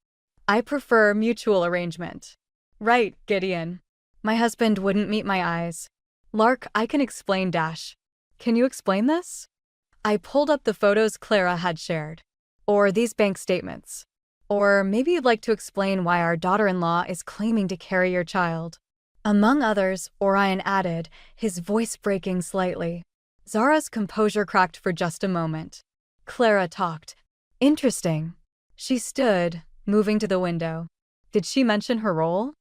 I prefer mutual arrangement." "Right, Gideon." My husband wouldn't meet my eyes. "Lark, I can explain dash." "Can you explain this?" I pulled up the photos Clara had shared. "Or these bank statements. Or maybe you'd like to explain why our daughter-in-law is claiming to carry your child." Among others, Orion added, his voice breaking slightly. Zara's composure cracked for just a moment. Clara talked. "Interesting." She stood, moving to the window. "Did she mention her role?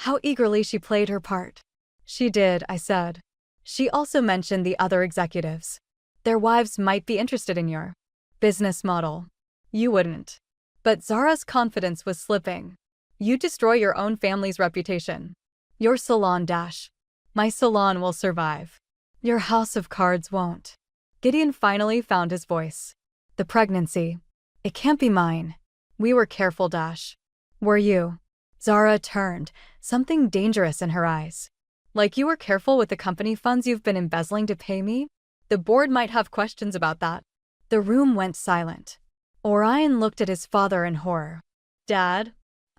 How eagerly she played her part." "She did," I said. "She also mentioned the other executives." Their wives might be interested in your business model. You wouldn't. But Zara's confidence was slipping. You destroy your own family's reputation. Your salon dash. My salon will survive. Your house of cards won't. Gideon finally found his voice. The pregnancy. It can't be mine. We were careful, dash. Were you? Zara turned, something dangerous in her eyes. Like you were careful with the company funds you've been embezzling to pay me? The board might have questions about that. The room went silent. Orion looked at his father in horror. Dad?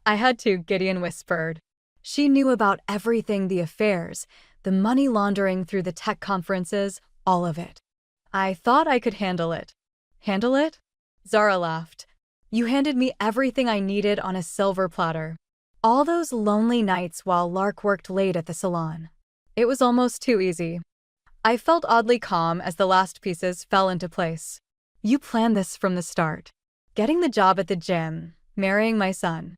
I had to, Gideon whispered. She knew about everything, the affairs, the money laundering through the tech conferences, all of it. I thought I could handle it. Handle it? Zara laughed. You handed me everything I needed on a silver platter. All those lonely nights while Lark worked late at the salon. It was almost too easy. I felt oddly calm as the last pieces fell into place. You planned this from the start. Getting the job at the gym, marrying my son.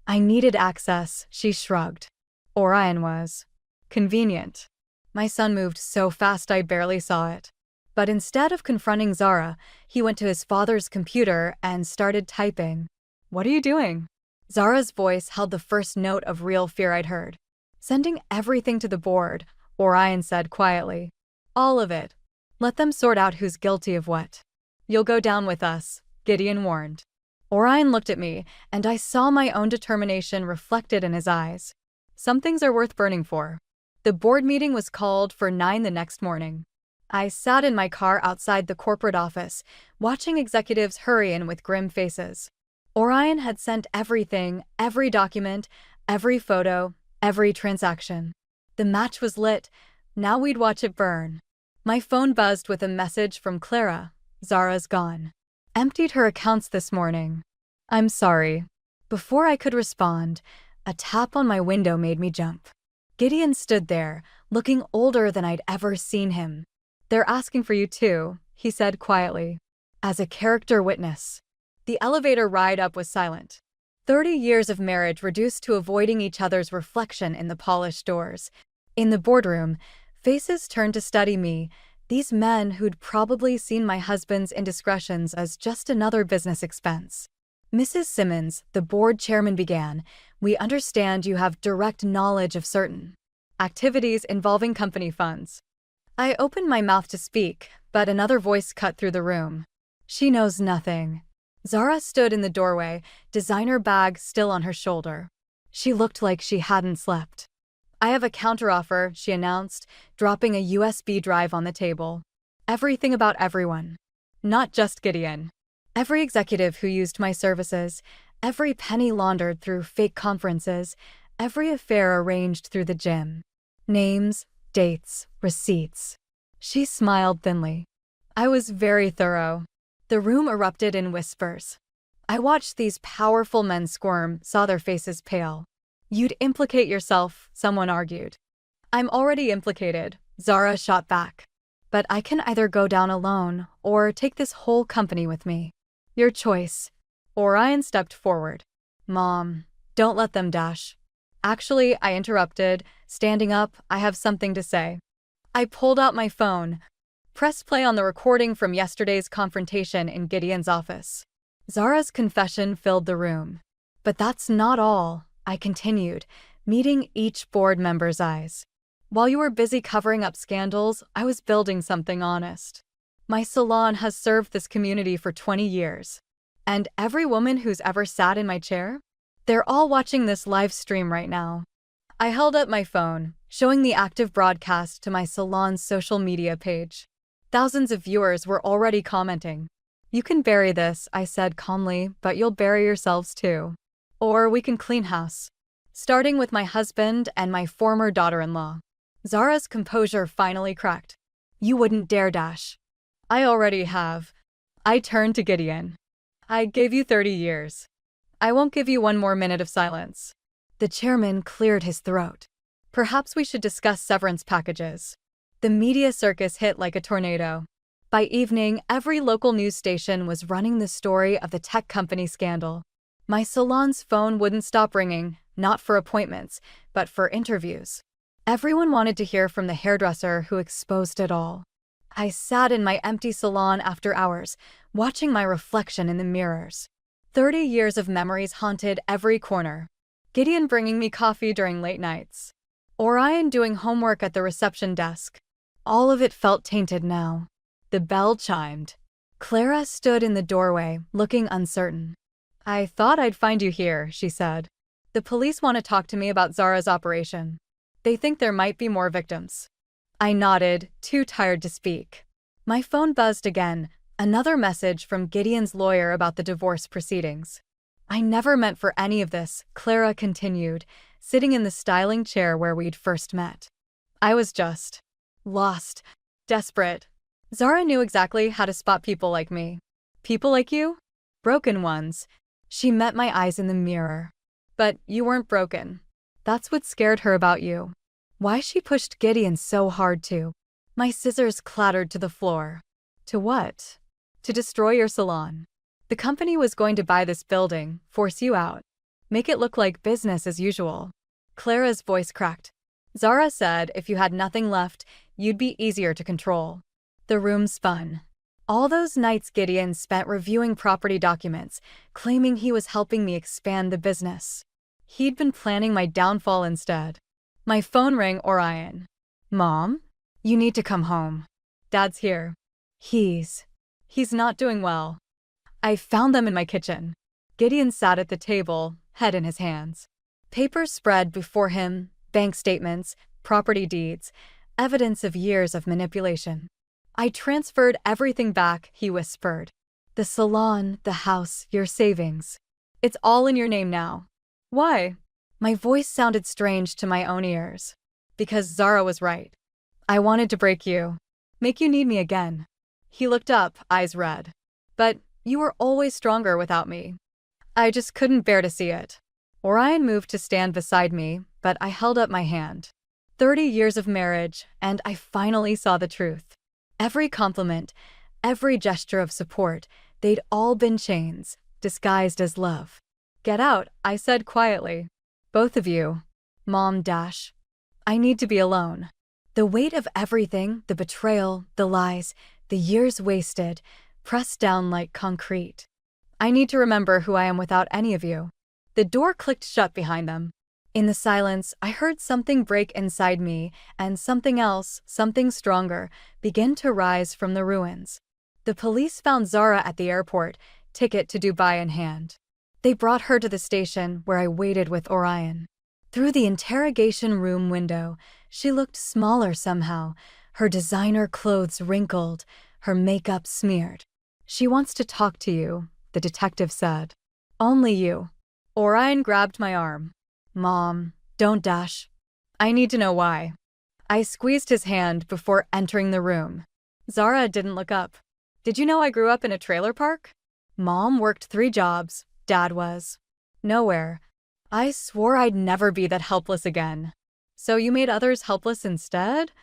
I needed access, she shrugged. Orion was convenient. My son moved so fast I barely saw it. But instead of confronting Zara, he went to his father's computer and started typing. What are you doing? Zara's voice held the first note of real fear I'd heard. Sending everything to the board, Orion said quietly. All of it. Let them sort out who's guilty of what. You'll go down with us, Gideon warned. Orion looked at me, and I saw my own determination reflected in his eyes. Some things are worth burning for. The board meeting was called for 9 the next morning. I sat in my car outside the corporate office, watching executives hurry in with grim faces. Orion had sent everything, every document, every photo, every transaction. The match was lit. Now we'd watch it burn. My phone buzzed with a message from Clara. Zara's gone. Emptied her accounts this morning. I'm sorry. Before I could respond, a tap on my window made me jump. Gideon stood there, looking older than I'd ever seen him. They're asking for you too, he said quietly. As a character witness. The elevator ride up was silent. 30 years of marriage reduced to avoiding each other's reflection in the polished doors. In the boardroom, faces turned to study me, these men who'd probably seen my husband's indiscretions as just another business expense. Mrs. Simmons, the board chairman began, we understand you have direct knowledge of certain activities involving company funds. I opened my mouth to speak, but another voice cut through the room. She knows nothing. Zara stood in the doorway, designer bag still on her shoulder. She looked like she hadn't slept. I have a counteroffer, she announced, dropping a USB drive on the table. Everything about everyone. Not just Gideon. Every executive who used my services, every penny laundered through fake conferences, every affair arranged through the gym. Names, dates, receipts. She smiled thinly. I was very thorough. The room erupted in whispers. I watched these powerful men squirm, saw their faces pale. You'd implicate yourself, someone argued. I'm already implicated, Zara shot back. But I can either go down alone or take this whole company with me. Your choice. Orion stepped forward. Mom, don't let them dash. Actually, I interrupted. Standing up, I have something to say. I pulled out my phone. Press play on the recording from yesterday's confrontation in Gideon's office. Zara's confession filled the room. But that's not all, I continued, meeting each board member's eyes. While you were busy covering up scandals, I was building something honest. My salon has served this community for 20 years. And every woman who's ever sat in my chair? They're all watching this live stream right now. I held up my phone, showing the active broadcast to my salon's social media page. Thousands of viewers were already commenting. You can bury this, I said calmly, but you'll bury yourselves too. Or we can clean house. Starting with my husband and my former daughter-in-law. Zara's composure finally cracked. You wouldn't dare dash. I already have. I turned to Gideon. I gave you 30 years. I won't give you one more minute of silence. The chairman cleared his throat. Perhaps we should discuss severance packages. The media circus hit like a tornado. By evening, every local news station was running the story of the tech company scandal. My salon's phone wouldn't stop ringing, not for appointments, but for interviews. Everyone wanted to hear from the hairdresser who exposed it all. I sat in my empty salon after hours, watching my reflection in the mirrors. 30 years of memories haunted every corner. Gideon bringing me coffee during late nights. Orion doing homework at the reception desk. All of it felt tainted now. The bell chimed. Clara stood in the doorway, looking uncertain. "I thought I'd find you here," she said. "The police want to talk to me about Zara's operation. They think there might be more victims." I nodded, too tired to speak. My phone buzzed again, another message from Gideon's lawyer about the divorce proceedings. "I never meant for any of this," Clara continued, sitting in the styling chair where we'd first met. "I was just lost, desperate. Zara knew exactly how to spot people like me. People like you? Broken ones." She met my eyes in the mirror. "But you weren't broken. That's what scared her about you." Why she pushed Gideon so hard to. My scissors clattered to the floor. "To what?" "To destroy your salon. The company was going to buy this building, force you out. Make it look like business as usual." Clara's voice cracked. "Zara said if you had nothing left, you'd be easier to control." The room spun. All those nights Gideon spent reviewing property documents, claiming he was helping me expand the business. He'd been planning my downfall instead. My phone rang. Orion. "Mom? You need to come home. Dad's here. He's not doing well." I found them in my kitchen. Gideon sat at the table, head in his hands. Papers spread before him, bank statements, property deeds, evidence of years of manipulation. "I transferred everything back," he whispered. "The salon, the house, your savings. It's all in your name now." "Why?" My voice sounded strange to my own ears. "Because Zara was right. I wanted to break you. Make you need me again." He looked up, eyes red. "But you were always stronger without me." I just couldn't bear to see it. Orion moved to stand beside me, but I held up my hand. 30 years of marriage, and I finally saw the truth. Every compliment, every gesture of support, they'd all been chains, disguised as love. "Get out," I said quietly. "Both of you." Mom dash. "I need to be alone." The weight of everything, the betrayal, the lies, the years wasted, pressed down like concrete. "I need to remember who I am without any of you." The door clicked shut behind them. In the silence, I heard something break inside me, and something else, something stronger, begin to rise from the ruins. The police found Zara at the airport, ticket to Dubai in hand. They brought her to the station, where I waited with Orion. Through the interrogation room window, she looked smaller somehow, her designer clothes wrinkled, her makeup smeared. "She wants to talk to you," the detective said. "Only you." Orion grabbed my arm. "Mom, don't dash. I need to know why." I squeezed his hand before entering the room. Zara didn't look up. "Did you know I grew up in a trailer park?" Mom worked 3 jobs, Dad was nowhere. I swore I'd never be that helpless again. "So you made others helpless instead?"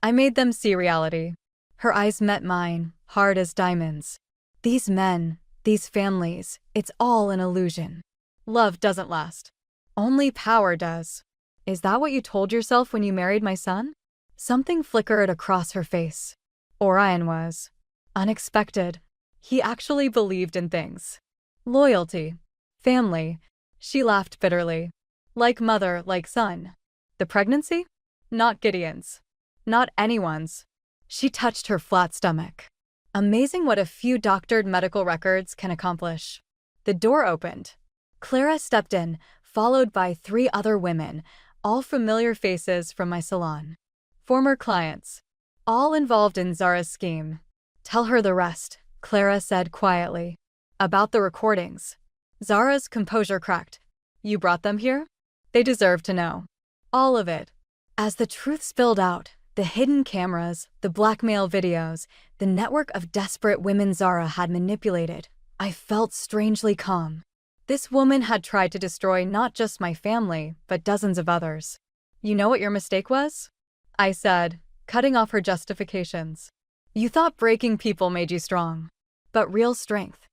"I made them see reality." Her eyes met mine, hard as diamonds. "These men, these families, it's all an illusion. Love doesn't last. Only power does." "Is that what you told yourself when you married my son?" Something flickered across her face. Orion was unexpected. He actually believed in things. Loyalty. Family. She laughed bitterly. "Like mother, like son." "The pregnancy?" "Not Gideon's. Not anyone's." She touched her flat stomach. Amazing what a few doctored medical records can accomplish. The door opened. Clara stepped in, followed by 3 other women, all familiar faces from my salon. Former clients. All involved in Zara's scheme. "Tell her the rest," Clara said quietly. "About the recordings." Zara's composure cracked. "You brought them here? They deserve to know. All of it." As the truth spilled out, the hidden cameras, the blackmail videos, the network of desperate women Zara had manipulated, I felt strangely calm. This woman had tried to destroy not just my family, but dozens of others. "You know what your mistake was?" I said, cutting off her justifications. "You thought breaking people made you strong. But real strength."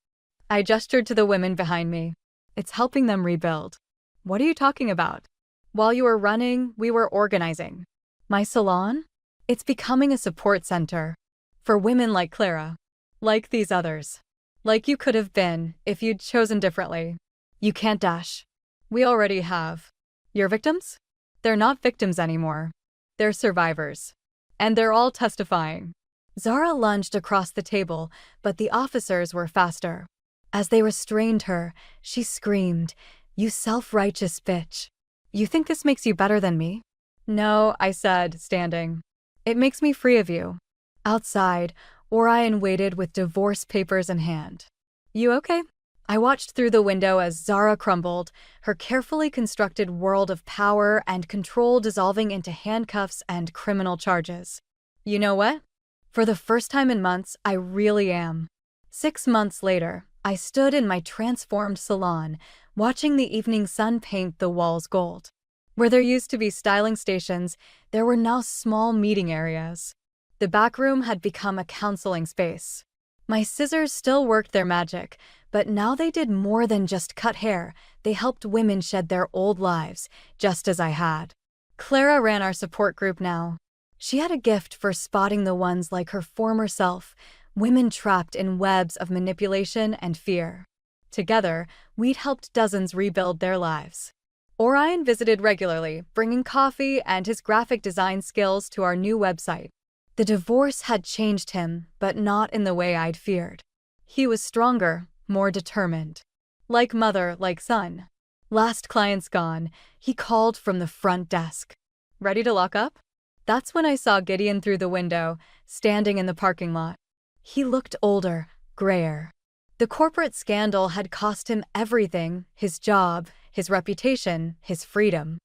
I gestured to the women behind me. "It's helping them rebuild." "What are you talking about?" "While you were running, we were organizing. My salon? It's becoming a support center. For women like Clara. Like these others. Like you could have been if you'd chosen differently. You can't dash. We already have. Your victims? They're not victims anymore. They're survivors. And they're all testifying. Zara lunged across the table, but the officers were faster. As they restrained her, she screamed, "You self-righteous bitch. You think this makes you better than me?" "No," I said, standing. "It makes me free of you." Outside, Orion waited with divorce papers in hand. "You okay?" I watched through the window as Zara crumbled, her carefully constructed world of power and control dissolving into handcuffs and criminal charges. You know what? For the first time in months, I really am. 6 months later, I stood in my transformed salon, watching the evening sun paint the walls gold. Where there used to be styling stations, there were now small meeting areas. The back room had become a counseling space. My scissors still worked their magic, but now they did more than just cut hair. They helped women shed their old lives, just as I had. Clara ran our support group now. She had a gift for spotting the ones like her former self, women trapped in webs of manipulation and fear. Together, we'd helped dozens rebuild their lives. Orion visited regularly, bringing coffee and his graphic design skills to our new website. The divorce had changed him, but not in the way I'd feared. He was stronger, more determined. Like mother, like son. Last client's gone, he called from the front desk. "Ready to lock up?" That's when I saw Gideon through the window, standing in the parking lot. He looked older, grayer. The corporate scandal had cost him everything: his job, his reputation, his freedom.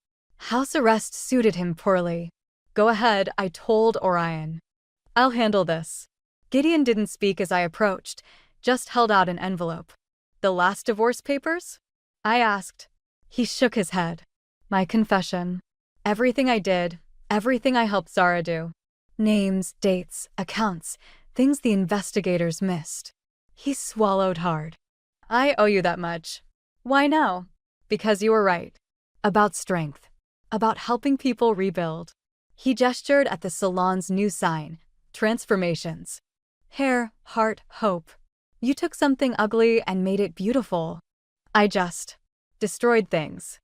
House arrest suited him poorly. "Go ahead," I told Orion. "I'll handle this." Gideon didn't speak as I approached, just held out an envelope. "The last divorce papers?" I asked. He shook his head. "My confession. Everything I did, everything I helped Zara do. Names, dates, accounts, things the investigators missed." He swallowed hard. "I owe you that much." "Why now?" "Because you were right. About strength. About helping people rebuild." He gestured at the salon's new sign, "Transformations. Hair, heart, hope. You took something ugly and made it beautiful." I just destroyed things.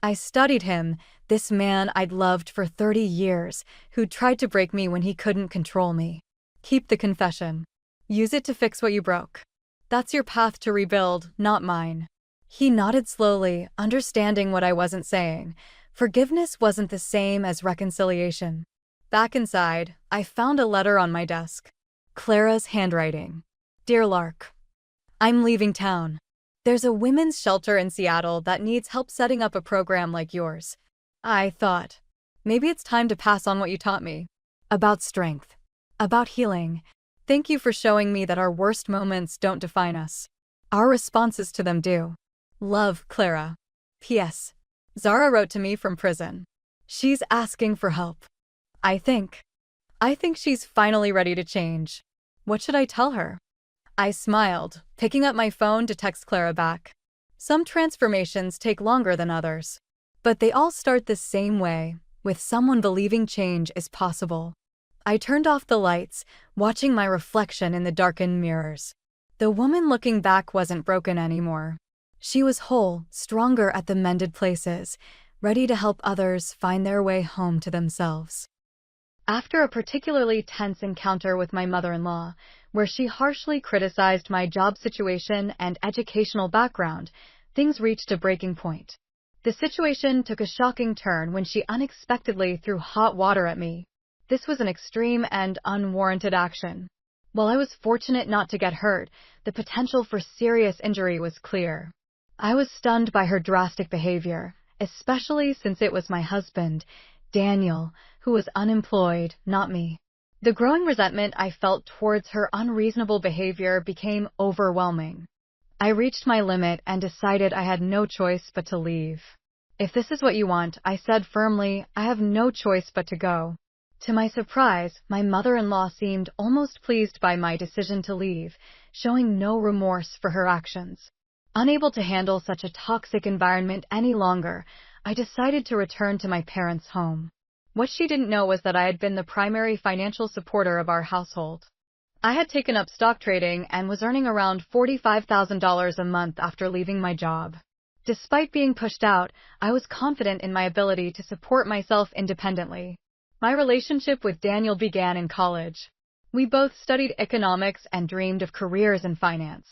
I studied him, this man I'd loved for 30 years, who'd tried to break me when he couldn't control me. "Keep the confession. Use it to fix what you broke. That's your path to rebuild, not mine." He nodded slowly, understanding what I wasn't saying. Forgiveness wasn't the same as reconciliation. Back inside, I found a letter on my desk. Clara's handwriting. "Dear Lark, I'm leaving town. There's a women's shelter in Seattle that needs help setting up a program like yours. I thought, maybe it's time to pass on what you taught me. About strength. About healing. Thank you for showing me that our worst moments don't define us. Our responses to them do. Love, Clara. P.S. Zara wrote to me from prison. She's asking for help. I think she's finally ready to change. What should I tell her?" I smiled, picking up my phone to text Clara back. Some transformations take longer than others. But they all start the same way, with someone believing change is possible. I turned off the lights, watching my reflection in the darkened mirrors. The woman looking back wasn't broken anymore. She was whole, stronger at the mended places, ready to help others find their way home to themselves. After a particularly tense encounter with my mother-in-law, where she harshly criticized my job situation and educational background, things reached a breaking point. The situation took a shocking turn when she unexpectedly threw hot water at me. This was an extreme and unwarranted action. While I was fortunate not to get hurt, the potential for serious injury was clear. I was stunned by her drastic behavior, especially since it was my husband, Daniel, who was unemployed, not me. The growing resentment I felt towards her unreasonable behavior became overwhelming. I reached my limit and decided I had no choice but to leave. "If this is what you want," I said firmly, "I have no choice but to go." To my surprise, my mother-in-law seemed almost pleased by my decision to leave, showing no remorse for her actions. Unable to handle such a toxic environment any longer, I decided to return to my parents' home. What she didn't know was that I had been the primary financial supporter of our household. I had taken up stock trading and was earning around $45,000 a month after leaving my job. Despite being pushed out, I was confident in my ability to support myself independently. My relationship with Daniel began in college. We both studied economics and dreamed of careers in finance.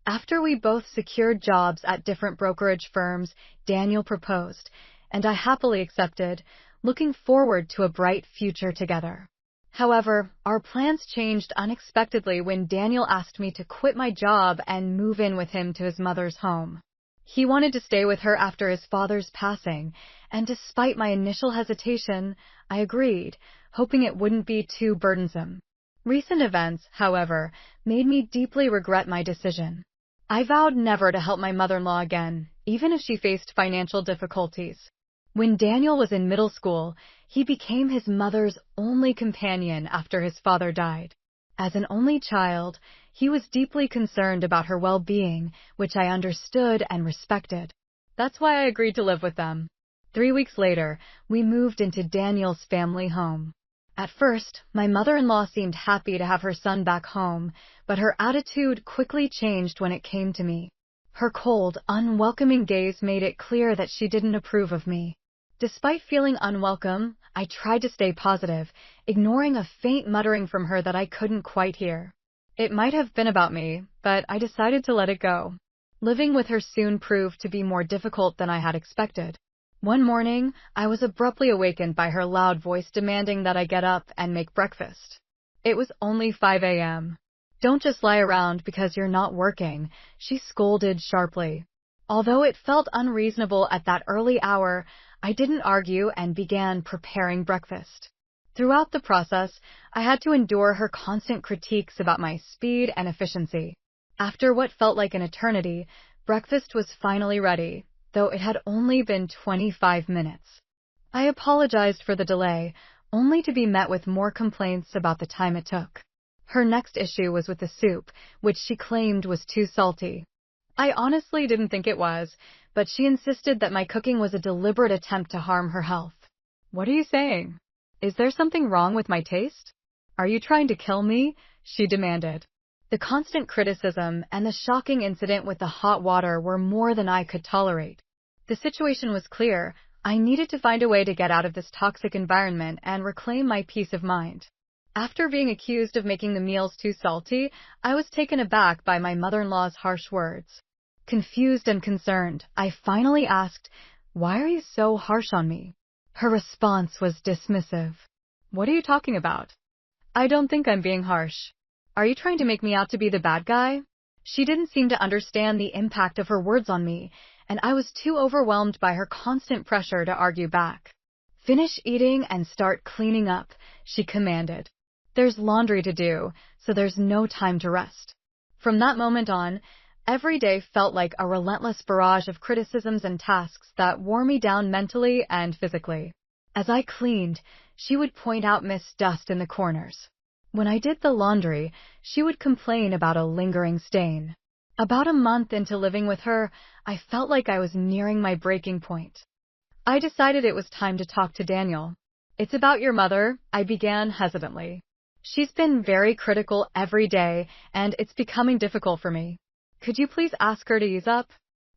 After we both secured jobs at different brokerage firms, Daniel proposed, and I happily accepted, looking forward to a bright future together. However, our plans changed unexpectedly when Daniel asked me to quit my job and move in with him to his mother's home. He wanted to stay with her after his father's passing, and despite my initial hesitation, I agreed, hoping it wouldn't be too burdensome. Recent events, however, made me deeply regret my decision. I vowed never to help my mother-in-law again, even if she faced financial difficulties. When Daniel was in middle school, he became his mother's only companion after his father died. As an only child, he was deeply concerned about her well-being, which I understood and respected. That's why I agreed to live with them. 3 weeks later, we moved into Daniel's family home. At first, my mother-in-law seemed happy to have her son back home, but her attitude quickly changed when it came to me. Her cold, unwelcoming gaze made it clear that she didn't approve of me. Despite feeling unwelcome, I tried to stay positive, ignoring a faint muttering from her that I couldn't quite hear. It might have been about me, but I decided to let it go. Living with her soon proved to be more difficult than I had expected. One morning, I was abruptly awakened by her loud voice demanding that I get up and make breakfast. It was only 5 a.m. "Don't just lie around because you're not working," she scolded sharply. Although it felt unreasonable at that early hour, I didn't argue and began preparing breakfast. Throughout the process, I had to endure her constant critiques about my speed and efficiency. After what felt like an eternity, breakfast was finally ready, though it had only been 25 minutes. I apologized for the delay, only to be met with more complaints about the time it took. Her next issue was with the soup, which she claimed was too salty. I honestly didn't think it was, but she insisted that my cooking was a deliberate attempt to harm her health. "What are you saying? Is there something wrong with my taste? Are you trying to kill me?" she demanded. The constant criticism and the shocking incident with the hot water were more than I could tolerate. The situation was clear. I needed to find a way to get out of this toxic environment and reclaim my peace of mind. After being accused of making the meals too salty, I was taken aback by my mother-in-law's harsh words. Confused and concerned, I finally asked, "Why are you so harsh on me?" Her response was dismissive. "What are you talking about? I don't think I'm being harsh. Are you trying to make me out to be the bad guy?" She didn't seem to understand the impact of her words on me, and I was too overwhelmed by her constant pressure to argue back. "Finish eating and start cleaning up," she commanded. "There's laundry to do, so there's no time to rest." From that moment on, every day felt like a relentless barrage of criticisms and tasks that wore me down mentally and physically. As I cleaned, she would point out missed dust in the corners. When I did the laundry, she would complain about a lingering stain. About a month into living with her, I felt like I was nearing my breaking point. I decided it was time to talk to Daniel. "It's about your mother," I began hesitantly. "She's been very critical every day, and it's becoming difficult for me. Could you please ask her to ease up?"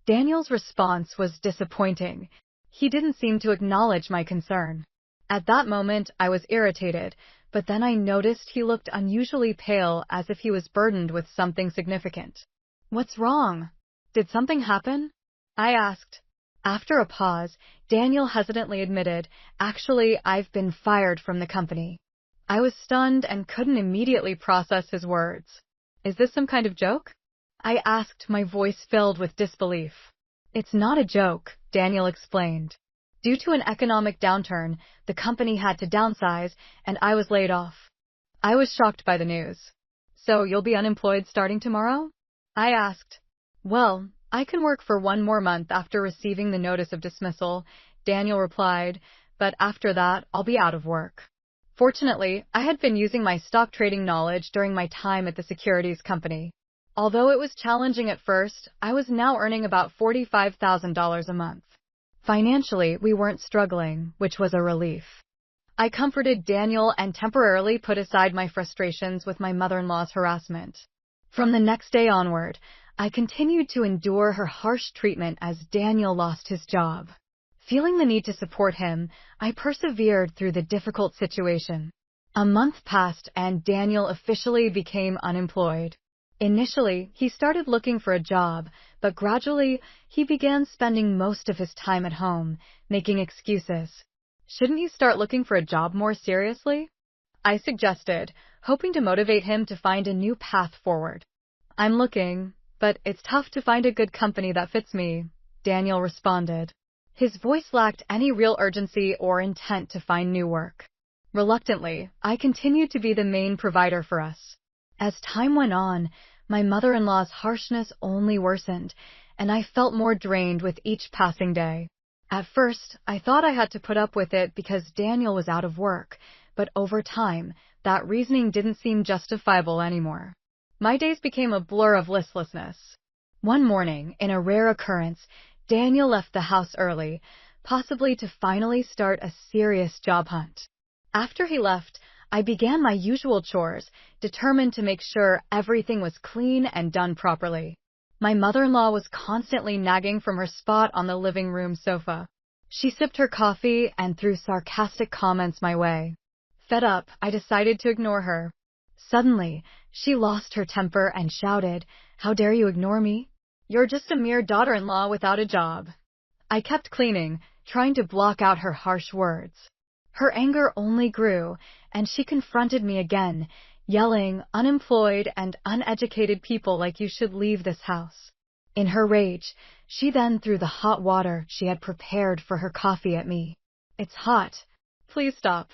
Daniel's response was disappointing. He didn't seem to acknowledge my concern. At that moment, I was irritated, but then I noticed he looked unusually pale, as if he was burdened with something significant. "What's wrong? Did something happen?" I asked. After a pause, Daniel hesitantly admitted, "Actually, I've been fired from the company." I was stunned and couldn't immediately process his words. "Is this some kind of joke?" I asked, my voice filled with disbelief. "It's not a joke," Daniel explained. "Due to an economic downturn, the company had to downsize, and I was laid off." I was shocked by the news. "So you'll be unemployed starting tomorrow?" I asked. "Well, I can work for 1 more month after receiving the notice of dismissal," Daniel replied, "but after that, I'll be out of work." Fortunately, I had been using my stock trading knowledge during my time at the securities company. Although it was challenging at first, I was now earning about $45,000 a month. Financially, we weren't struggling, which was a relief. I comforted Daniel and temporarily put aside my frustrations with my mother-in-law's harassment. From the next day onward, I continued to endure her harsh treatment as Daniel lost his job. Feeling the need to support him, I persevered through the difficult situation. A month passed and Daniel officially became unemployed. Initially, he started looking for a job, but gradually, he began spending most of his time at home, making excuses. Shouldn't he start looking for a job more seriously? I suggested, hoping to motivate him to find a new path forward. I'm looking, but it's tough to find a good company that fits me, Daniel responded. His voice lacked any real urgency or intent to find new work. Reluctantly, I continued to be the main provider for us. As time went on, my mother-in-law's harshness only worsened, and I felt more drained with each passing day. At first, I thought I had to put up with it because Daniel was out of work, but over time, that reasoning didn't seem justifiable anymore. My days became a blur of listlessness. One morning, in a rare occurrence, Daniel left the house early, possibly to finally start a serious job hunt. After he left, I began my usual chores, determined to make sure everything was clean and done properly. My mother-in-law was constantly nagging from her spot on the living room sofa. She sipped her coffee and threw sarcastic comments my way. Fed up, I decided to ignore her. Suddenly, she lost her temper and shouted, "How dare you ignore me? You're just a mere daughter-in-law without a job." I kept cleaning, trying to block out her harsh words. Her anger only grew, and she confronted me again, yelling, "Unemployed and uneducated people like you should leave this house." In her rage, she then threw the hot water she had prepared for her coffee at me. "It's hot. Please stop."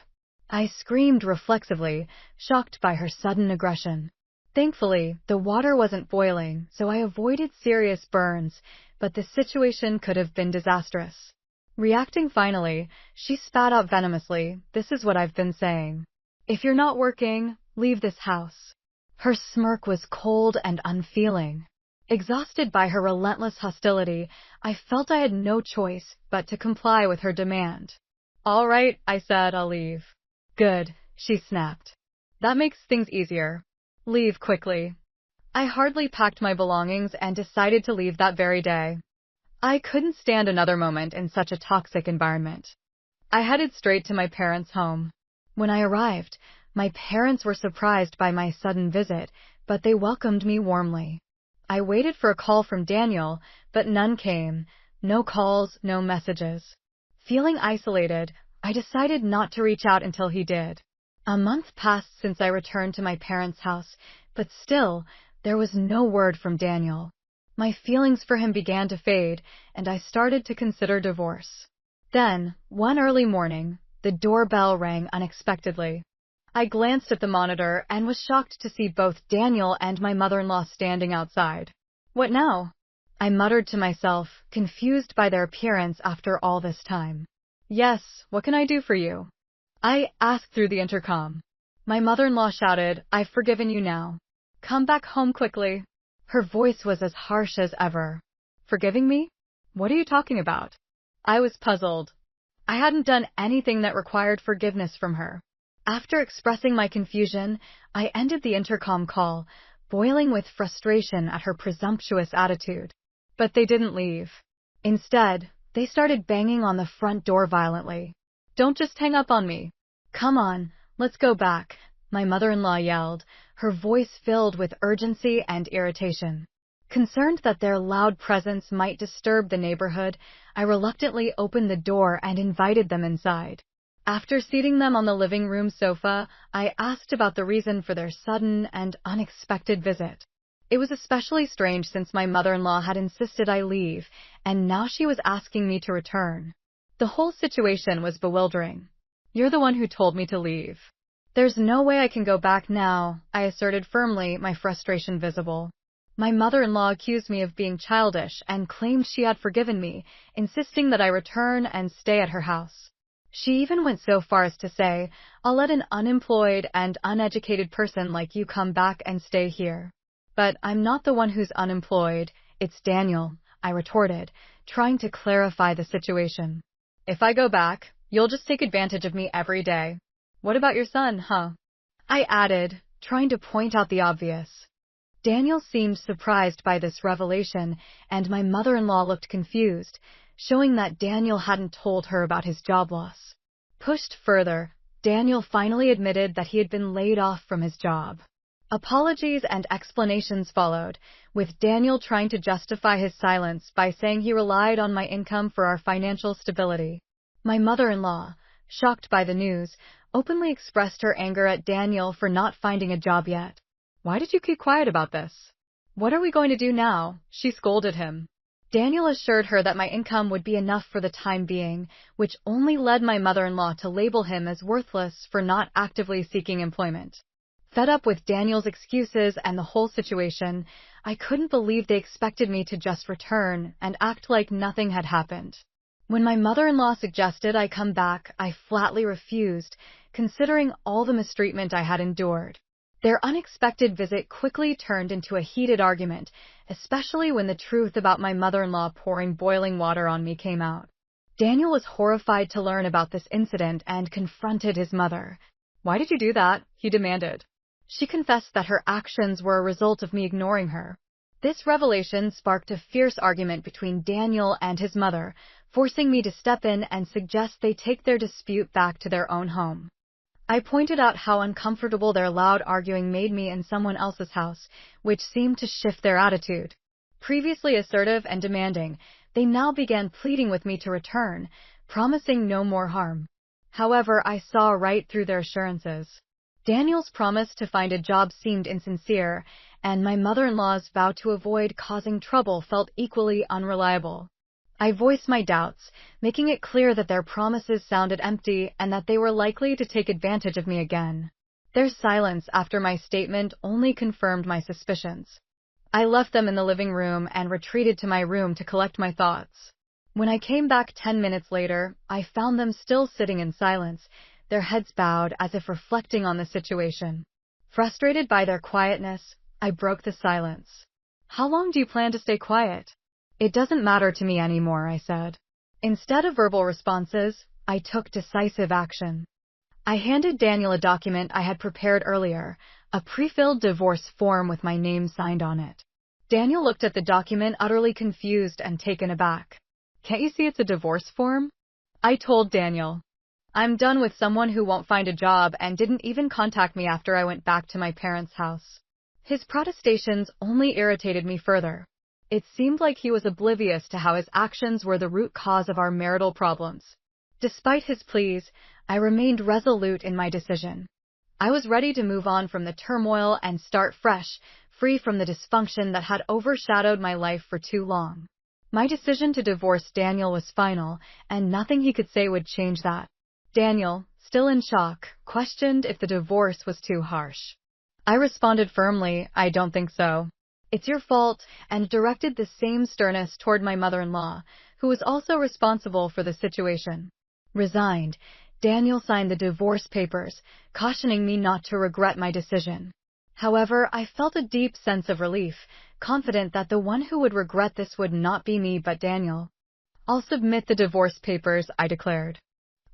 I screamed reflexively, shocked by her sudden aggression. Thankfully, the water wasn't boiling, so I avoided serious burns, but the situation could have been disastrous. Reacting finally, she spat out venomously, "This is what I've been saying. If you're not working, leave this house." Her smirk was cold and unfeeling. Exhausted by her relentless hostility, I felt I had no choice but to comply with her demand. "All right," I said, "I'll leave." "Good," she snapped. "That makes things easier. Leave quickly." I hardly packed my belongings and decided to leave that very day. I couldn't stand another moment in such a toxic environment. I headed straight to my parents' home. When I arrived, my parents were surprised by my sudden visit, but they welcomed me warmly. I waited for a call from Daniel, but none came. No calls, no messages. Feeling isolated, I decided not to reach out until he did. A month passed since I returned to my parents' house, but still, there was no word from Daniel. My feelings for him began to fade, and I started to consider divorce. Then, one early morning, the doorbell rang unexpectedly. I glanced at the monitor and was shocked to see both Daniel and my mother-in-law standing outside. "What now?" I muttered to myself, confused by their appearance after all this time. "Yes, what can I do for you?" I asked through the intercom. My mother-in-law shouted, "I've forgiven you now. Come back home quickly." Her voice was as harsh as ever. "Forgiving me? What are you talking about?" I was puzzled. I hadn't done anything that required forgiveness from her. After expressing my confusion, I ended the intercom call, boiling with frustration at her presumptuous attitude. But they didn't leave. Instead, they started banging on the front door violently. "Don't just hang up on me. Come on, let's go back," my mother-in-law yelled, her voice filled with urgency and irritation. Concerned that their loud presence might disturb the neighborhood, I reluctantly opened the door and invited them inside. After seating them on the living room sofa, I asked about the reason for their sudden and unexpected visit. It was especially strange since my mother-in-law had insisted I leave, and now she was asking me to return. The whole situation was bewildering. "You're the one who told me to leave." "There's no way I can go back now," I asserted firmly, my frustration visible. My mother-in-law accused me of being childish and claimed she had forgiven me, insisting that I return and stay at her house. She even went so far as to say, "I'll let an unemployed and uneducated person like you come back and stay here." "But I'm not the one who's unemployed, it's Daniel," I retorted, trying to clarify the situation. "If I go back, You'll just take advantage of me every day. What about your son, huh? I added, trying to point out the obvious. Daniel seemed surprised by this revelation, and my mother-in-law looked confused, showing that Daniel hadn't told her about his job loss. Pushed further, Daniel finally admitted that he had been laid off from his job. Apologies and explanations followed, with Daniel trying to justify his silence by saying he relied on my income for our financial stability. My mother-in-law, shocked by the news, openly expressed her anger at Daniel for not finding a job yet. Why did you keep quiet about this? What are we going to do now? She scolded him. Daniel assured her that my income would be enough for the time being, which only led my mother-in-law to label him as worthless for not actively seeking employment. Fed up with Daniel's excuses and the whole situation, I couldn't believe they expected me to just return and act like nothing had happened. When my mother-in-law suggested I come back, I flatly refused, considering all the mistreatment I had endured. Their unexpected visit quickly turned into a heated argument, especially when the truth about my mother-in-law pouring boiling water on me came out. Daniel was horrified to learn about this incident and confronted his mother. Why did you do that? He demanded. She confessed that her actions were a result of me ignoring her. This revelation sparked a fierce argument between Daniel and his mother, forcing me to step in and suggest they take their dispute back to their own home. I pointed out how uncomfortable their loud arguing made me in someone else's house, which seemed to shift their attitude. Previously assertive and demanding, they now began pleading with me to return, promising no more harm. However, I saw right through their assurances. Daniel's promise to find a job seemed insincere, and my mother-in-law's vow to avoid causing trouble felt equally unreliable. I voiced my doubts, making it clear that their promises sounded empty and that they were likely to take advantage of me again. Their silence after my statement only confirmed my suspicions. I left them in the living room and retreated to my room to collect my thoughts. When I came back 10 minutes later, I found them still sitting in silence, their heads bowed as if reflecting on the situation. Frustrated by their quietness, I broke the silence. How long do you plan to stay quiet? It doesn't matter to me anymore, I said. Instead of verbal responses, I took decisive action. I handed Daniel a document I had prepared earlier, a pre-filled divorce form with my name signed on it. Daniel looked at the document utterly confused and taken aback. Can't you see it's a divorce form? I told Daniel. I'm done with someone who won't find a job and didn't even contact me after I went back to my parents' house. His protestations only irritated me further. It seemed like he was oblivious to how his actions were the root cause of our marital problems. Despite his pleas, I remained resolute in my decision. I was ready to move on from the turmoil and start fresh, free from the dysfunction that had overshadowed my life for too long. My decision to divorce Daniel was final, and nothing he could say would change that. Daniel, still in shock, questioned if the divorce was too harsh. I responded firmly, I don't think so. It's your fault, and directed the same sternness toward my mother-in-law, who was also responsible for the situation. Resigned, Daniel signed the divorce papers, cautioning me not to regret my decision. However, I felt a deep sense of relief, confident that the one who would regret this would not be me but Daniel. I'll submit the divorce papers, I declared.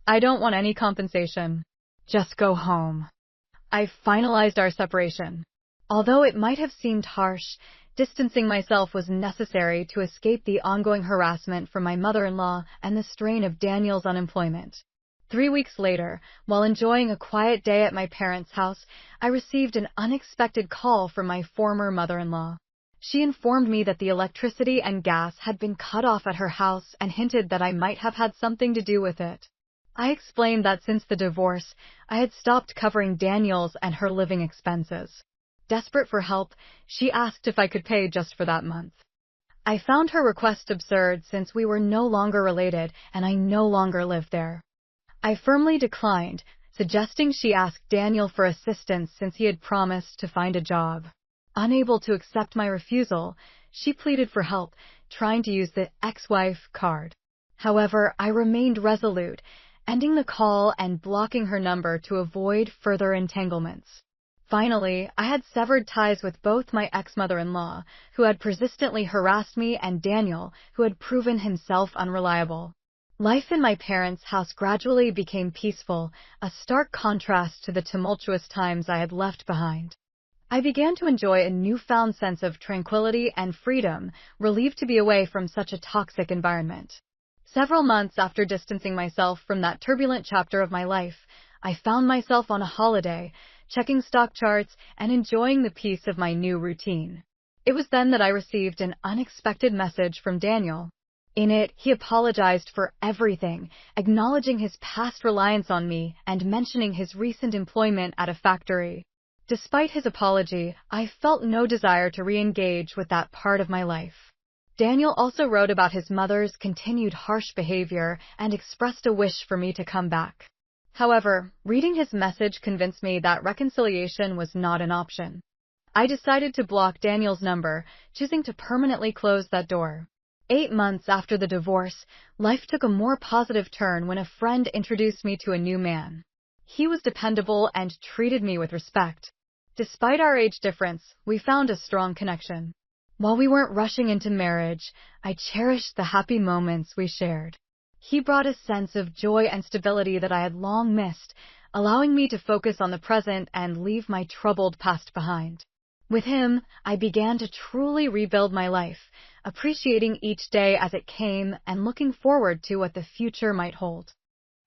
I don't want any compensation. Just go home. I finalized our separation. Although it might have seemed harsh, distancing myself was necessary to escape the ongoing harassment from my mother-in-law and the strain of Daniel's unemployment. 3 weeks later, while enjoying a quiet day at my parents' house, I received an unexpected call from my former mother-in-law. She informed me that the electricity and gas had been cut off at her house and hinted that I might have had something to do with it. I explained that since the divorce, I had stopped covering Daniel's and her living expenses. Desperate for help, she asked if I could pay just for that month. I found her request absurd since we were no longer related and I no longer lived there. I firmly declined, suggesting she ask Daniel for assistance since he had promised to find a job. Unable to accept my refusal, she pleaded for help, trying to use the ex-wife card. However, I remained resolute, ending the call and blocking her number to avoid further entanglements. Finally, I had severed ties with both my ex-mother-in-law, who had persistently harassed me, and Daniel, who had proven himself unreliable. Life in my parents' house gradually became peaceful, a stark contrast to the tumultuous times I had left behind. I began to enjoy a newfound sense of tranquility and freedom, relieved to be away from such a toxic environment. Several months after distancing myself from that turbulent chapter of my life, I found myself on a holiday, checking stock charts and enjoying the peace of my new routine. It was then that I received an unexpected message from Daniel. In it, he apologized for everything, acknowledging his past reliance on me and mentioning his recent employment at a factory. Despite his apology, I felt no desire to re-engage with that part of my life. Daniel also wrote about his mother's continued harsh behavior and expressed a wish for me to come back. However, reading his message convinced me that reconciliation was not an option. I decided to block Daniel's number, choosing to permanently close that door. 8 months after the divorce, life took a more positive turn when a friend introduced me to a new man. He was dependable and treated me with respect. Despite our age difference, we found a strong connection. While we weren't rushing into marriage, I cherished the happy moments we shared. He brought a sense of joy and stability that I had long missed, allowing me to focus on the present and leave my troubled past behind. With him, I began to truly rebuild my life, appreciating each day as it came and looking forward to what the future might hold.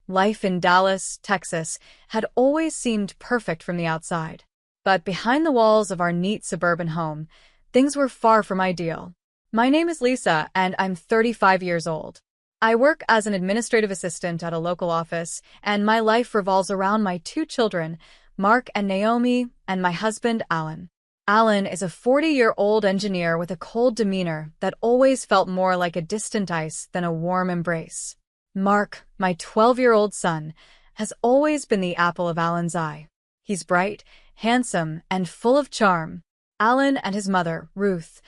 Life in Dallas, Texas, had always seemed perfect from the outside. But behind the walls of our neat suburban home, things were far from ideal. My name is Lisa, and I'm 35 years old. I work as an administrative assistant at a local office, and my life revolves around my 2 children, Mark and Naomi, and my husband, Alan. Alan is a 40-year-old engineer with a cold demeanor that always felt more like a distant ice than a warm embrace. Mark, my 12-year-old son, has always been the apple of Alan's eye. He's bright, handsome, and full of charm. Alan and his mother, Ruth,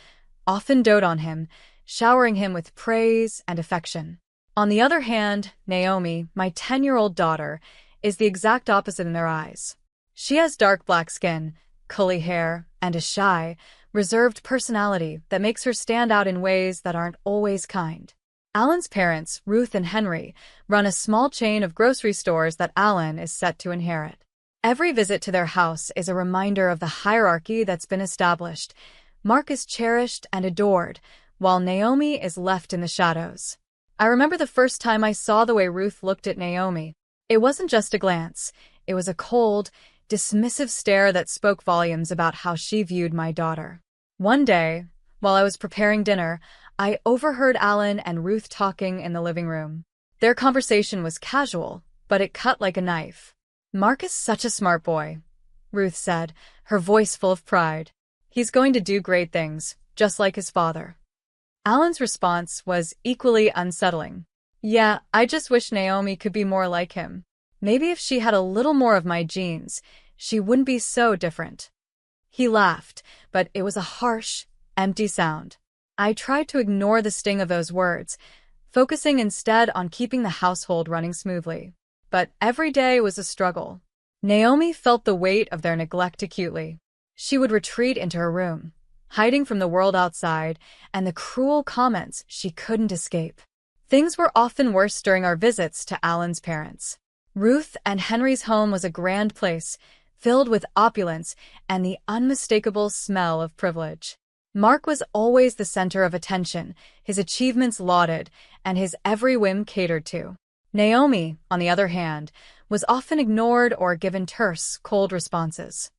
often dote on him, showering him with praise and affection. On the other hand, Naomi, my 10-year-old daughter, is the exact opposite in their eyes. She has dark black skin, curly hair, and a shy, reserved personality that makes her stand out in ways that aren't always kind. Alan's parents, Ruth and Henry, run a small chain of grocery stores that Alan is set to inherit. Every visit to their house is a reminder of the hierarchy that's been established. Mark is cherished and adored, while Naomi is left in the shadows. I remember the first time I saw the way Ruth looked at Naomi. It wasn't just a glance. It was a cold, dismissive stare that spoke volumes about how she viewed my daughter. One day, while I was preparing dinner, I overheard Alan and Ruth talking in the living room. Their conversation was casual, but it cut like a knife. "Mark is such a smart boy," Ruth said, her voice full of pride. "He's going to do great things, just like his father." Alan's response was equally unsettling. "Yeah, I just wish Naomi could be more like him. Maybe if she had a little more of my genes, she wouldn't be so different." He laughed, but it was a harsh, empty sound. I tried to ignore the sting of those words, focusing instead on keeping the household running smoothly. But every day was a struggle. Naomi felt the weight of their neglect acutely. She would retreat into her room, hiding from the world outside and the cruel comments she couldn't escape. Things were often worse during our visits to Alan's parents. Ruth and Henry's home was a grand place, filled with opulence and the unmistakable smell of privilege. Mark was always the center of attention, his achievements lauded, and his every whim catered to. Naomi, on the other hand, was often ignored or given terse, cold responses.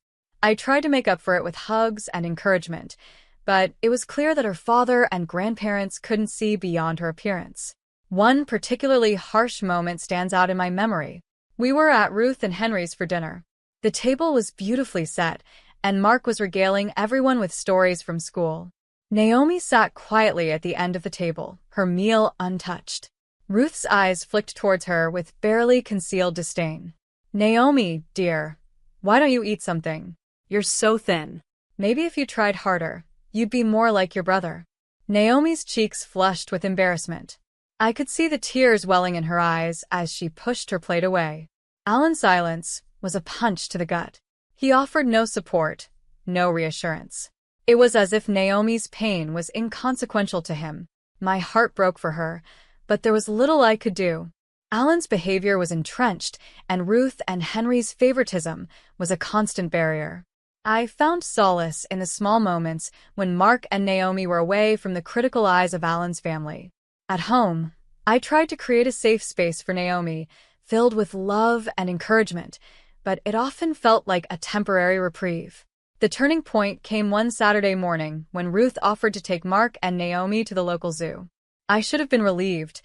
I tried to make up for it with hugs and encouragement, but it was clear that her father and grandparents couldn't see beyond her appearance. One particularly harsh moment stands out in my memory. We were at Ruth and Henry's for dinner. The table was beautifully set, and Mark was regaling everyone with stories from school. Naomi sat quietly at the end of the table, her meal untouched. Ruth's eyes flicked towards her with barely concealed disdain. "Naomi, dear, why don't you eat something? You're so thin. Maybe if you tried harder, you'd be more like your brother." Naomi's cheeks flushed with embarrassment. I could see the tears welling in her eyes as she pushed her plate away. Alan's silence was a punch to the gut. He offered no support, no reassurance. It was as if Naomi's pain was inconsequential to him. My heart broke for her, but there was little I could do. Alan's behavior was entrenched, and Ruth and Henry's favoritism was a constant barrier. I found solace in the small moments when Mark and Naomi were away from the critical eyes of Alan's family. At home, I tried to create a safe space for Naomi, filled with love and encouragement, but it often felt like a temporary reprieve. The turning point came one Saturday morning when Ruth offered to take Mark and Naomi to the local zoo. I should have been relieved,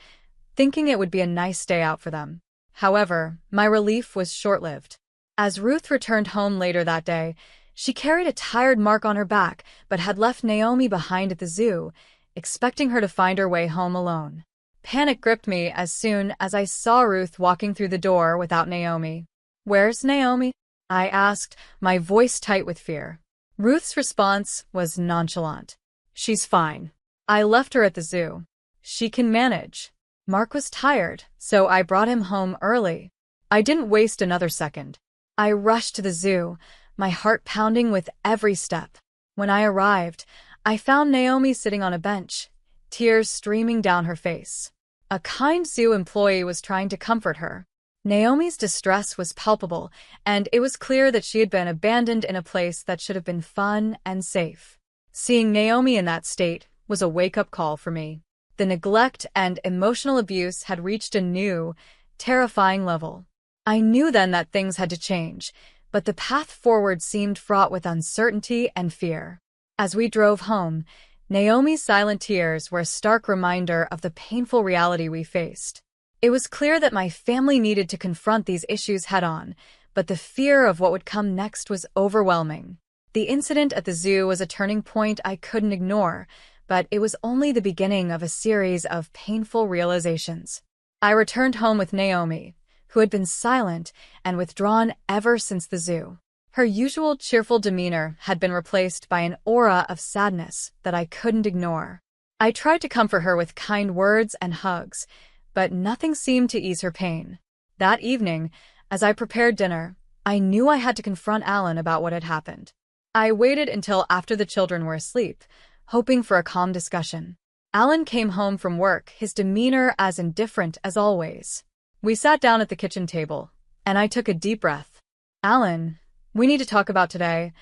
thinking it would be a nice day out for them. However, my relief was short-lived. As Ruth returned home later that day, she carried a tired Mark on her back but had left Naomi behind at the zoo, expecting her to find her way home alone. Panic gripped me as soon as I saw Ruth walking through the door without Naomi. "Where's Naomi?" I asked, my voice tight with fear. Ruth's response was nonchalant. "She's fine. I left her at the zoo. She can manage." Mark was tired, so I brought him home early. I didn't waste another second. I rushed to the zoo, my heart pounding with every step. When I arrived, I found Naomi sitting on a bench, tears streaming down her face. A kind zoo employee was trying to comfort her. Naomi's distress was palpable, and it was clear that she had been abandoned in a place that should have been fun and safe. Seeing Naomi in that state was a wake-up call for me. The neglect and emotional abuse had reached a new, terrifying level. I knew then that things had to change, but the path forward seemed fraught with uncertainty and fear. As we drove home, Naomi's silent tears were a stark reminder of the painful reality we faced. It was clear that my family needed to confront these issues head-on, but the fear of what would come next was overwhelming. The incident at the zoo was a turning point I couldn't ignore, but it was only the beginning of a series of painful realizations. I returned home with Naomi, who had been silent and withdrawn ever since the zoo. Her usual cheerful demeanor had been replaced by an aura of sadness that I couldn't ignore. I tried to comfort her with kind words and hugs, but nothing seemed to ease her pain. That evening, as I prepared dinner, I knew I had to confront Alan about what had happened. I waited until after the children were asleep, hoping for a calm discussion. Alan came home from work, his demeanor as indifferent as always. We sat down at the kitchen table, and I took a deep breath. "Alan, we need to talk about today,"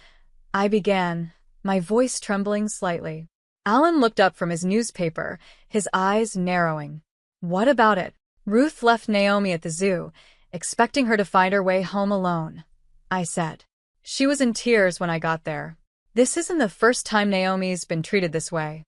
I began, my voice trembling slightly. Alan looked up from his newspaper, his eyes narrowing. "What about it?" "Ruth left Naomi at the zoo, expecting her to find her way home alone," I said. "She was in tears when I got there. This isn't the first time Naomi's been treated this way."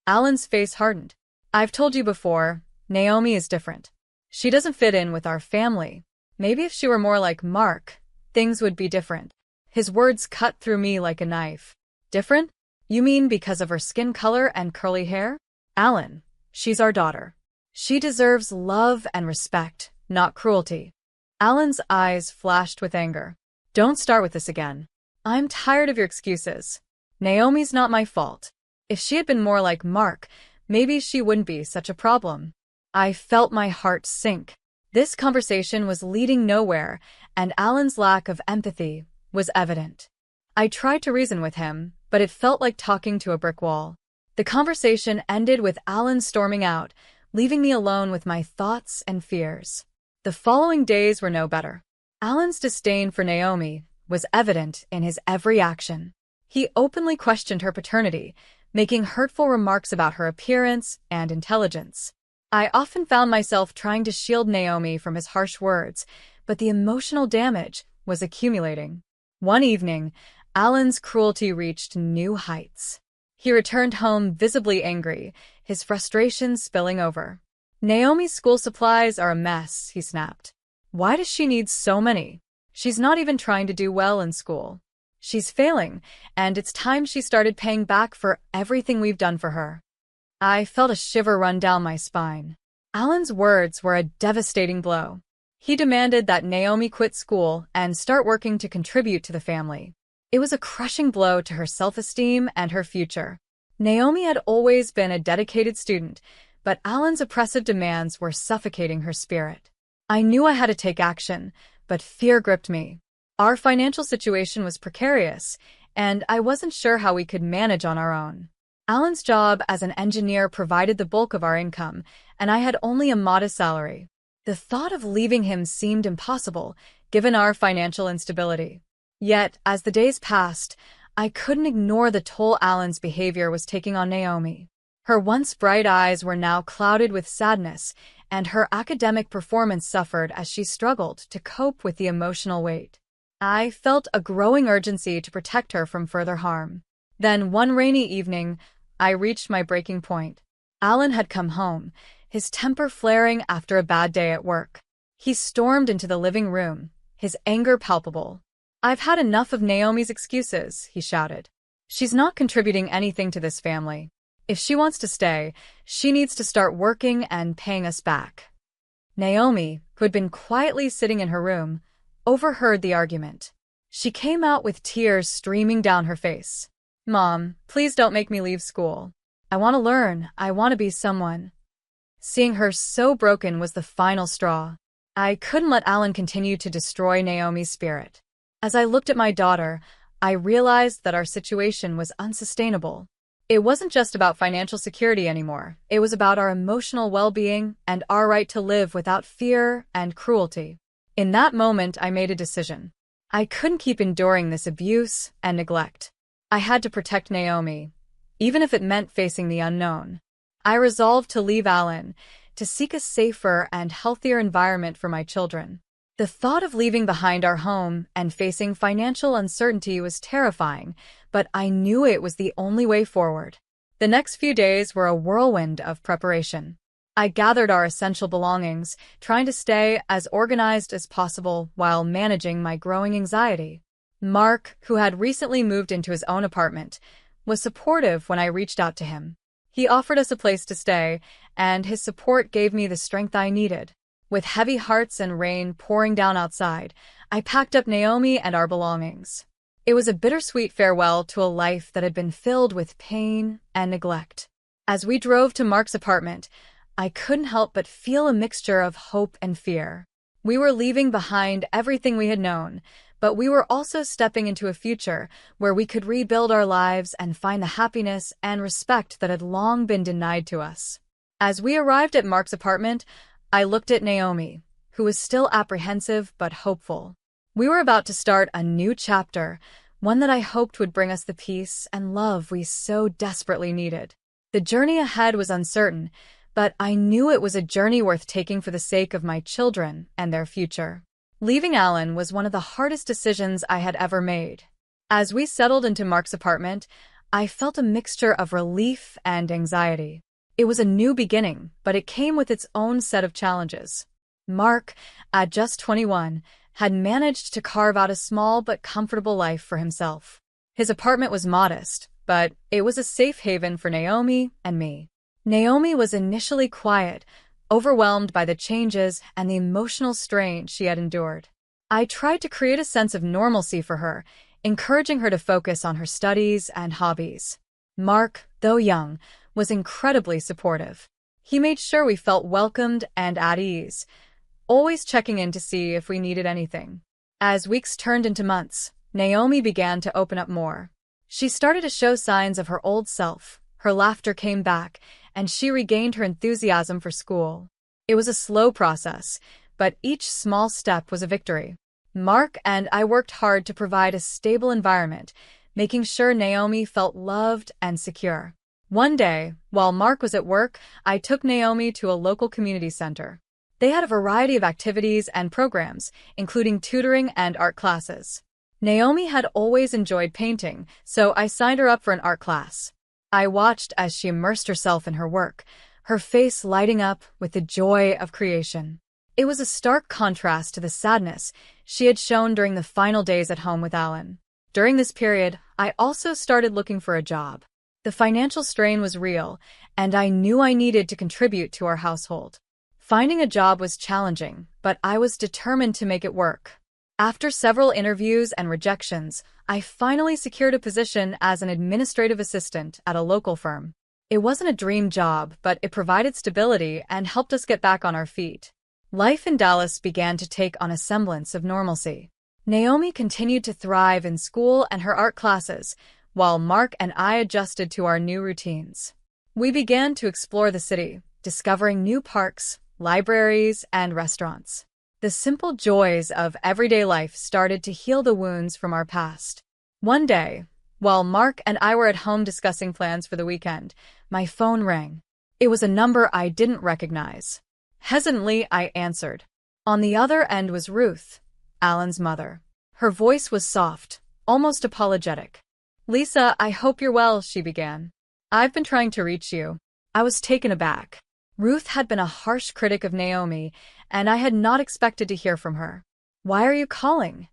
Alan's face hardened. "I've told you before, Naomi is different. She doesn't fit in with our family. Maybe if she were more like Mark, things would be different." His words cut through me like a knife. "Different? You mean because of her skin color and curly hair?" "Alan, she's our daughter. She deserves love and respect, not cruelty." Alan's eyes flashed with anger. "Don't start with this again. I'm tired of your excuses. Naomi's not my fault. If she had been more like Mark, maybe she wouldn't be such a problem." I felt my heart sink. This conversation was leading nowhere, and Alan's lack of empathy was evident. I tried to reason with him, but it felt like talking to a brick wall. The conversation ended with Alan storming out, leaving me alone with my thoughts and fears. The following days were no better. Alan's disdain for Naomi was evident in his every action. He openly questioned her paternity, making hurtful remarks about her appearance and intelligence. I often found myself trying to shield Naomi from his harsh words, but the emotional damage was accumulating. One evening, Alan's cruelty reached new heights. He returned home visibly angry, his frustration spilling over. "Naomi's school supplies are a mess," he snapped. "Why does she need so many? She's not even trying to do well in school. She's failing, and it's time she started paying back for everything we've done for her." I felt a shiver run down my spine. Alan's words were a devastating blow. He demanded that Naomi quit school and start working to contribute to the family. It was a crushing blow to her self-esteem and her future. Naomi had always been a dedicated student, but Alan's oppressive demands were suffocating her spirit. I knew I had to take action, but fear gripped me. Our financial situation was precarious, and I wasn't sure how we could manage on our own. Alan's job as an engineer provided the bulk of our income, and I had only a modest salary. The thought of leaving him seemed impossible, given our financial instability. Yet, as the days passed, I couldn't ignore the toll Alan's behavior was taking on Naomi. Her once bright eyes were now clouded with sadness, and her academic performance suffered as she struggled to cope with the emotional weight. I felt a growing urgency to protect her from further harm. Then, one rainy evening, I reached my breaking point. Alan had come home, his temper flaring after a bad day at work. He stormed into the living room, his anger palpable. "I've had enough of Naomi's excuses," he shouted. "She's not contributing anything to this family. If she wants to stay, she needs to start working and paying us back." Naomi, who had been quietly sitting in her room, overheard the argument. She came out with tears streaming down her face. "Mom, please don't make me leave school. I want to learn. I want to be someone." Seeing her so broken was the final straw. I couldn't let Alan continue to destroy Naomi's spirit. As I looked at my daughter, I realized that our situation was unsustainable. It wasn't just about financial security anymore. It was about our emotional well-being and our right to live without fear and cruelty. In that moment, I made a decision. I couldn't keep enduring this abuse and neglect. I had to protect Naomi, even if it meant facing the unknown. I resolved to leave Alan, to seek a safer and healthier environment for my children. The thought of leaving behind our home and facing financial uncertainty was terrifying, but I knew it was the only way forward. The next few days were a whirlwind of preparation. I gathered our essential belongings, trying to stay as organized as possible while managing my growing anxiety. Mark, who had recently moved into his own apartment, was supportive when I reached out to him. He offered us a place to stay, and his support gave me the strength I needed. With heavy hearts and rain pouring down outside, I packed up Naomi and our belongings. It was a bittersweet farewell to a life that had been filled with pain and neglect. As we drove to Mark's apartment, I couldn't help but feel a mixture of hope and fear. We were leaving behind everything we had known, but we were also stepping into a future where we could rebuild our lives and find the happiness and respect that had long been denied to us. As we arrived at Mark's apartment, I looked at Naomi, who was still apprehensive but hopeful. We were about to start a new chapter, one that I hoped would bring us the peace and love we so desperately needed. The journey ahead was uncertain, but I knew it was a journey worth taking for the sake of my children and their future. Leaving Alan was one of the hardest decisions I had ever made. As we settled into Mark's apartment, I felt a mixture of relief and anxiety. It was a new beginning, but it came with its own set of challenges. Mark, at just 21, had managed to carve out a small but comfortable life for himself. His apartment was modest, but it was a safe haven for Naomi and me. Naomi was initially quiet, overwhelmed by the changes and the emotional strain she had endured. I tried to create a sense of normalcy for her, encouraging her to focus on her studies and hobbies. Mark, though young, was incredibly supportive. He made sure we felt welcomed and at ease, always checking in to see if we needed anything. As weeks turned into months, Naomi began to open up more. She started to show signs of her old self. Her laughter came back, and she regained her enthusiasm for school. It was a slow process, but each small step was a victory. Mark and I worked hard to provide a stable environment, making sure Naomi felt loved and secure. One day, while Mark was at work, I took Naomi to a local community center. They had a variety of activities and programs, including tutoring and art classes. Naomi had always enjoyed painting, so I signed her up for an art class. I watched as she immersed herself in her work, her face lighting up with the joy of creation. It was a stark contrast to the sadness she had shown during the final days at home with Alan. During this period, I also started looking for a job. The financial strain was real, and I knew I needed to contribute to our household. Finding a job was challenging, but I was determined to make it work. After several interviews and rejections, I finally secured a position as an administrative assistant at a local firm. It wasn't a dream job, but it provided stability and helped us get back on our feet. Life in Dallas began to take on a semblance of normalcy. Naomi continued to thrive in school and her art classes, while Mark and I adjusted to our new routines. We began to explore the city, discovering new parks, libraries, and restaurants. The simple joys of everyday life started to heal the wounds from our past. One day, while Mark and I were at home discussing plans for the weekend, my phone rang. It was a number I didn't recognize. Hesitantly, I answered. On the other end was Ruth, Alan's mother. Her voice was soft, almost apologetic. "Lisa, I hope you're well," she began. "I've been trying to reach you." I was taken aback. Ruth had been a harsh critic of Naomi, and I had not expected to hear from her. "Why are you calling?"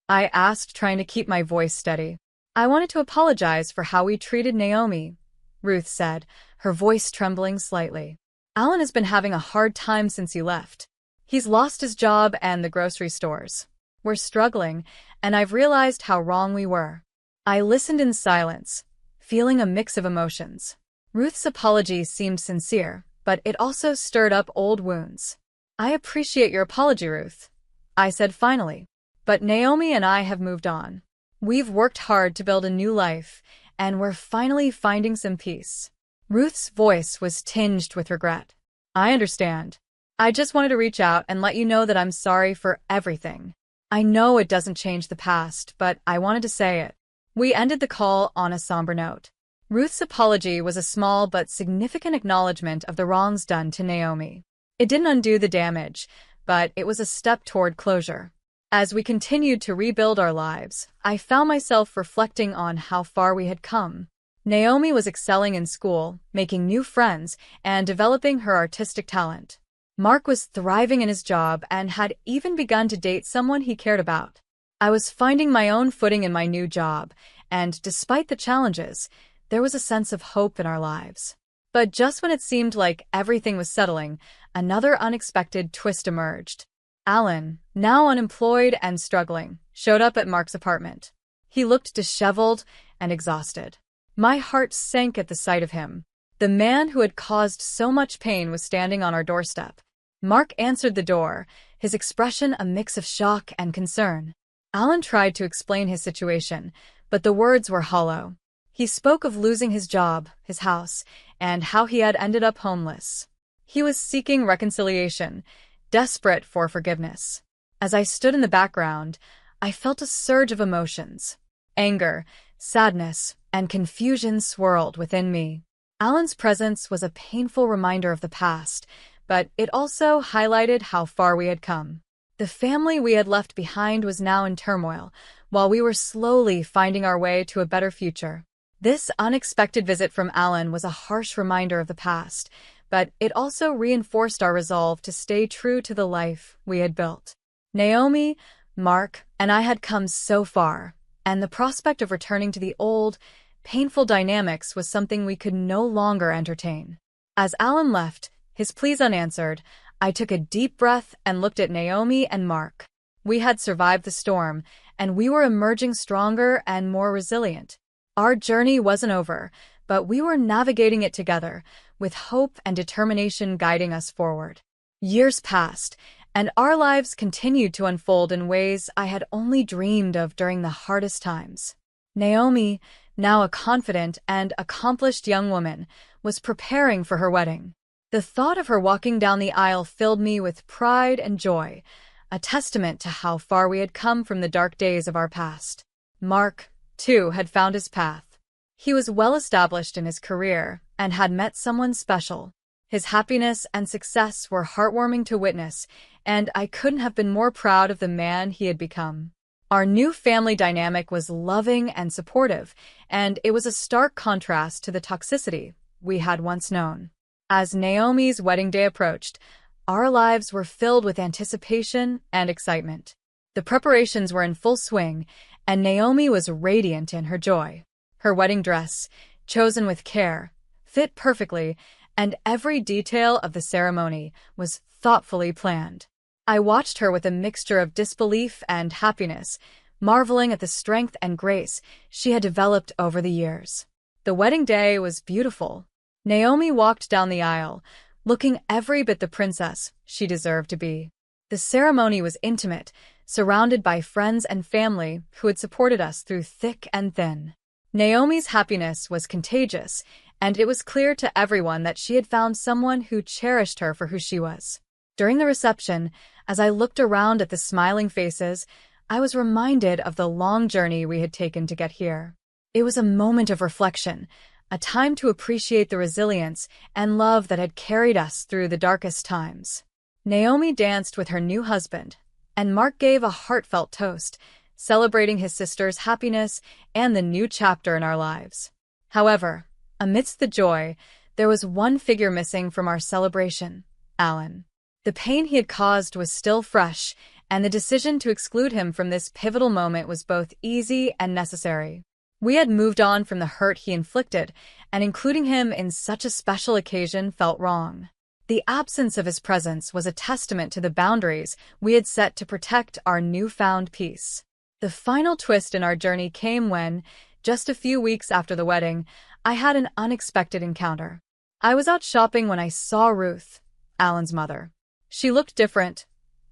I asked, trying to keep my voice steady. "I wanted to apologize for how we treated Naomi," Ruth said, her voice trembling slightly. "Alan has been having a hard time since he left. He's lost his job and the grocery stores. We're struggling, and I've realized how wrong we were." I listened in silence, feeling a mix of emotions. Ruth's apology seemed sincere, but it also stirred up old wounds. "I appreciate your apology, Ruth," I said finally. "But Naomi and I have moved on. We've worked hard to build a new life, and we're finally finding some peace." Ruth's voice was tinged with regret. "I understand. I just wanted to reach out and let you know that I'm sorry for everything. I know it doesn't change the past, but I wanted to say it." We ended the call on a somber note. Ruth's apology was a small but significant acknowledgement of the wrongs done to Naomi. It didn't undo the damage, but it was a step toward closure. As we continued to rebuild our lives, I found myself reflecting on how far we had come. Naomi was excelling in school, making new friends, and developing her artistic talent. Mark was thriving in his job and had even begun to date someone he cared about. I was finding my own footing in my new job, and despite the challenges, there was a sense of hope in our lives. But just when it seemed like everything was settling, another unexpected twist emerged. Alan, now unemployed and struggling, showed up at Mark's apartment. He looked disheveled and exhausted. My heart sank at the sight of him. The man who had caused so much pain was standing on our doorstep. Mark answered the door, his expression a mix of shock and concern. Alan tried to explain his situation, but the words were hollow. He spoke of losing his job, his house, and how he had ended up homeless. He was seeking reconciliation, desperate for forgiveness. As I stood in the background, I felt a surge of emotions. Anger, sadness, and confusion swirled within me. Alan's presence was a painful reminder of the past, but it also highlighted how far we had come. The family we had left behind was now in turmoil, while we were slowly finding our way to a better future. This unexpected visit from Alan was a harsh reminder of the past, but it also reinforced our resolve to stay true to the life we had built. Naomi, Mark, and I had come so far, and the prospect of returning to the old, painful dynamics was something we could no longer entertain. As Alan left, his pleas unanswered, I took a deep breath and looked at Naomi and Mark. We had survived the storm, and we were emerging stronger and more resilient. Our journey wasn't over, but we were navigating it together, with hope and determination guiding us forward. Years passed, and our lives continued to unfold in ways I had only dreamed of during the hardest times. Naomi, now a confident and accomplished young woman, was preparing for her wedding. The thought of her walking down the aisle filled me with pride and joy, a testament to how far we had come from the dark days of our past. Mark, too, had found his path. He was well established in his career and had met someone special. His happiness and success were heartwarming to witness, and I couldn't have been more proud of the man he had become. Our new family dynamic was loving and supportive, and it was a stark contrast to the toxicity we had once known. As Naomi's wedding day approached, our lives were filled with anticipation and excitement. The preparations were in full swing, and Naomi was radiant in her joy. Her wedding dress, chosen with care, fit perfectly, and every detail of the ceremony was thoughtfully planned. I watched her with a mixture of disbelief and happiness, marveling at the strength and grace she had developed over the years. The wedding day was beautiful. Naomi walked down the aisle, looking every bit the princess she deserved to be. The ceremony was intimate, surrounded by friends and family who had supported us through thick and thin. Naomi's happiness was contagious, and it was clear to everyone that she had found someone who cherished her for who she was. During the reception, as I looked around at the smiling faces, I was reminded of the long journey we had taken to get here. It was a moment of reflection, a time to appreciate the resilience and love that had carried us through the darkest times. Naomi danced with her new husband, and Mark gave a heartfelt toast, celebrating his sister's happiness and the new chapter in our lives. However, amidst the joy, there was one figure missing from our celebration: Alan. The pain he had caused was still fresh, and the decision to exclude him from this pivotal moment was both easy and necessary. We had moved on from the hurt he inflicted, and including him in such a special occasion felt wrong. The absence of his presence was a testament to the boundaries we had set to protect our newfound peace. The final twist in our journey came when, just a few weeks after the wedding, I had an unexpected encounter. I was out shopping when I saw Ruth, Alan's mother. She looked different,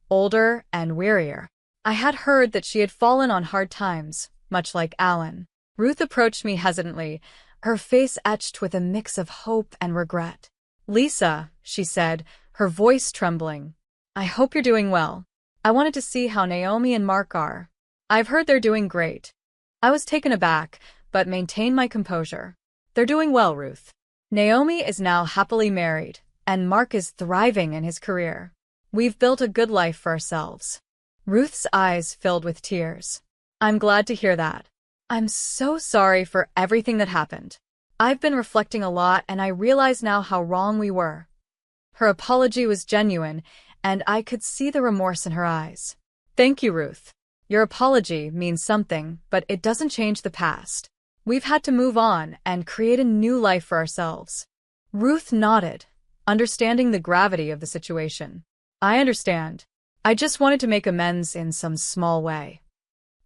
older and wearier. I had heard that she had fallen on hard times, much like Alan. Ruth approached me hesitantly, her face etched with a mix of hope and regret. "Lisa," she said, her voice trembling, "I hope you're doing well. I wanted to see how Naomi and Mark are. I've heard they're doing great." I was taken aback, but maintained my composure. "They're doing well, Ruth. Naomi is now happily married, and Mark is thriving in his career. We've built a good life for ourselves." Ruth's eyes filled with tears. "I'm glad to hear that. I'm so sorry for everything that happened. I've been reflecting a lot, and I realize now how wrong we were." Her apology was genuine, and I could see the remorse in her eyes. "Thank you, Ruth. Your apology means something, but it doesn't change the past. We've had to move on and create a new life for ourselves." Ruth nodded, understanding the gravity of the situation. "I understand. I just wanted to make amends in some small way."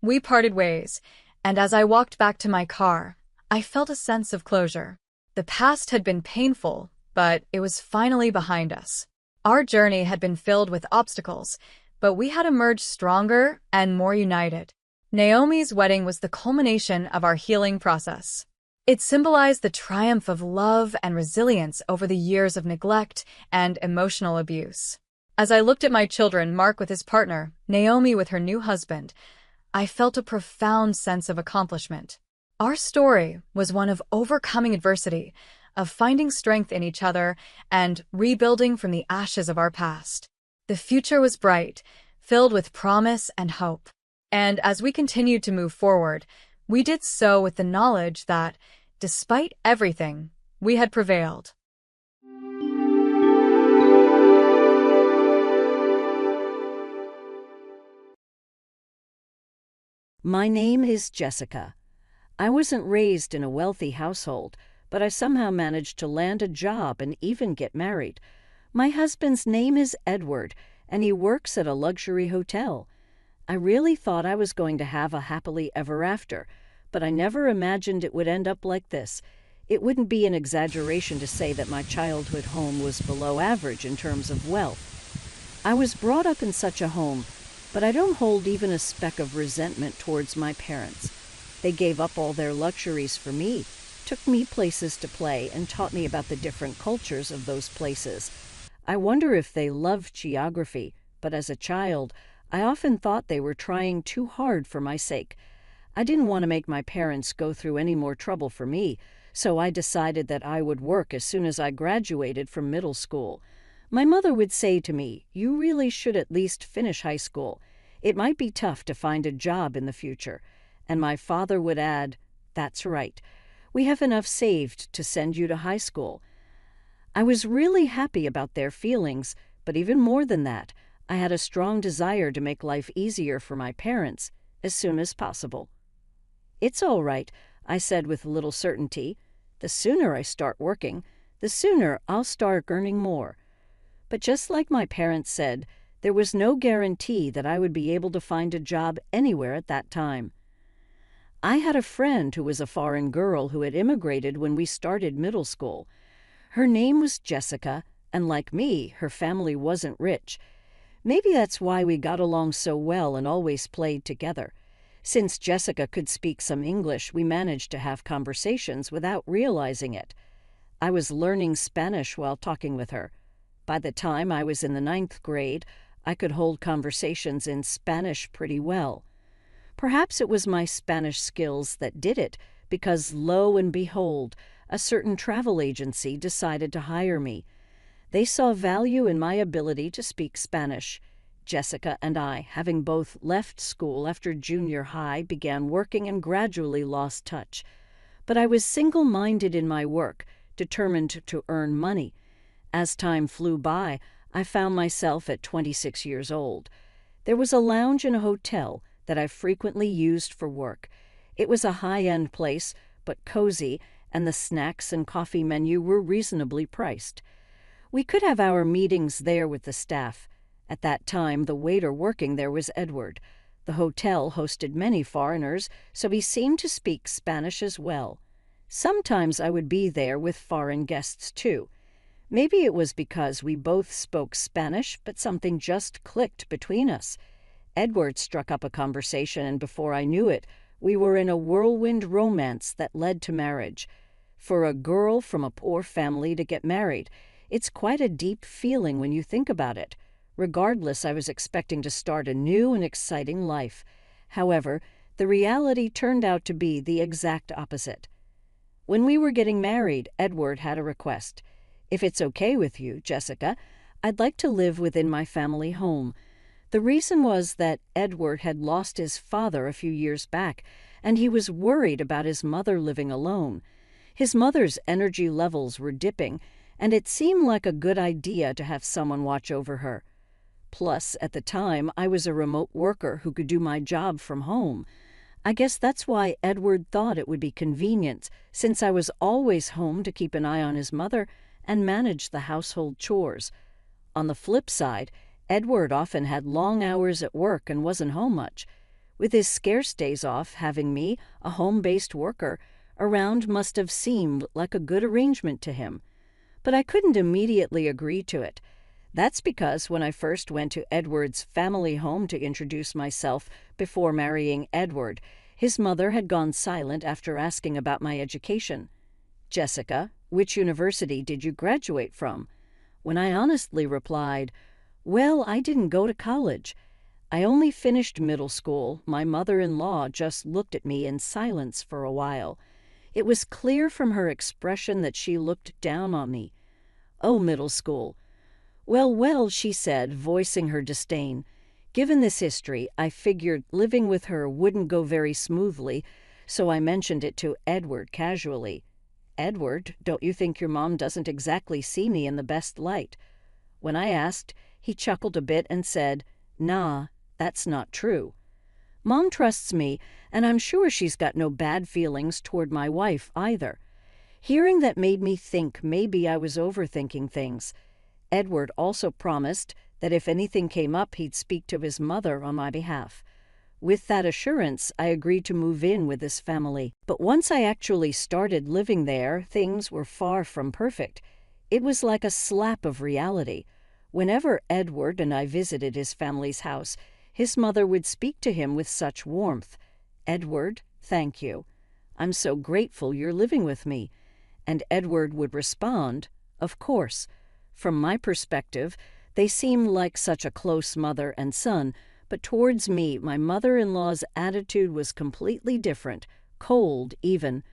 We parted ways, and as I walked back to my car, I felt a sense of closure. The past had been painful, but it was finally behind us. Our journey had been filled with obstacles, but we had emerged stronger and more united. Naomi's wedding was the culmination of our healing process. It symbolized the triumph of love and resilience over the years of neglect and emotional abuse. As I looked at my children, Mark with his partner, Naomi with her new husband, I felt a profound sense of accomplishment. Our story was one of overcoming adversity, of finding strength in each other, and rebuilding from the ashes of our past. The future was bright, filled with promise and hope. And as we continued to move forward, we did so with the knowledge that, despite everything, we had prevailed. My name is Jessica. I wasn't raised in a wealthy household, but I somehow managed to land a job and even get married. My husband's name is Edward, and he works at a luxury hotel. I really thought I was going to have a happily ever after, but I never imagined it would end up like this. It wouldn't be an exaggeration to say that my childhood home was below average in terms of wealth. I was brought up in such a home, but I don't hold even a speck of resentment towards my parents. They gave up all their luxuries for me, took me places to play, and taught me about the different cultures of those places. I wonder if they loved geography, but as a child, I often thought they were trying too hard for my sake. I didn't want to make my parents go through any more trouble for me, so I decided that I would work as soon as I graduated from middle school. My mother would say to me, "You really should at least finish high school. It might be tough to find a job in the future." And my father would add, "That's right. We have enough saved to send you to high school." I was really happy about their feelings, but even more than that, I had a strong desire to make life easier for my parents as soon as possible. "It's all right," I said with little certainty. "The sooner I start working, the sooner I'll start earning more." But just like my parents said, there was no guarantee that I would be able to find a job anywhere at that time. I had a friend who was a foreign girl who had immigrated when we started middle school. Her name was Jessica, and like me, her family wasn't rich. Maybe that's why we got along so well and always played together. Since Jessica could speak some English, we managed to have conversations without realizing it. I was learning Spanish while talking with her. By the time I was in the 9th grade, I could hold conversations in Spanish pretty well. Perhaps it was my Spanish skills that did it, because lo and behold, a certain travel agency decided to hire me. They saw value in my ability to speak Spanish. Jessica and I, having both left school after junior high, began working and gradually lost touch. But I was single-minded in my work, determined to earn money. As time flew by, I found myself at 26 years old. There was a lounge in a hotel that I frequently used for work. It was a high-end place, but cozy, and the snacks and coffee menu were reasonably priced. We could have our meetings there with the staff. At that time, the waiter working there was Edward. The hotel hosted many foreigners, so he seemed to speak Spanish as well. Sometimes I would be there with foreign guests, too. Maybe it was because we both spoke Spanish, but something just clicked between us. Edward struck up a conversation, and before I knew it, we were in a whirlwind romance that led to marriage. For a girl from a poor family to get married, it's quite a deep feeling when you think about it. Regardless, I was expecting to start a new and exciting life. However, the reality turned out to be the exact opposite. When we were getting married, Edward had a request. If it's okay with you, Jessica, I'd like to live within my family home. The reason was that Edward had lost his father a few years back, and he was worried about his mother living alone. His mother's energy levels were dipping, and it seemed like a good idea to have someone watch over her. Plus, at the time, I was a remote worker who could do my job from home. I guess that's why Edward thought it would be convenient, since I was always home to keep an eye on his mother and manage the household chores. On the flip side, Edward often had long hours at work and wasn't home much. With his scarce days off, having me, a home-based worker, around must have seemed like a good arrangement to him. But I couldn't immediately agree to it. That's because when I first went to Edward's family home to introduce myself before marrying Edward, his mother had gone silent after asking about my education. "Jessica, which university did you graduate from?" When I honestly replied, "Well, I didn't go to college. I only finished middle school," my mother-in-law just looked at me in silence for a while. It was clear from her expression that she looked down on me. "Oh, middle school. Well, she said, voicing her disdain. Given this history, I figured living with her wouldn't go very smoothly, so I mentioned it to Edward casually. "Edward, don't you think your mom doesn't exactly see me in the best light?" When I asked, he chuckled a bit and said, "Nah, that's not true. Mom trusts me, and I'm sure she's got no bad feelings toward my wife either." Hearing that made me think maybe I was overthinking things. Edward also promised that if anything came up, he'd speak to his mother on my behalf. With that assurance, I agreed to move in with his family. But once I actually started living there, things were far from perfect. It was like a slap of reality. Whenever Edward and I visited his family's house, his mother would speak to him with such warmth. "Edward, thank you. I'm so grateful you're living with me." And Edward would respond, "Of course." From my perspective, they seemed like such a close mother and son, but towards me, my mother-in-law's attitude was completely different, cold even.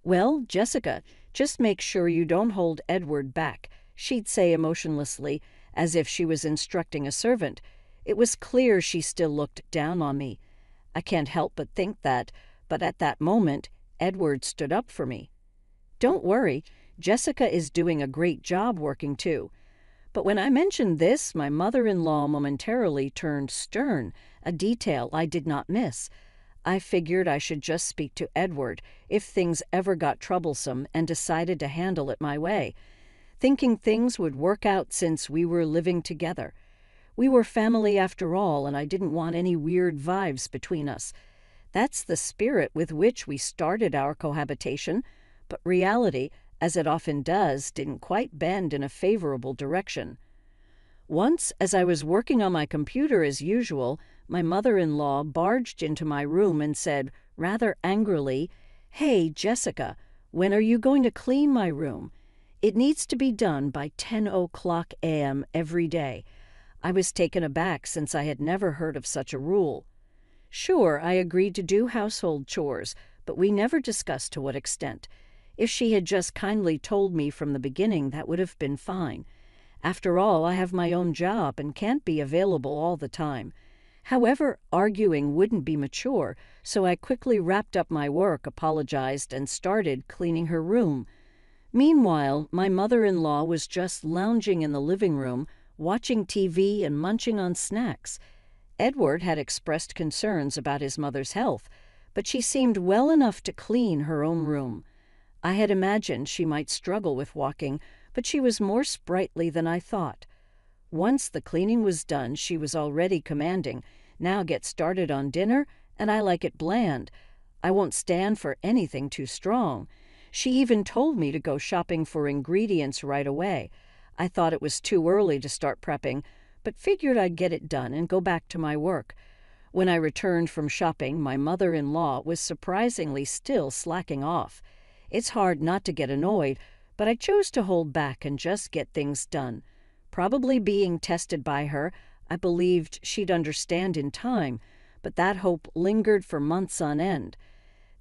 "Well, Jessica, just make sure you don't hold Edward back," she'd say emotionlessly, as if she was instructing a servant. It was clear she still looked down on me. I can't help but think that, but at that moment, Edward stood up for me. "Don't worry, Jessica is doing a great job working too." But when I mentioned this, my mother-in-law momentarily turned stern, a detail I did not miss. I figured I should just speak to Edward if things ever got troublesome and decided to handle it my way, thinking things would work out since we were living together. We were family after all, and I didn't want any weird vibes between us. That's the spirit with which we started our cohabitation, but reality, as it often does, didn't quite bend in a favorable direction. Once, as I was working on my computer as usual, my mother-in-law barged into my room and said, rather angrily, "Hey, Jessica, when are you going to clean my room?" It needs to be done by 10 o'clock a.m. every day. I was taken aback since I had never heard of such a rule. Sure, I agreed to do household chores, but we never discussed to what extent. If she had just kindly told me from the beginning, that would have been fine. After all, I have my own job and can't be available all the time. However, arguing wouldn't be mature, so I quickly wrapped up my work, apologized, and started cleaning her room. Meanwhile, my mother-in-law was just lounging in the living room, watching TV and munching on snacks. Edward had expressed concerns about his mother's health, but she seemed well enough to clean her own room. I had imagined she might struggle with walking, but she was more sprightly than I thought. Once the cleaning was done, she was already commanding, "Now get started on dinner, and I like it bland. I won't stand for anything too strong." She even told me to go shopping for ingredients right away. I thought it was too early to start prepping, but figured I'd get it done and go back to my work. When I returned from shopping, my mother-in-law was surprisingly still slacking off. It's hard not to get annoyed, but I chose to hold back and just get things done. Probably being tested by her, I believed she'd understand in time, but that hope lingered for months on end.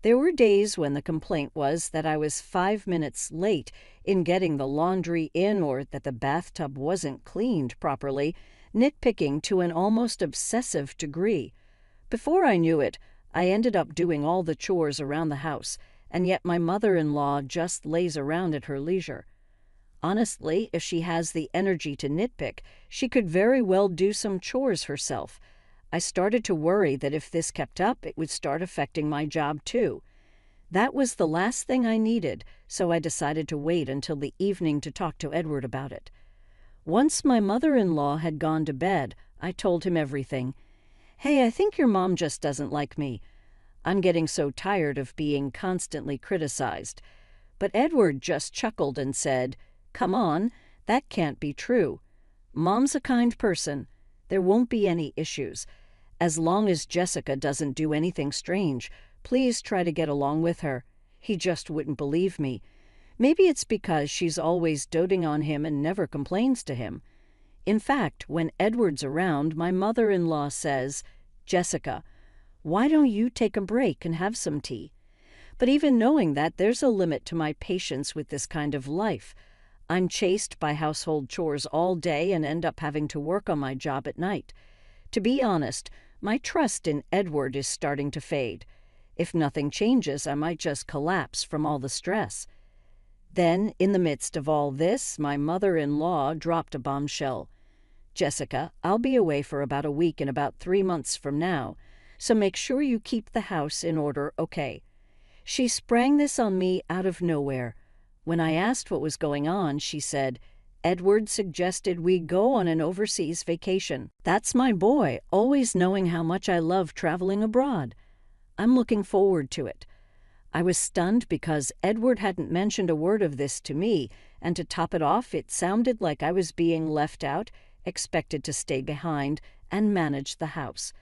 There were days when the complaint was that I was 5 minutes late in getting the laundry in or that the bathtub wasn't cleaned properly, nitpicking to an almost obsessive degree. Before I knew it, I ended up doing all the chores around the house, and yet my mother-in-law just lays around at her leisure. Honestly, if she has the energy to nitpick, she could very well do some chores herself. I started to worry that if this kept up, it would start affecting my job too. That was the last thing I needed, so I decided to wait until the evening to talk to Edward about it. Once my mother-in-law had gone to bed, I told him everything. "Hey, I think your mom just doesn't like me. I'm getting so tired of being constantly criticized." But Edward just chuckled and said, "Come on, that can't be true. Mom's a kind person. There won't be any issues. As long as Jessica doesn't do anything strange, please try to get along with her." He just wouldn't believe me. Maybe it's because she's always doting on him and never complains to him. In fact, when Edward's around, my mother-in-law says, "Jessica, why don't you take a break and have some tea?" But even knowing that, there's a limit to my patience with this kind of life. I'm chased by household chores all day and end up having to work on my job at night. To be honest, my trust in Edward is starting to fade. If nothing changes, I might just collapse from all the stress. Then, in the midst of all this, my mother-in-law dropped a bombshell. "Jessica, I'll be away for about a week and about 3 months from now, so make sure you keep the house in order, okay?" She sprang this on me out of nowhere. When I asked what was going on, she said, "Edward suggested we go on an overseas vacation. That's my boy, always knowing how much I love traveling abroad. I'm looking forward to it." I was stunned because Edward hadn't mentioned a word of this to me, and to top it off, it sounded like I was being left out, expected to stay behind, and manage the house.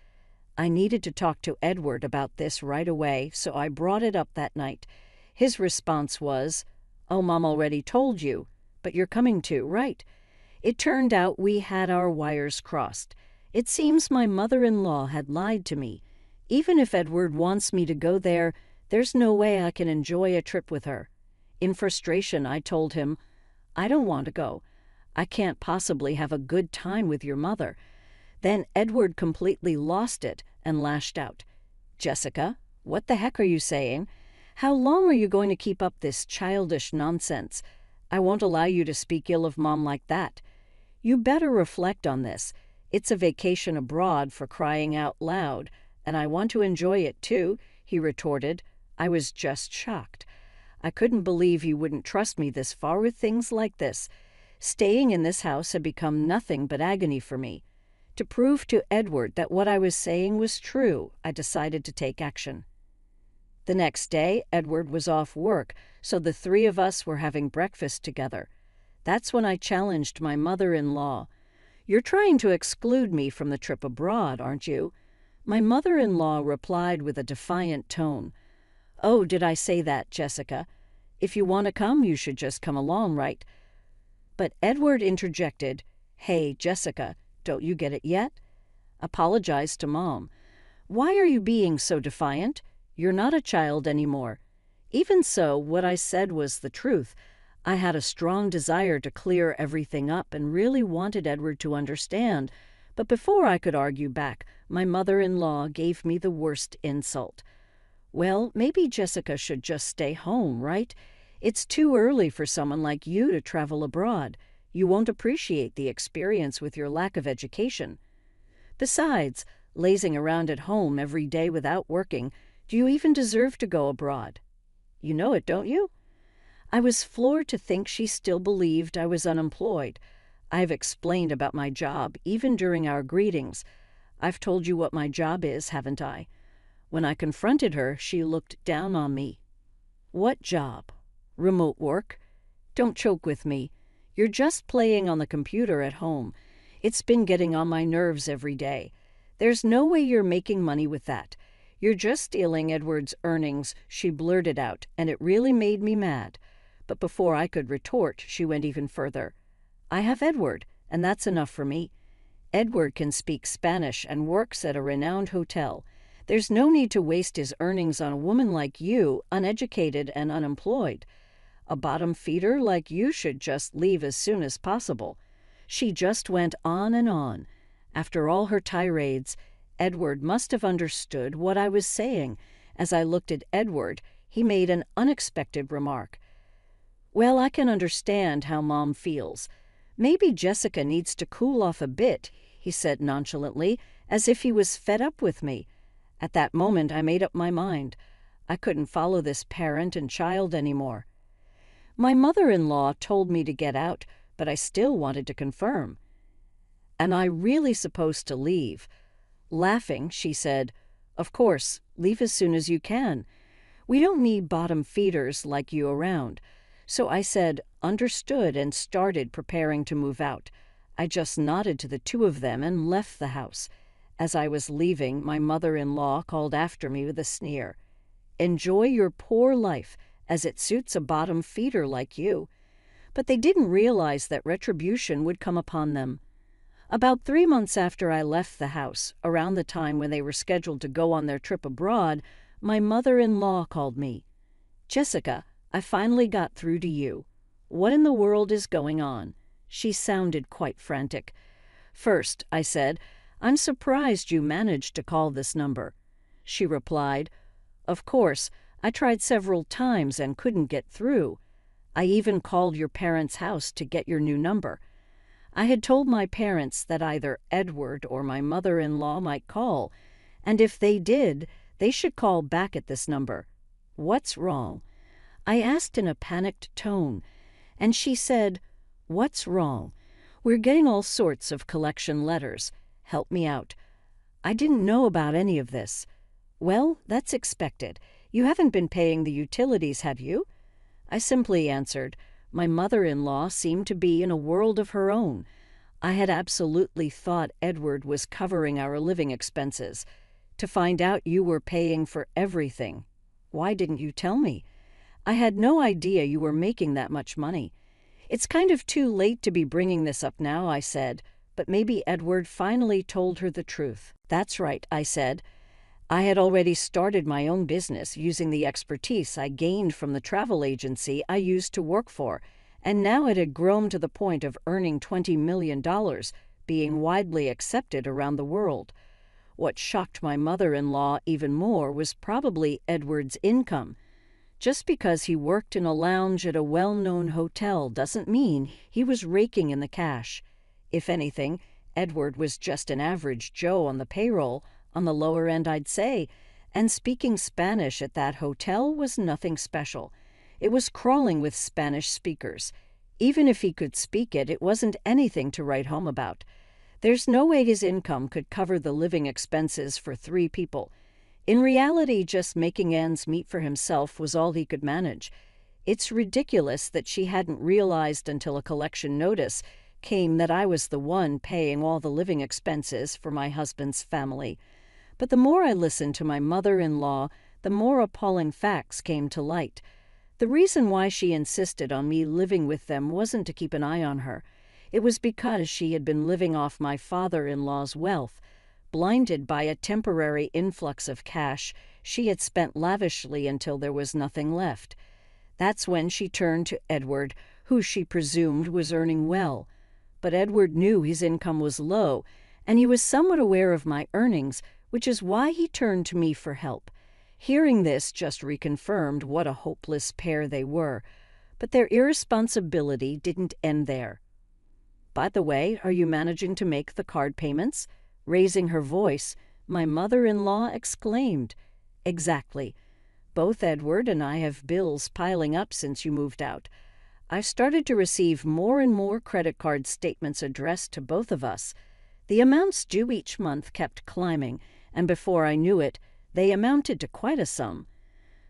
I needed to talk to Edward about this right away, so I brought it up that night. His response was, "Oh, Mom already told you, but you're coming too, right?" It turned out we had our wires crossed. It seems my mother-in-law had lied to me. Even if Edward wants me to go there, there's no way I can enjoy a trip with her. In frustration, I told him, "I don't want to go. I can't possibly have a good time with your mother." Then Edward completely lost it and lashed out. "Jessica, what the heck are you saying? How long are you going to keep up this childish nonsense? I won't allow you to speak ill of Mom like that. You better reflect on this. It's a vacation abroad, for crying out loud, and I want to enjoy it too," he retorted. I was just shocked. I couldn't believe he wouldn't trust me this far with things like this. Staying in this house had become nothing but agony for me. To prove to Edward that what I was saying was true, I decided to take action. The next day, Edward was off work, so the 3 of us were having breakfast together. That's when I challenged my mother-in-law. "You're trying to exclude me from the trip abroad, aren't you?" My mother-in-law replied with a defiant tone. "Oh, did I say that, Jessica? If you want to come, you should just come along, right? But Edward interjected, "Hey, Jessica, don't you get it yet?" Apologized to Mom. "Why are you being so defiant? You're not a child anymore." Even so, what I said was the truth. I had a strong desire to clear everything up and really wanted Edward to understand. But before I could argue back, my mother-in-law gave me the worst insult. "Well, maybe Jessica should just stay home, right? It's too early for someone like you to travel abroad. You won't appreciate the experience with your lack of education. Besides, lazing around at home every day without working, do you even deserve to go abroad? You know it, don't you?" I was floored to think she still believed I was unemployed. I've explained about my job, even during our greetings. I've told you what my job is, haven't I? When I confronted her, she looked down on me. "What job? Remote work? Don't choke with me. You're just playing on the computer at home. It's been getting on my nerves every day. There's no way you're making money with that. You're just stealing Edward's earnings," she blurted out, and it really made me mad. But before I could retort, she went even further. "I have Edward, and that's enough for me. Edward can speak Spanish and works at a renowned hotel. There's no need to waste his earnings on a woman like you, uneducated and unemployed. A bottom feeder like you should just leave as soon as possible." She just went on and on. After all her tirades, Edward must have understood what I was saying. As I looked at Edward, he made an unexpected remark. "Well, I can understand how Mom feels. Maybe Jessica needs to cool off a bit," he said nonchalantly, as if he was fed up with me. At that moment, I made up my mind. I couldn't follow this parent and child anymore. My mother-in-law told me to get out, but I still wanted to confirm. "Am I really supposed to leave?" Laughing, she said, "Of course, leave as soon as you can. We don't need bottom feeders like you around." So I said, "Understood," and started preparing to move out. I just nodded to the two of them and left the house. As I was leaving, my mother-in-law called after me with a sneer. "Enjoy your poor life, as it suits a bottom feeder like you." But they didn't realize that retribution would come upon them. About 3 months after I left the house, around the time when they were scheduled to go on their trip abroad, my mother-in-law called me. "Jessica, I finally got through to you. What in the world is going on?" She sounded quite frantic. "First," I said, "I'm surprised you managed to call this number." She replied, "Of course, I tried several times and couldn't get through. I even called your parents' house to get your new number. I had told my parents that either Edward or my mother-in-law might call, and if they did, they should call back at this number. What's wrong?" I asked in a panicked tone, and she said, "What's wrong? We're getting all sorts of collection letters. Help me out." I didn't know about any of this. "Well, that's expected. You haven't been paying the utilities, have you?" I simply answered. My mother-in-law seemed to be in a world of her own. I had absolutely thought Edward was covering our living expenses. "To find out you were paying for everything. Why didn't you tell me? I had no idea you were making that much money." "It's kind of too late to be bringing this up now," I said, but maybe Edward finally told her the truth. "That's right," I said. I had already started my own business using the expertise I gained from the travel agency I used to work for, and now it had grown to the point of earning $20 million, being widely accepted around the world. What shocked my mother-in-law even more was probably Edward's income. Just because he worked in a lounge at a well-known hotel doesn't mean he was raking in the cash. If anything, Edward was just an average Joe on the payroll, on the lower end I'd say, and speaking Spanish at that hotel was nothing special. It was crawling with Spanish speakers. Even if he could speak it, it wasn't anything to write home about. There's no way his income could cover the living expenses for 3 people. In reality, just making ends meet for himself was all he could manage. It's ridiculous that she hadn't realized until a collection notice came that I was the one paying all the living expenses for my husband's family. But the more I listened to my mother-in-law, the more appalling facts came to light. The reason why she insisted on me living with them wasn't to keep an eye on her. It was because she had been living off my father-in-law's wealth. Blinded by a temporary influx of cash, she had spent lavishly until there was nothing left. That's when she turned to Edward, who she presumed was earning well. But Edward knew his income was low, and he was somewhat aware of my earnings, which is why he turned to me for help. Hearing this just reconfirmed what a hopeless pair they were, but their irresponsibility didn't end there. "By the way, are you managing to make the card payments?" Raising her voice, my mother-in-law exclaimed. "Exactly. Both Edward and I have bills piling up since you moved out. I've started to receive more and more credit card statements addressed to both of us. The amounts due each month kept climbing, and before I knew it, they amounted to quite a sum.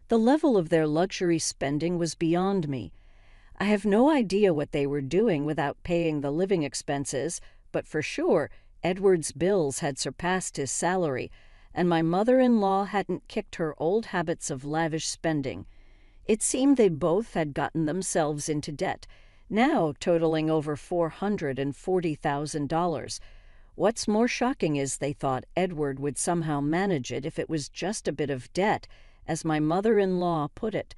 The level of their luxury spending was beyond me. I have no idea what they were doing without paying the living expenses, but for sure, Edward's bills had surpassed his salary, and my mother-in-law hadn't kicked her old habits of lavish spending. It seemed they both had gotten themselves into debt, now totaling over $440,000. What's more shocking is they thought Edward would somehow manage it if it was just a bit of debt, as my mother-in-law put it,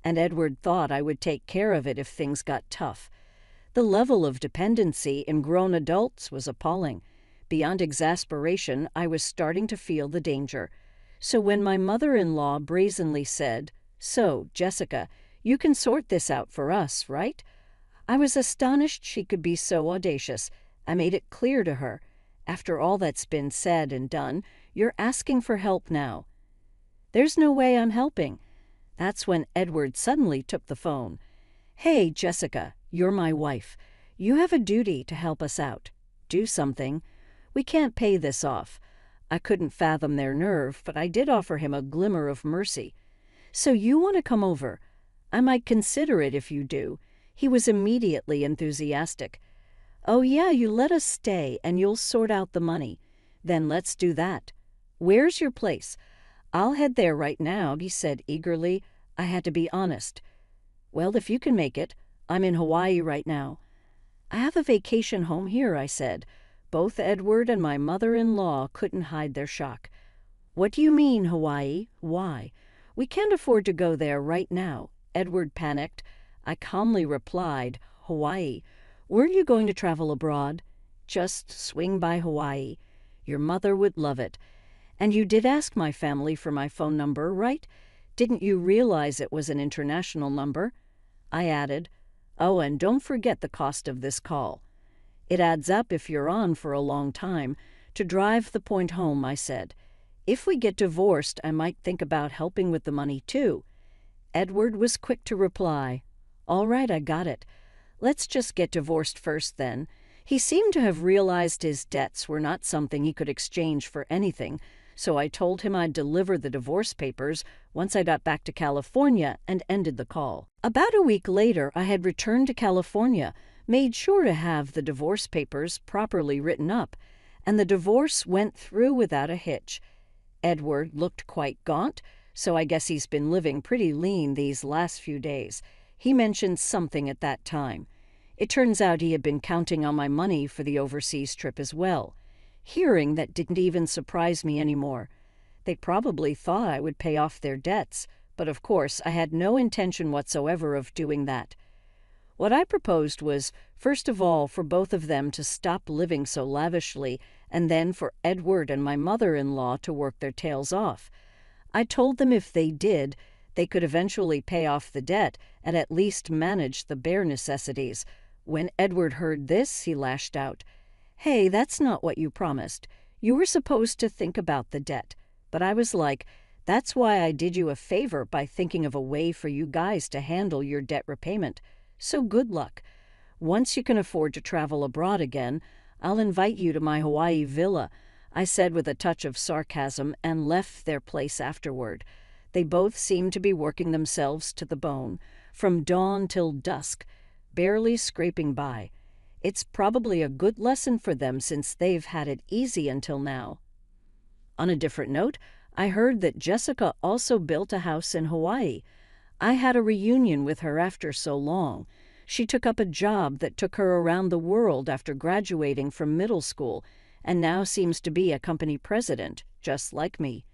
and Edward thought I would take care of it if things got tough. The level of dependency in grown adults was appalling. Beyond exasperation, I was starting to feel the danger. So when my mother-in-law brazenly said, "So, Jessica, you can sort this out for us, right?" I was astonished she could be so audacious. I made it clear to her. "After all that's been said and done, you're asking for help now." "There's no way I'm helping." That's when Edward suddenly took the phone. "Hey, Jessica, you're my wife. You have a duty to help us out. Do something. We can't pay this off." I couldn't fathom their nerve, but I did offer him a glimmer of mercy. "So you want to come over? I might consider it if you do." He was immediately enthusiastic. "Oh yeah, you let us stay and you'll sort out the money. Then let's do that. Where's your place?" "I'll head there right now," he said eagerly. I had to be honest. "Well, if you can make it. I'm in Hawaii right now." "I have a vacation home here," I said. Both Edward and my mother-in-law couldn't hide their shock. "What do you mean, Hawaii? Why?" "We can't afford to go there right now." Edward panicked. I calmly replied, "Hawaii. Weren't you going to travel abroad?" "Just swing by Hawaii. Your mother would love it. And you did ask my family for my phone number, right? Didn't you realize it was an international number?" I added, "Oh, and don't forget the cost of this call. It adds up if you're on for a long time. To drive the point home," I said. "If we get divorced, I might think about helping with the money, too." Edward was quick to reply, "All right, I got it. Let's just get divorced first, then." He seemed to have realized his debts were not something he could exchange for anything, so I told him I'd deliver the divorce papers once I got back to California and ended the call. About a week later, I had returned to California, made sure to have the divorce papers properly written up, and the divorce went through without a hitch. Edward looked quite gaunt, so I guess he's been living pretty lean these last few days. He mentioned something at that time. It turns out he had been counting on my money for the overseas trip as well. Hearing that didn't even surprise me anymore. They probably thought I would pay off their debts, but of course I had no intention whatsoever of doing that. What I proposed was, first of all, for both of them to stop living so lavishly, and then for Edward and my mother-in-law to work their tails off. I told them if they did, they could eventually pay off the debt and at least manage the bare necessities. When Edward heard this, he lashed out. "Hey, that's not what you promised. You were supposed to think about the debt." But I was like, "That's why I did you a favor by thinking of a way for you guys to handle your debt repayment. So good luck. Once you can afford to travel abroad again, I'll invite you to my Hawaii villa," I said with a touch of sarcasm, and left their place afterward. They both seemed to be working themselves to the bone, from dawn till dusk, barely scraping by. It's probably a good lesson for them since they've had it easy until now. On a different note, I heard that Jessica also built a house in Hawaii. I had a reunion with her after so long. She took up a job that took her around the world after graduating from middle school and now seems to be a company president, just like me.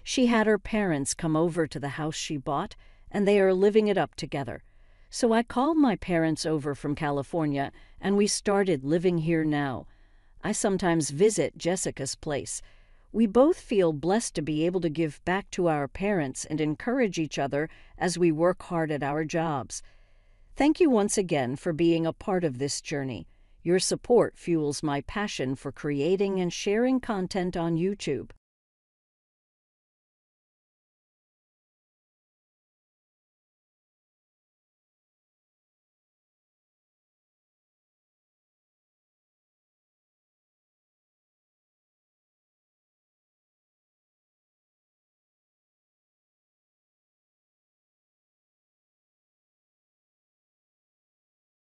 She had her parents come over to the house she bought, and they are living it up together. So I called my parents over from California, and we started living here now. I sometimes visit Jessica's place. We both feel blessed to be able to give back to our parents and encourage each other as we work hard at our jobs. Thank you once again for being a part of this journey. Your support fuels my passion for creating and sharing content on YouTube.